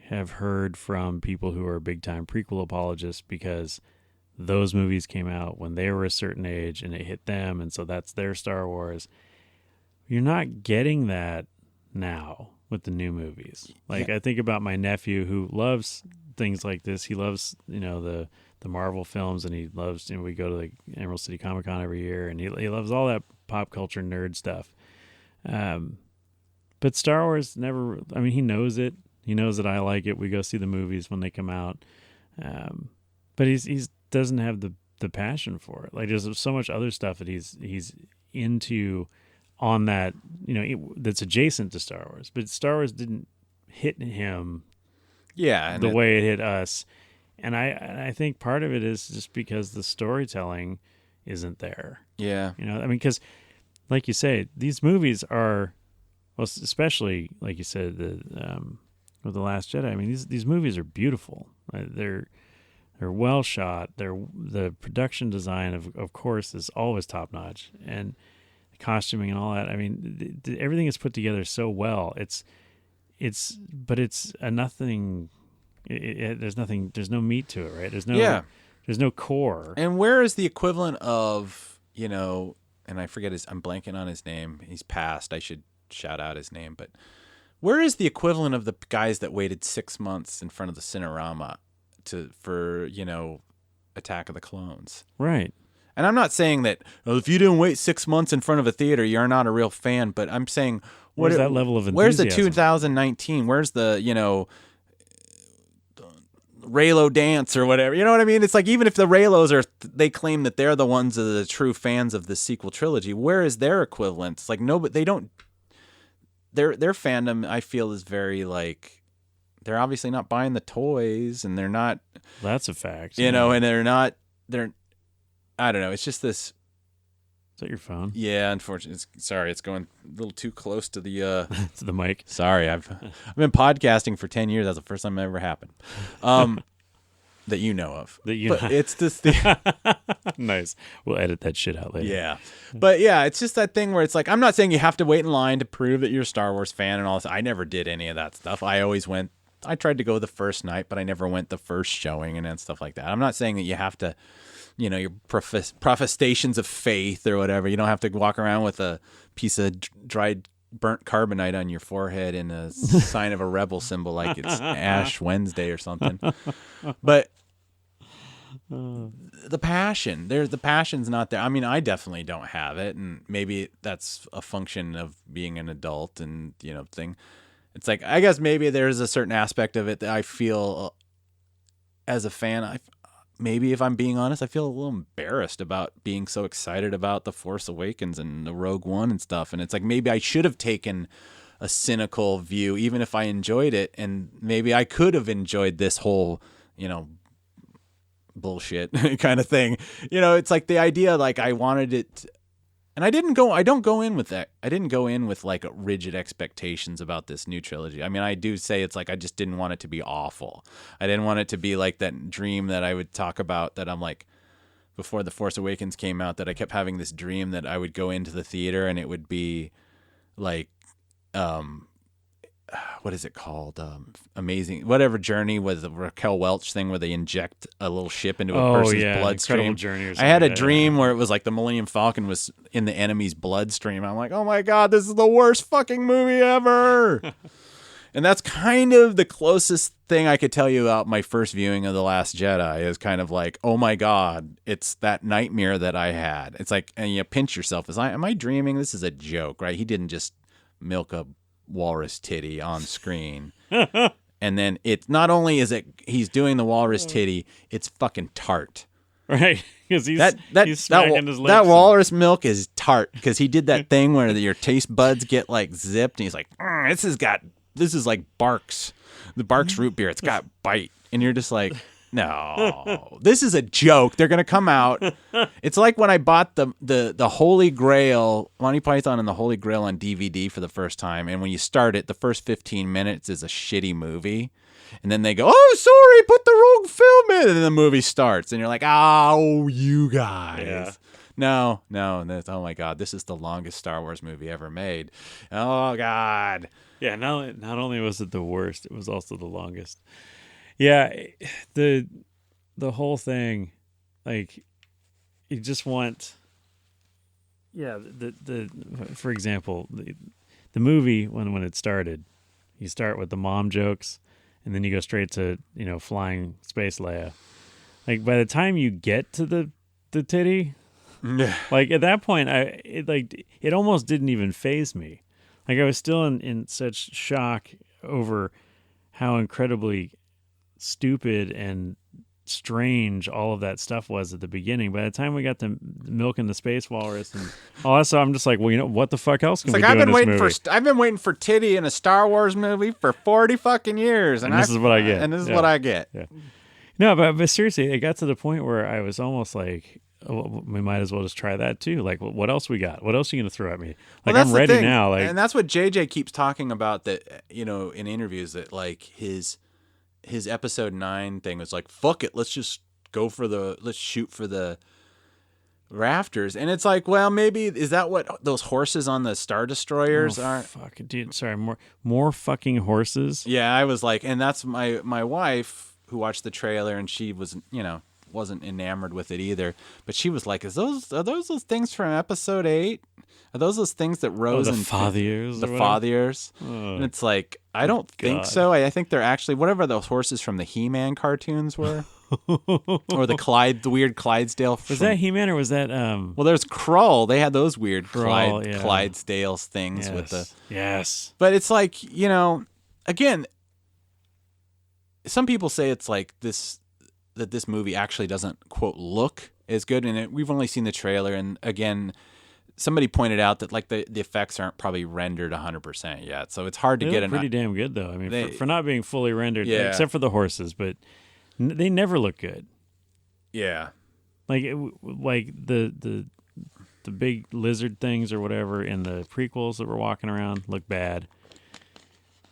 have heard from people who are big time prequel apologists because those movies came out when they were a certain age and it hit them, and so that's their Star Wars. You're not getting that now with the new movies. Like, I think about my nephew who loves things like this. He loves, the Marvel films, and he loves, we go to the Emerald City Comic Con every year, and he loves all that pop culture nerd stuff. But But Star Wars never. I mean, he knows it. He knows that I like it. We go see the movies when they come out. But he's doesn't have the passion for it. Like there's so much other stuff that he's into on that, that's adjacent to Star Wars. But Star Wars didn't hit him the way it hit us. And I think part of it is just because the storytelling isn't there.
Yeah.
I mean, because like you say, these movies are, well, especially like you said, with The Last Jedi. I mean, these movies are beautiful. Right? They're well shot. The production design of course is always top notch, and the costuming and all that. I mean, everything is put together so well. But it's a nothing. There's nothing. There's no meat to it, right? There's no core.
And where is the equivalent of, and I forget I'm blanking on his name. He's passed. I should shout out his name, but where is the equivalent of the guys that waited 6 months in front of the Cinerama for Attack of the Clones?
Right.
And I'm not saying that, well, if you didn't wait 6 months in front of a theater, you're not a real fan, but I'm saying
where's that level of enthusiasm?
Where's the 2019? Where's the, Raylo dance or whatever? You know what I mean? It's like, even if the Raylos they claim that they're the ones that are the true fans of the sequel trilogy, where is their equivalent? It's like, no, but they don't. Their fandom, I feel, is very like, they're obviously not buying the toys, and they're not.
That's a fact.
And they're not. I don't know. It's just this.
Is that your phone?
Yeah, unfortunately. Sorry, it's going a little too close to the
to the mic.
Sorry, I've been podcasting for 10 years. That's the first time it ever happened. That you know of. It's just
nice. We'll edit that shit out later.
Yeah. But yeah, it's just that thing where it's like, I'm not saying you have to wait in line to prove that you're a Star Wars fan and all this. I never did any of that stuff. I tried to go the first night, but I never went the first showing and stuff like that. I'm not saying that you have to, your protestations of faith or whatever. You don't have to walk around with a piece of dried burnt carbonite on your forehead and a sign of a rebel symbol like it's Ash Wednesday or something. But the passion's not there. I mean, I definitely don't have it, and maybe that's a function of being an adult and thing. It's like, I guess maybe there's a certain aspect of it that I feel as a fan, maybe if I'm being honest, I feel a little embarrassed about being so excited about The Force Awakens and the Rogue One and stuff. And it's like, maybe I should have taken a cynical view, even if I enjoyed it. And maybe I could have enjoyed this whole, bullshit kind of thing. It's like the idea, like I wanted it. And I don't go in with that. I didn't go in with like rigid expectations about this new trilogy. I mean, I do say it's like, I just didn't want it to be awful. I didn't want it to be like that dream that I would talk about, that I'm like, before The Force Awakens came out, that I kept having this dream that I would go into the theater and it would be like, what is it called? Amazing, whatever Journey was, the Raquel Welch thing where they inject a little ship into a person's bloodstream.
Incredible Journey or
I had a dream where it was like the Millennium Falcon was in the enemy's bloodstream. I'm like, oh my God, this is the worst fucking movie ever. And that's kind of the closest thing I could tell you about my first viewing of The Last Jedi, is kind of like, oh my God, it's that nightmare that I had. It's like, and you pinch yourself. Am I dreaming? This is a joke, right? He didn't just milk a walrus titty on screen. And then it's not only is it he's doing the walrus titty, it's fucking tart.
Right. Because he's smacking his lips.
That walrus milk is tart, because he did that thing where your taste buds get like zipped, and he's like, this is like Barks. The Barks root beer. It's got bite. And you're just like, no, this is a joke. They're going to come out. It's like when I bought the Holy Grail, Monty Python and the Holy Grail on DVD for the first time. And when you start it, the first 15 minutes is a shitty movie. And then they go, oh, sorry, put the wrong film in. And then the movie starts. And you're like, oh, you guys.
Yeah.
No. Oh, my God. This is the longest Star Wars movie ever made. Oh, God.
Yeah, not only was it the worst, it was also the longest. Yeah, the whole thing, like, you just want, for example, the movie when it started, you start with the mom jokes, and then you go straight to flying space Leia. Like, by the time you get to the titty, like at that point, it almost didn't even faze me. Like I was still in such shock over how incredibly stupid and strange all of that stuff was at the beginning. By the time we got to Milk and the Space Walrus and all that stuff, I'm just like, well, what the fuck else can we do in this movie?
I've been waiting for titty in a Star Wars movie for 40 fucking years, and
this is what I get.
And this is what I get.
Yeah. No, but seriously, it got to the point where I was almost like, oh, we might as well just try that too. Like, what else we got? What else are you going to throw at me? Like, I'm ready now. Like,
and that's what JJ keeps talking about. That in interviews, that like his episode 9 thing was like, fuck it, let's shoot for the rafters. And it's like, well, maybe is that what those horses on the Star Destroyers are?
Fuck, dude, sorry, more fucking horses.
Yeah, I was like, and that's my wife who watched the trailer, and she was wasn't enamored with it either. But she was like, are those things from episode 8? Are those things that Rose and
Fathiers?
The Fathiers? And it's like, I don't think so. I think they're actually whatever those horses from the He-Man cartoons were, or the weird Clydesdale.
Was that He-Man or was that?
Well, there's Krull. They had those weird
Krull, yeah.
Clydesdales things with the.
Yes.
But it's like, again, some people say it's like this movie actually doesn't quote look as good, and we've only seen the trailer, and again. Somebody pointed out that like the effects aren't probably rendered 100% yet, so it's hard to get.
Pretty damn good though. I mean, for not being fully rendered, except for the horses, but they never look good.
Yeah,
like the big lizard things or whatever in the prequels that were walking around look bad.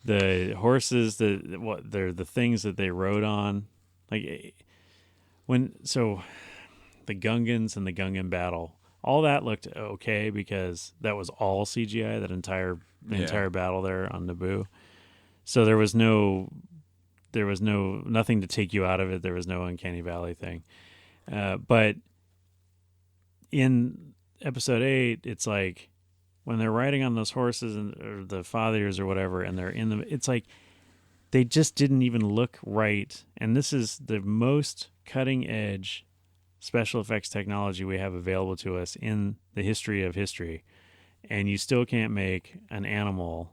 The horses, they're the things that they rode on, like the Gungans and the Gungan battle. All that looked okay because that was all CGI, the entire battle there on Naboo. So there was nothing to take you out of it. There was no Uncanny Valley thing. But in episode 8, it's like when they're riding on those horses or the Fathiers or whatever, and they're in them, it's like they just didn't even look right. And this is the most cutting edge special effects technology we have available to us in the history of history, and you still can't make an animal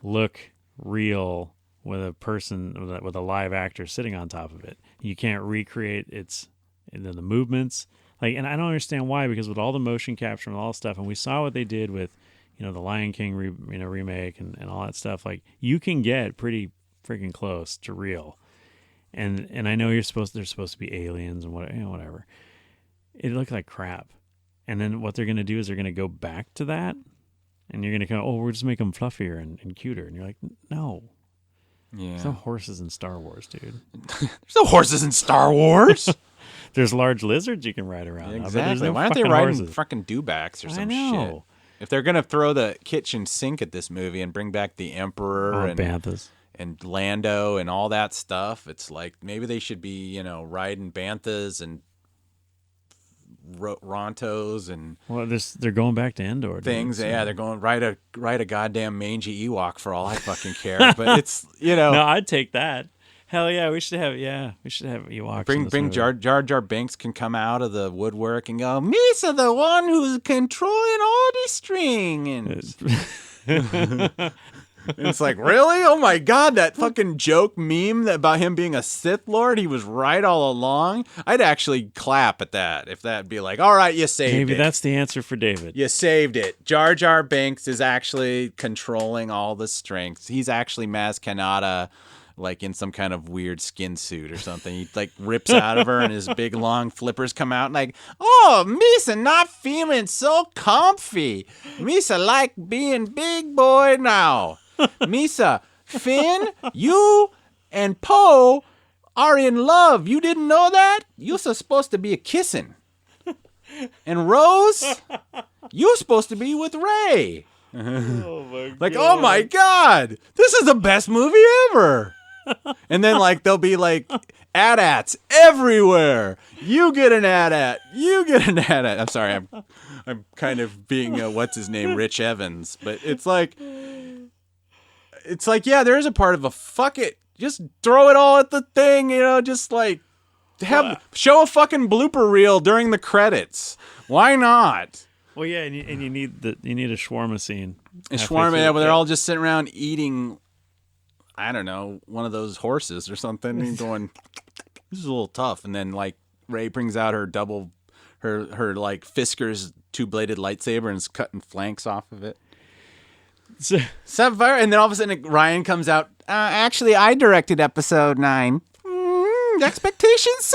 look real with a person with a live actor sitting on top of it. You can't recreate the movements, like, and I don't understand why, because with all the motion capture and all that stuff, and we saw what they did with the Lion King remake and all that stuff, like you can get pretty freaking close to real. And I know they're supposed to be aliens and whatever. It looked like crap. And then what they're going to do is they're going to go back to that, and you're going to go, we'll just make them fluffier and cuter. And you're like, no. Yeah. There's no horses in Star Wars, dude.
There's no horses in Star Wars.
There's large lizards you can ride around.
Exactly.
No,
why aren't they riding
horses?
fucking dewbacks or some
shit?
If they're going to throw the kitchen sink at this movie and bring back the Emperor and
Banthas.
And Lando and all that stuff, it's like maybe they should be, riding Banthas and Rontos and
they're going back to Endor
things. Dude, so. Yeah, they're going ride a goddamn mangy Ewok for all I fucking care. But it's
no, I'd take that. Hell yeah, we should have Ewoks.
Bring Jar Jar Binks can come out of the woodwork and go, Misa, the one who's controlling all the strings. It's like, really? Oh my God, that fucking joke meme about him being a Sith Lord, he was right all along. I'd actually clap at that if that'd be like, all right, you saved it.
Maybe that's the answer for David.
You saved it. Jar Jar Binks is actually controlling all the strengths. He's actually Maz Kanata, like in some kind of weird skin suit or something. He like rips out of her and his big long flippers come out and like, oh, Misa not feeling so comfy. Misa like being big boy now. Misa, Finn, you and Poe are in love. You didn't know that? You're supposed to be kissing. And Rose, you're supposed to be with Rey.
Oh my God.
Like, oh my God, this is the best movie ever. And then like there'll be like AT-ATs everywhere. You get an AT-AT. You get an AT-AT. I'm sorry, I'm kind of being what's his name, Rich Evans, but it's like, yeah, there is a part of a fuck it. Just throw it all at the thing, just like show a fucking blooper reel during the credits. Why not?
Well, yeah, and you need a shawarma scene.
And
halfway
shawarma,
through.
yeah, where they're all just sitting around eating, I don't know, one of those horses or something, and going, this is a little tough. And then like Ray brings out her her like Fisker's 2-bladed lightsaber and is cutting flanks off of it. Sapphire, and then all of a sudden Ryan comes out. Actually, I directed episode 9. Expectations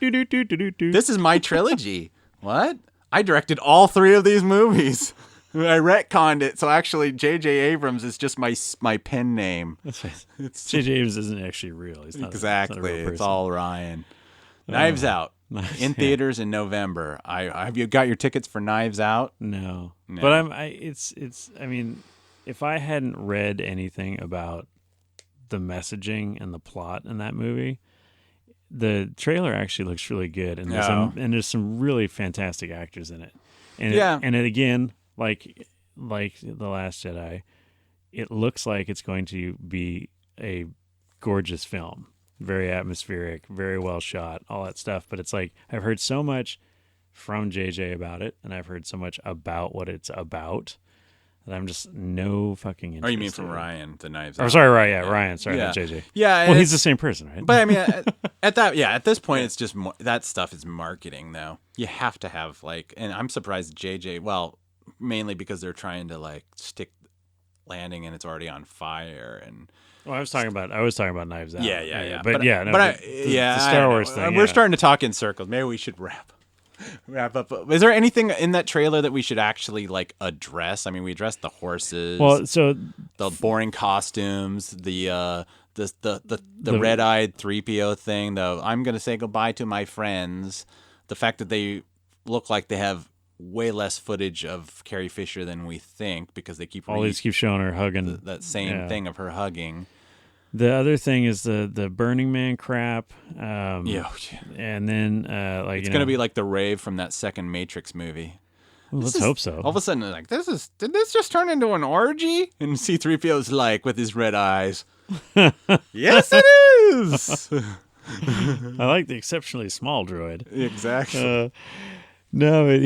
subverted. This is my trilogy. What? I directed all 3 of these movies. I retconned it, so actually J.J. Abrams is just my pen name.
J.J. Abrams isn't actually real. He's not,
Exactly.
He's not a real
It's
person.
all Ryan. Knives Out. In theaters in November. Have you got your tickets for Knives Out?
No. But I mean, if I hadn't read anything about the messaging and the plot in that movie, the trailer actually looks really good, and there's some really fantastic actors in it. And and it, again, like The Last Jedi, it looks like it's going to be a gorgeous film. Very atmospheric, very well shot, all that stuff. But it's like, I've heard so much from JJ about it, and I've heard so much about what it's about, that I'm just no fucking interested.
Oh, you mean from Ryan, the Knives Out?
Oh, sorry, right, yeah, Ryan, sorry, not JJ.
Yeah.
Well, he's the same person, right?
But I mean, at this point, it's just that stuff is marketing, though. You have to have and I'm surprised JJ, well, mainly because they're trying to stick landing and it's already on fire and.
Well, I was talking about Knives Out.
Yeah.
The Star Wars thing.
We're starting to talk in circles. Maybe we should wrap up. Is there anything in that trailer that we should actually address? I mean, we addressed the horses.
Well, so
the boring costumes, the red-eyed 3PO thing. The I'm gonna say goodbye to my friends. The fact that they look like they have way less footage of Carrie Fisher than we think because they keep
always keep showing her hugging
that same thing of her hugging.
The other thing is the Burning Man crap.
And
then
it's gonna be like the rave from that second Matrix movie.
Well, let's hope so.
All of a sudden, did this just turn into an orgy? And C-3PO's with his red eyes. Yes, it is.
I like the exceptionally small droid.
Exactly.
No, but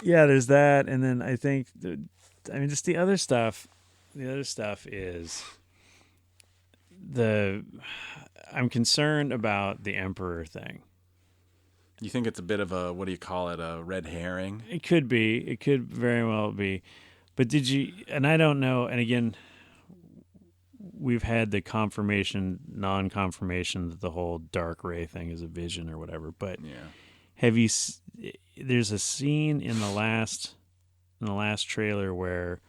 there's that, and then I think, just the other stuff. The other stuff is I'm concerned about the Emperor thing.
You think it's a bit of a, what do you call it, a red herring?
It could be. It could very well be. But did you, and I don't know, and again, we've had the confirmation, non-confirmation that the whole Dark Ray thing is a vision or whatever, but have you, there's a scene in the last trailer where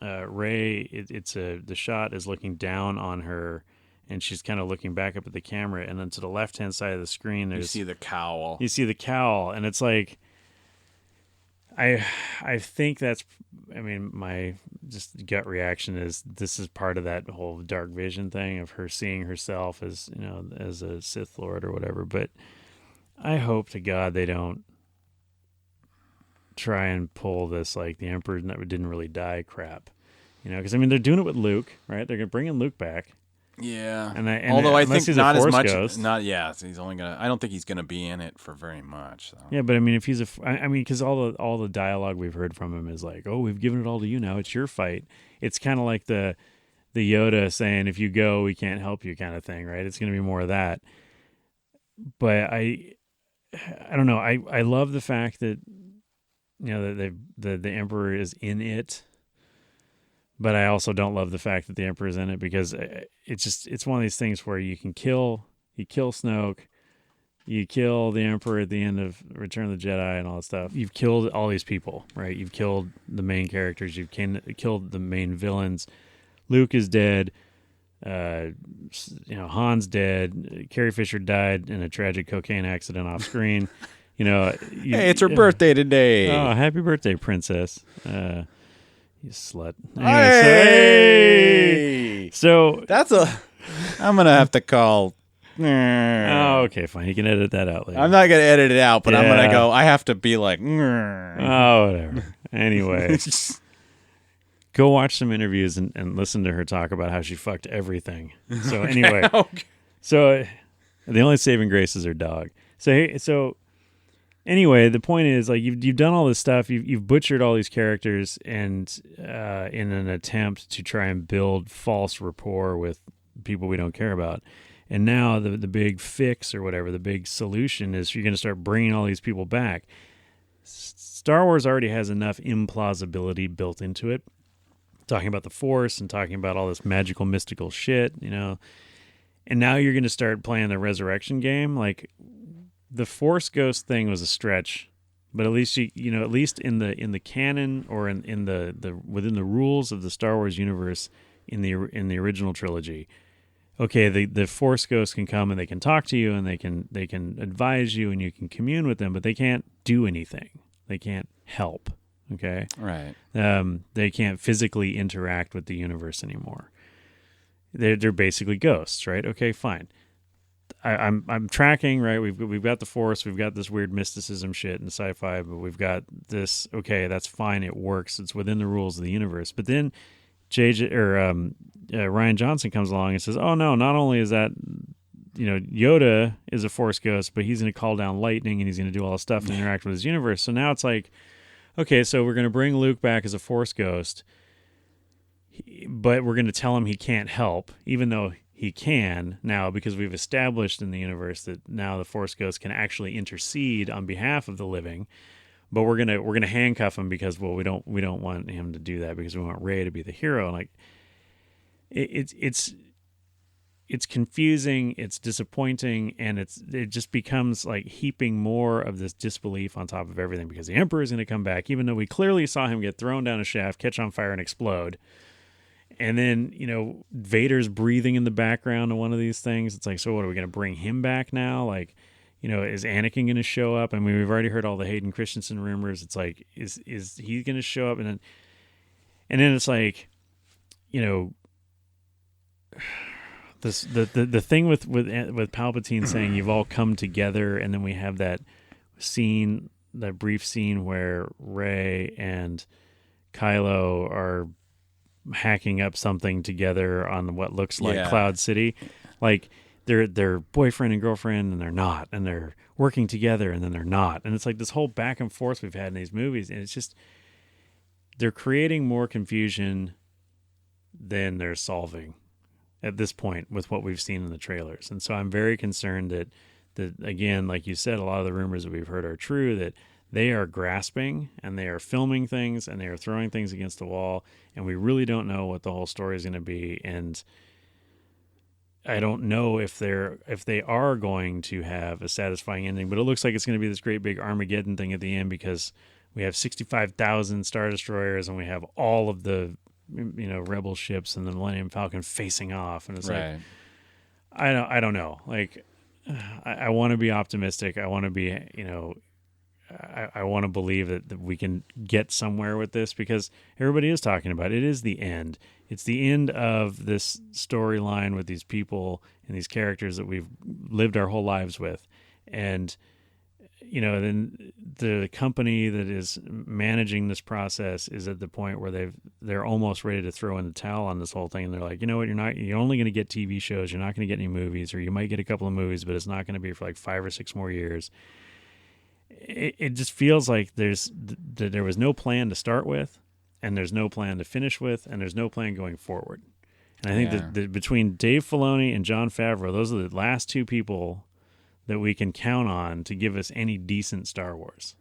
Ray, the shot is looking down on her, and she's kind of looking back up at the camera, and then to the left-hand side of the screen, you
see the cowl.
You see the cowl, and it's like, I think that's, my just gut reaction is this is part of that whole dark vision thing of her seeing herself as, as a Sith Lord or whatever. But I hope to God they don't try and pull this the Emperor didn't really die crap, because they're doing it with Luke, right? They're gonna bring in Luke back.
Yeah,
although I think not as much.
Ghost. So he's only gonna. I don't think he's gonna be in it for very much. So.
Yeah, but if he's because all the dialogue we've heard from him is oh, we've given it all to you now. It's your fight. It's kind of like the Yoda saying, "If you go, we can't help you," kind of thing, right? It's gonna be more of that. But I don't know. I love the fact that that the Emperor is in it. But I also don't love the fact that the Emperor's in it because it's one of these things where you kill Snoke, you kill the Emperor at the end of Return of the Jedi and all that stuff. You've killed all these people, right? You've killed the main characters. You've killed the main villains. Luke is dead. Han's dead. Carrie Fisher died in a tragic cocaine accident off screen. Hey,
it's her birthday today.
Oh, happy birthday, princess. You slut.
Hey!
So
that's I'm gonna have to call.
Oh, okay, fine. You can edit that out later.
I'm not gonna edit it out, but I'm gonna go. I have to be like.
Oh, whatever. Anyway, go watch some interviews and listen to her talk about how she fucked everything. So anyway, so the only saving grace is her dog. So Anyway, the point is, like, you've done all this stuff, you've butchered all these characters, and in an attempt to try and build false rapport with people we don't care about. And now the big fix or whatever, the big solution is you're going to start bringing all these people back. Star Wars already has enough implausibility built into it, talking about the Force and talking about all this magical, mystical shit, you know. And now you're going to start playing the resurrection game. Like, the Force Ghost thing was a stretch, but at least at least in the canon or in the within the rules of the Star Wars universe in the original trilogy, okay, the Force Ghost can come and they can talk to you and they can advise you and you can commune with them, but they can't do anything. They can't help. Okay,
right?
They can't physically interact with the universe anymore. They're basically ghosts, right? Okay, fine. I'm tracking, right? We've got the Force, we've got this weird mysticism shit and sci-fi, but we've got this. Okay, that's fine. It works. It's within the rules of the universe. But then Ryan Johnson comes along and says, "Oh no! Not only is that, Yoda is a Force ghost, but he's going to call down lightning and he's going to do all this stuff and interact with his universe." So now it's like, okay, so we're going to bring Luke back as a Force ghost, but we're going to tell him he can't help, even though he can now, because we've established in the universe that now the Force Ghost can actually intercede on behalf of the living. But we're gonna handcuff him because, well, we don't want him to do that because we want Rey to be the hero. And like, it's confusing, it's disappointing, and it just becomes like heaping more of this disbelief on top of everything because the Emperor is going to come back, even though we clearly saw him get thrown down a shaft, catch on fire, and explode. And then, Vader's breathing in the background of one of these things. It's like, so what, are we going to bring him back now? Like, is Anakin going to show up? I mean, we've already heard all the Hayden Christensen rumors. It's like, is he going to show up? And then it's like, the thing with Palpatine saying you've all come together, and then we have that scene, that brief scene where Rey and Kylo are hacking up something together on what looks like Cloud City. Like, they're boyfriend and girlfriend, and they're not, and they're working together, and then they're not. And it's like this whole back and forth we've had in these movies, and it's just, they're creating more confusion than they're solving at this point with what we've seen in the trailers. And so I'm very concerned that again, like you said, a lot of the rumors that we've heard are true, that they are grasping and they are filming things and they are throwing things against the wall, and we really don't know what the whole story is going to be. And I don't know if they are going to have a satisfying ending, but it looks like it's going to be this great big Armageddon thing at the end, because we have 65,000 Star Destroyers and we have all of the rebel ships and the Millennium Falcon facing off, and it's right. Like, I don't know. Like, I want to be optimistic. I want to be, I want to believe that we can get somewhere with this, because everybody is talking about it. It is the end. It's the end of this storyline with these people and these characters that we've lived our whole lives with. And, then the company that is managing this process is at the point where they're almost ready to throw in the towel on this whole thing. And they're like, you know what, you're only going to get TV shows. You're not going to get any movies, or you might get a couple of movies, but it's not going to be for like 5 or 6 more years. It just feels like there was no plan to start with, and there's no plan to finish with, and there's no plan going forward. And I think that between Dave Filoni and Jon Favreau, those are the last two people that we can count on to give us any decent Star Wars.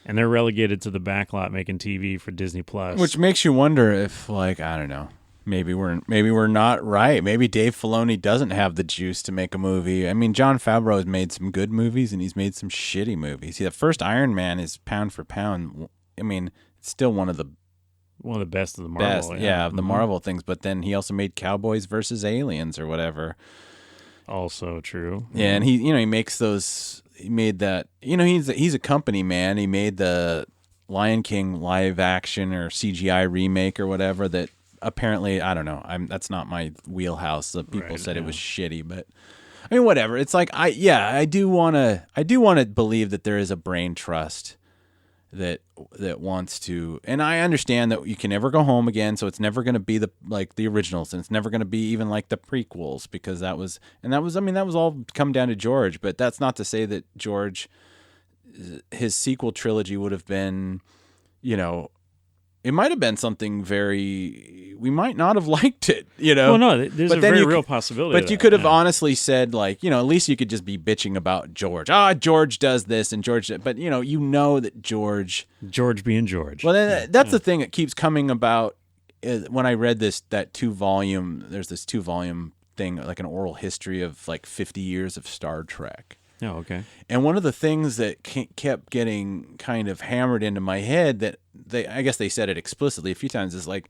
And they're relegated to the backlot making TV for Disney Plus.
Which makes you wonder if, like, I don't know, maybe we're not right. Maybe Dave Filoni doesn't have the juice to make a movie. I mean, Jon Favreau has made some good movies and he's made some shitty movies. The first Iron Man is pound for pound. I mean, it's still one of the
best of the Marvel.
The Marvel things. But then he also made Cowboys versus Aliens or whatever.
Also true.
Yeah, and he makes those. He made that. He's a company man. He made the Lion King live action or CGI remake or whatever that apparently, I don't know. That's not my wheelhouse. The people said it was shitty, but I mean, whatever. It's like I do want to believe that there is a brain trust that wants to, and I understand that you can never go home again, so it's never going to be the originals, and it's never going to be even like the prequels, because that was all come down to George. But that's not to say that George his sequel trilogy would have been, you know, it might have been something very. We might not have liked it, you know.
Well, no, there's
but
a
then
very
you
real
could-
possibility.
But
of
you
that,
could have
yeah.
honestly said, like, you know, at least you could just be bitching about George. George does this and George. But you know that George.
George being George.
Well, then that's the thing that keeps coming about. Is when I read there's this 2-volume thing, like an oral history of like 50 years of Star Trek.
Oh, okay.
And one of the things that kept getting kind of hammered into my head that I guess they said it explicitly a few times is like,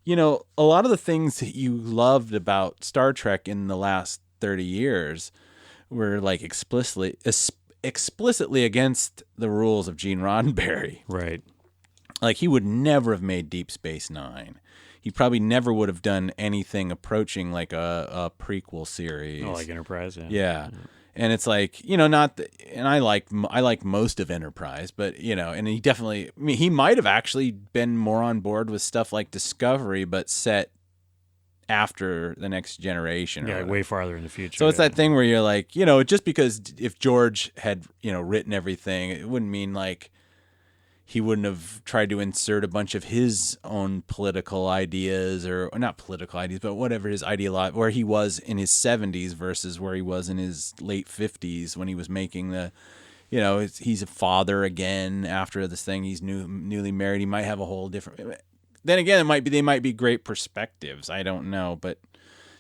you know, a lot of the things that you loved about Star Trek in the last 30 years were like explicitly against the rules of Gene Roddenberry.
Right.
Like he would never have made Deep Space Nine. He probably never would have done anything approaching like a prequel series.
Oh, like Enterprise, yeah.
Yeah. And it's like, you know, and I like most of Enterprise, but, you know, and he definitely, I mean, he might have actually been more on board with stuff like Discovery, but set after the Next Generation.
Yeah, way farther in the future.
So it's that thing where you're like, you know, just because if George had, you know, written everything, it wouldn't mean like he wouldn't have tried to insert a bunch of his own political ideas or not political ideas, but whatever his ideology, where he was in his 70s versus where he was in his late 50s when he was making the, you know, he's a father again after this thing. He's newly married. He might have a whole different. Then again, they might be great perspectives. I don't know, but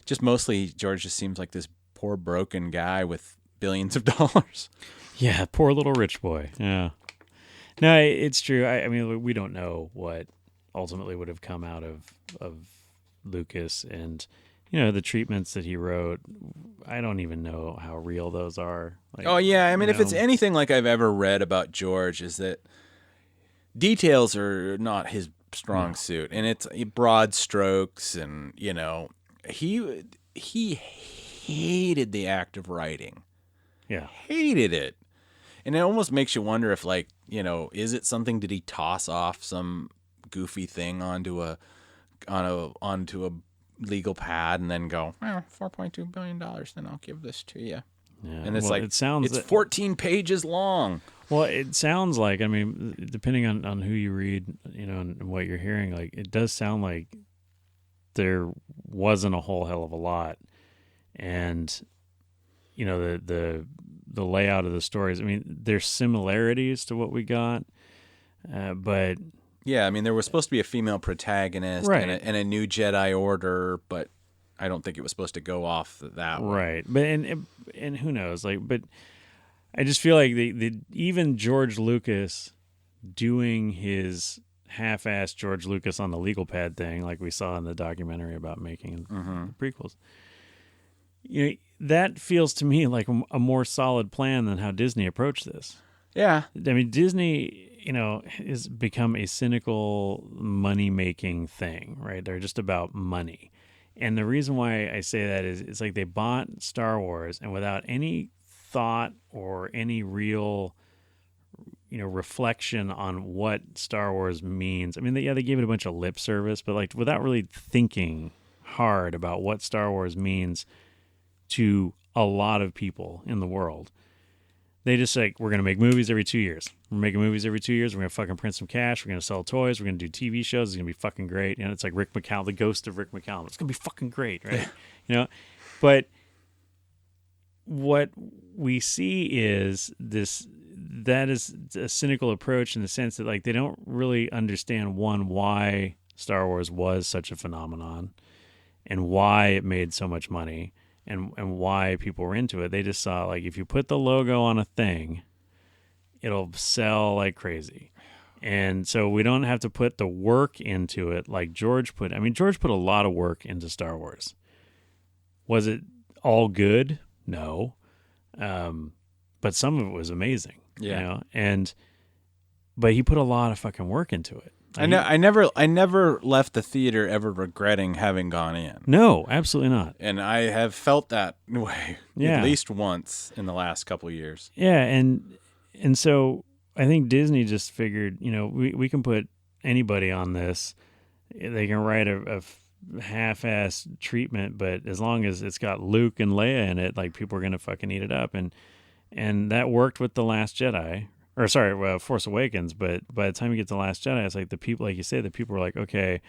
just mostly George just seems like this poor broken guy with billions of dollars.
Yeah, poor little rich boy. Yeah. No, it's true. I mean, we don't know what ultimately would have come out of Lucas and, you know, the treatments that he wrote. I don't even know how real those are. Like,
oh, yeah. I mean, if it's
know.
anything like I've ever read about George, is that details are not his strong suit. And it's broad strokes and, you know, he hated the act of writing.
Yeah.
Hated it. And it almost makes you wonder if, like, you know, is it something? Did he toss off some goofy thing onto a legal pad and then go, $4.2 billion, then I'll give this to you.
Yeah.
And it's like, it's 14 pages long.
Well, it sounds like, I mean, depending on who you read, you know, and what you're hearing, like, it does sound like there wasn't a whole hell of a lot. And, you know, the layout of the stories, I mean, there's similarities to what we got, but...
Yeah, I mean, there was supposed to be a female protagonist
right.
and a new Jedi Order, but I don't think it was supposed to go off that way.
Right, but and who knows? Like, but I just feel like the even George Lucas doing his half-assed George Lucas on the legal pad thing, like we saw in the documentary about making the prequels. You know, that feels to me like a more solid plan than how Disney approached this.
Yeah,
I mean, Disney, you know, has become a cynical money-making thing, right? They're just about money. And the reason why I say that is it's like they bought Star Wars and without any thought or any real, you know, reflection on what Star Wars means. I mean, they gave it a bunch of lip service, but like without really thinking hard about what Star Wars means to a lot of people in the world. They just like, we're going to make movies every 2 years. We're making movies every 2 years. We're going to fucking print some cash. We're going to sell toys. We're going to do TV shows. It's going to be fucking great. You know, it's like Rick McCallum, the ghost of Rick McCallum. It's going to be fucking great, right? You know, but what we see is that is a cynical approach in the sense that like they don't really understand why Star Wars was such a phenomenon and why it made so much money. And why people were into it. They just saw, like, if you put the logo on a thing, it'll sell like crazy. And so we don't have to put the work into it like George put. I mean, George put a lot of work into Star Wars. Was it all good? No. But some of it was amazing.
Yeah.
You know? But he put a lot of fucking work into it.
I never left the theater ever regretting having gone in.
No, absolutely not.
And I have felt that way
Yeah.
at least once in the last couple of years.
Yeah, and so I think Disney just figured, you know, we can put anybody on this. They can write a half-ass treatment, but as long as it's got Luke and Leia in it, like people are going to fucking eat it up. And that worked with The Last Jedi, or sorry, Force Awakens. But by the time you get to Last Jedi, it's like the people, like you say, the people were like, okay,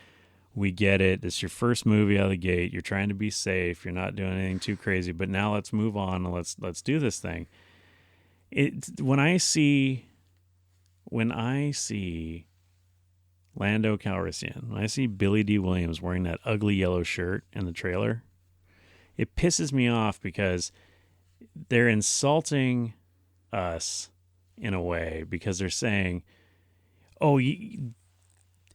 we get it. It's your first movie out of the gate. You're trying to be safe. You're not doing anything too crazy. But now let's move on and let's do this thing. When I see Lando Calrissian, when I see Billy D. Williams wearing that ugly yellow shirt in the trailer, it pisses me off because they're insulting us in a way because they're saying, "Oh,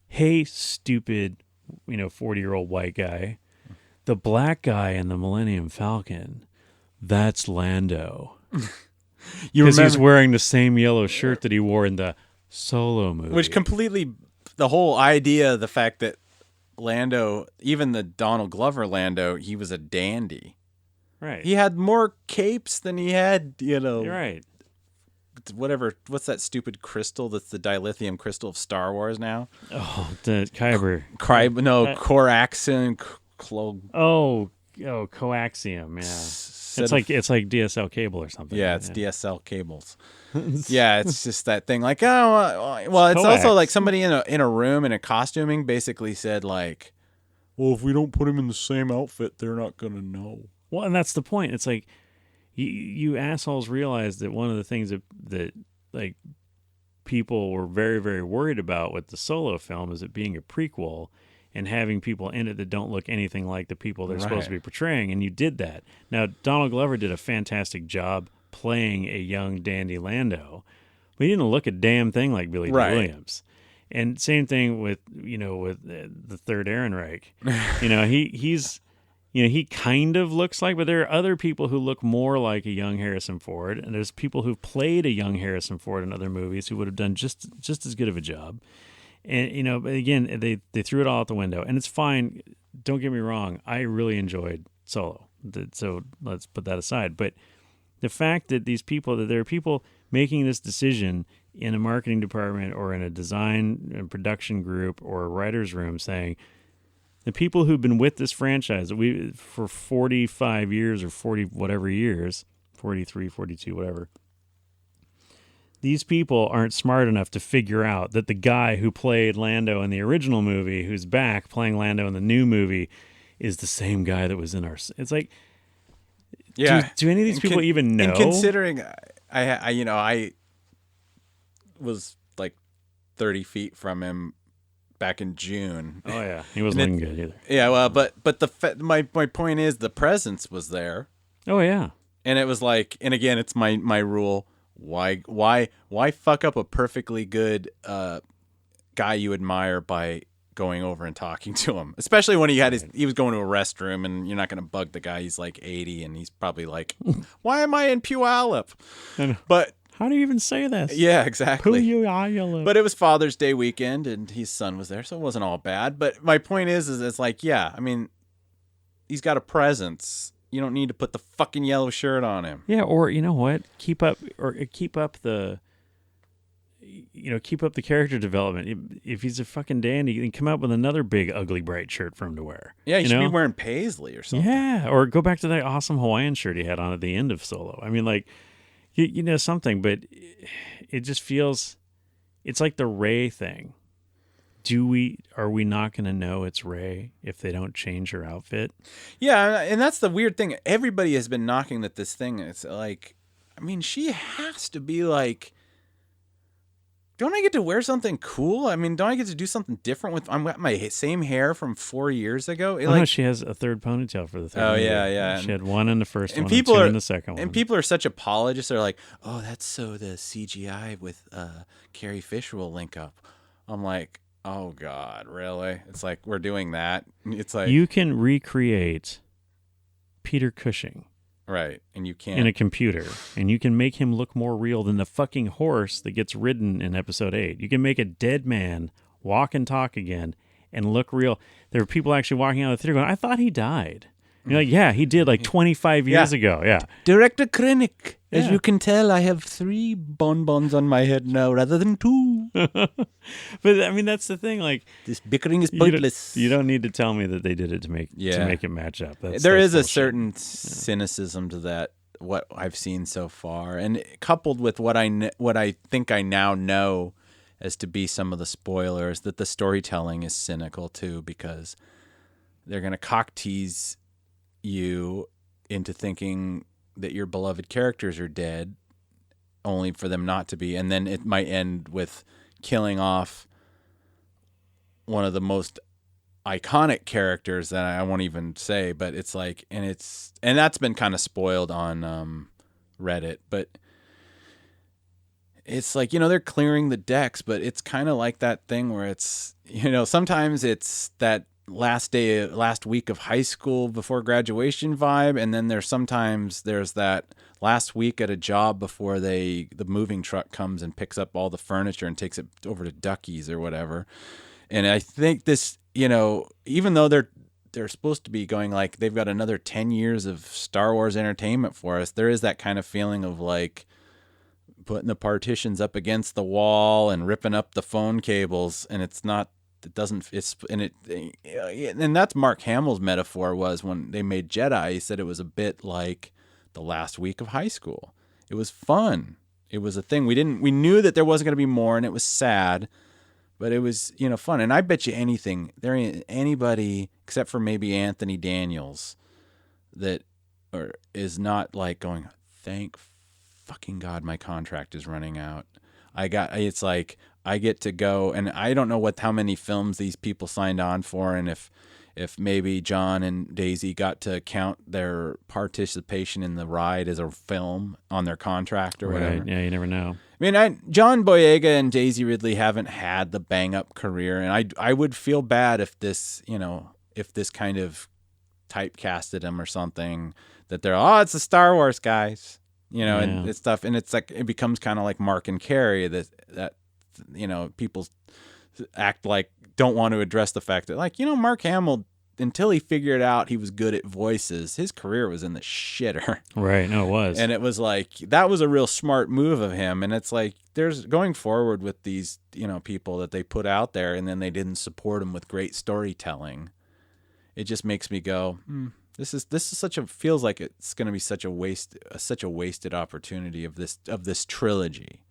hey, stupid, 40-year-old white guy, the black guy in the Millennium Falcon, that's Lando." Because he's wearing the same yellow shirt that he wore in the Solo movie.
Which completely, the whole idea, the fact that Lando, even the Donald Glover Lando, he was a dandy.
Right.
He had more capes than he had,
You're right.
Whatever, what's that stupid crystal that's the dilithium crystal of Star Wars now?
Oh, the Kyber.
Coraxin.
Coaxium, yeah. It's like DSL cable or something.
Yeah, it's DSL cables. Yeah, it's just that thing. Like, well, it's also like somebody in a room in a costuming basically said like, well, if we don't put him in the same outfit, they're not gonna know.
Well, and that's the point. It's like you assholes realize that one of the things that like people were very, very worried about with the Solo film is it being a prequel and having people in it that don't look anything like the people they're supposed to be portraying, and you did that. Now, Donald Glover did a fantastic job playing a young dandy Lando, but he didn't look a damn thing like Billy D. Williams. And same thing with the third Ehrenreich. He kind of looks like, but there are other people who look more like a young Harrison Ford, and there's people who've played a young Harrison Ford in other movies who would have done just as good of a job. And, but again, they threw it all out the window. And it's fine. Don't get me wrong. I really enjoyed Solo. So let's put that aside. But the fact that there are people making this decision in a marketing department or in a design and production group or a writer's room saying, the people who've been with this franchise for 45 years or 40 whatever years, 43, 42, whatever, these people aren't smart enough to figure out that the guy who played Lando in the original movie, who's back playing Lando in the new movie, is the same guy that was in our... It's like,
yeah.
Do any of these people even know?
And considering I was like 30 feet from him back in June.
Oh yeah, he wasn't looking good either.
Yeah, well, but my point is the presence was there.
Oh yeah,
and it was like, and again, it's my rule. Why fuck up a perfectly good guy you admire by going over and talking to him, especially when he was going to a restroom, and you're not going to bug the guy. He's like 80 and he's probably like, why am I in Puyallup? But
how do you even say this?
Yeah, exactly.
Puyallup.
But it was Father's Day weekend and his son was there, so it wasn't all bad. But my point is it's like, yeah, I mean, he's got a presence. You don't need to put the fucking yellow shirt on him.
Yeah, or you know what? Keep up the character development. If he's a fucking dandy, then come out with another big, ugly, bright shirt for him to wear.
Yeah, he should be wearing paisley or something.
Yeah, or go back to that awesome Hawaiian shirt he had on at the end of Solo. I mean, like, something, but it just feels, it's like the Rey thing. Are we not going to know it's Rey if they don't change her outfit?
Yeah, and that's the weird thing. Everybody has been knocking at this thing. It's like, I mean, she has to be like, don't I get to wear something cool? I mean, don't I get to do something different with my same hair from 4 years ago?
No, she has a third ponytail for the third movie.
Yeah.
She had one in the first one and two in the second one.
And people are such apologists. They're like, oh, that's so the CGI with Carrie Fisher will link up. I'm like, oh, God, really? It's like, we're doing that? It's like...
You can recreate Peter Cushing.
Right, and you can't...
in a computer, and you can make him look more real than the fucking horse that gets ridden in Episode 8. You can make a dead man walk and talk again and look real. There are people actually walking out of the theater going, I thought he died. And you're like, yeah, he did like 25 years ago, yeah.
Director Krennic. As you can tell, I have 3 bonbons on my head now rather than 2.
But I mean, that's the thing. Like,
this bickering is pointless.
You don't need to tell me that they did it to make it match up.
There is a certain cynicism to that what I've seen so far, and coupled with what I think I now know as to be some of the spoilers, that the storytelling is cynical too, because they're going to cock tease you into thinking that your beloved characters are dead, only for them not to be, and then it might end with killing off one of the most iconic characters that I won't even say, but it's like, and that's been kind of spoiled on Reddit, but it's like, they're clearing the decks, but it's kind of like that thing where it's, sometimes it's that last week of high school before graduation vibe, and then there's that last week at a job before the moving truck comes and picks up all the furniture and takes it over to Ducky's or whatever. And I think this, even though they're supposed to be going like they've got another 10 years of Star Wars entertainment for us, there is that kind of feeling of like putting the partitions up against the wall and ripping up the phone cables, and and that's Mark Hamill's metaphor, was when they made Jedi, he said it was a bit like the last week of high school. It was fun. It was a thing. We knew that there wasn't going to be more, and it was sad, but it was, fun. And I bet you anything, there ain't anybody except for maybe Anthony Daniels that is not like going, thank fucking God my contract is running out. It's like I get to go, and I don't know how many films these people signed on for, and if maybe John and Daisy got to count their participation in the ride as a film on their contract or whatever.
Right. Yeah, you never know.
I mean, John Boyega and Daisy Ridley haven't had the bang up career, and I would feel bad if this kind of typecasted them or something, that they're, it's the Star Wars guys. And it's stuff, and it's like it becomes kind of like Mark and Carrie, that people act like don't want to address the fact that, like, Mark Hamill, until he figured out he was good at voices, his career was in the shitter.
Right, no, it was,
and it was like that was a real smart move of him. And it's like there's going forward with these people that they put out there, and then they didn't support them with great storytelling. It just makes me go, This is feels like it's going to be such a wasted opportunity of this trilogy.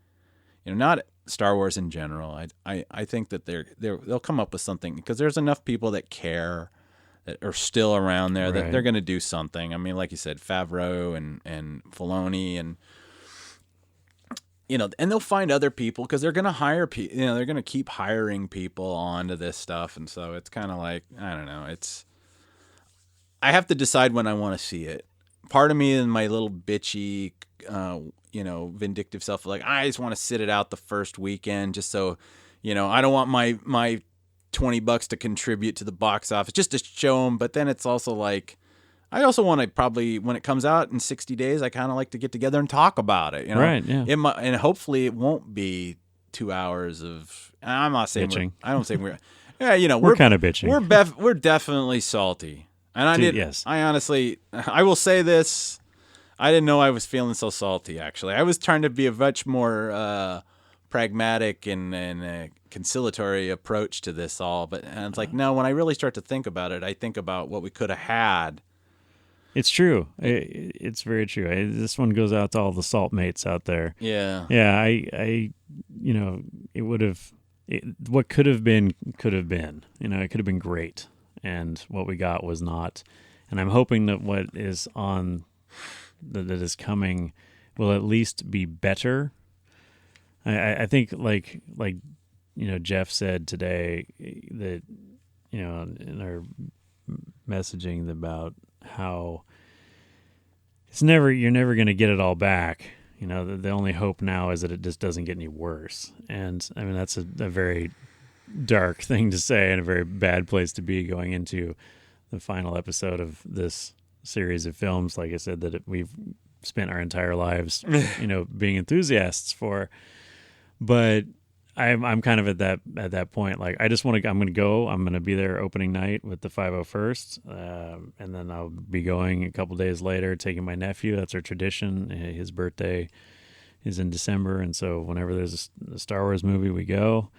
Not Star Wars in general. I think that they'll come up with something, because there's enough people that care, that are still around there, that they're going to do something. I mean, like you said, Favreau and Filoni, and and they'll find other people, because they're going to hire people. They're going to keep hiring people onto this stuff, and so it's kind of like, I don't know. I have to decide when I want to see it. Part of me in my little bitchy, vindictive self, like, I just want to sit it out the first weekend, just so, I don't want my $20 to contribute to the box office, just to show them. But then it's also like, I also want to probably, when it comes out in 60 days, I kind of like to get together and talk about it.
Right, yeah.
And hopefully it won't be 2 hours of, I'm not saying
bitching.
I don't say we're, yeah, we're
kind of bitching.
We're definitely salty. And
yes.
I honestly, I will say this, I didn't know I was feeling so salty, actually. I was trying to be a much more pragmatic and conciliatory approach to this all. But it's like, no, when I really start to think about it, I think about what we could have had.
It's true. It's very true. This one goes out to all the salt mates out there.
Yeah.
Yeah, it would have, what could have been, it could have been great. And what we got was not. And I'm hoping that what is that is coming will at least be better. I think like Jeff said today, that in our messaging about how you're never going to get it all back. The only hope now is that it just doesn't get any worse. And I mean, that's a very dark thing to say, and a very bad place to be going into the final episode of this series of films. Like I said, that we've spent our entire lives, being enthusiasts for. But I'm kind of at that point. Like, I just want to. I'm going to go. I'm going to be there opening night with the 501st, and then I'll be going a couple days later, taking my nephew. That's our tradition. His birthday is in December, and so whenever there's a Star Wars movie, we go.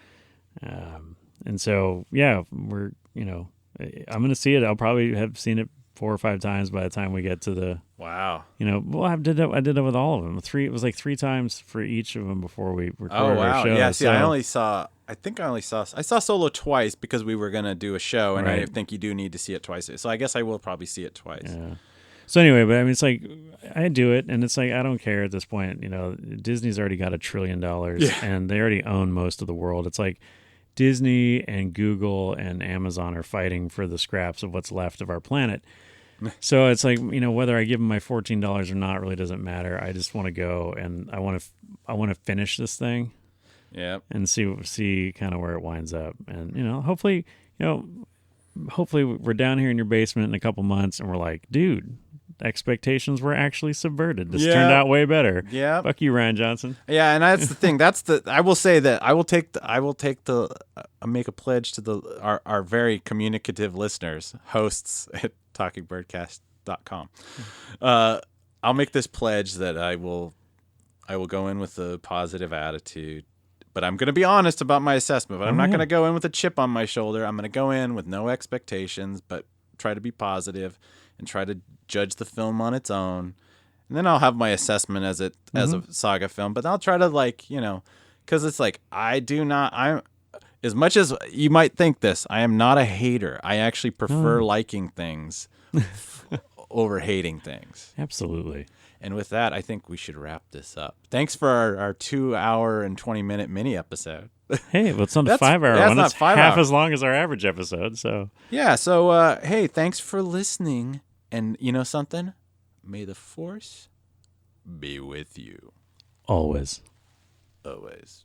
And so, yeah, I'm going to see it. I'll probably have seen it 4 or 5 times by the time we get to
Wow.
Well, I did that with all of them. It was like 3 times for each of them before we recorded
Oh wow.
our show.
Yeah. See,
so,
I saw Solo twice because we were gonna do a show, and I
Right.
think you do need to see it twice. So I guess I will probably see it twice.
Yeah. So anyway, but I mean, it's like I do it, and it's like I don't care at this point. Disney's already got $1 trillion, and they already own most of the world. It's like Disney and Google and Amazon are fighting for the scraps of what's left of our planet. So it's like, whether I give them my $14 or not really doesn't matter. I just want to go, and I want to finish this thing.
Yeah.
And see kind of where it winds up, and hopefully we're down here in your basement in a couple months, and we're like, dude, expectations were actually subverted. This turned out way better.
Yeah.
Fuck you, Ryan Johnson.
Yeah, and that's the thing. I will say that I will make a pledge to our very communicative listeners, hosts at talkingbirdcast.com. I'll make this pledge that I will go in with a positive attitude, but I'm going to be honest about my assessment. But I'm not going to go in with a chip on my shoulder. I'm going to go in with no expectations, but try to be positive and try to judge the film on its own. And then I'll have my assessment as a saga film, but I'll try to because it's like I'm as much as you might think this, I am not a hater. I actually prefer liking things over hating things.
Absolutely.
And with that, I think we should wrap this up. Thanks for our 2 hour and 20-minute mini episode.
Hey, well, it's not a 5 hour one.
Not
it's
5
half
hours.
as long as our average episode. So
yeah. So hey, thanks for listening. And you know something? May the Force be with you.
always.
Always.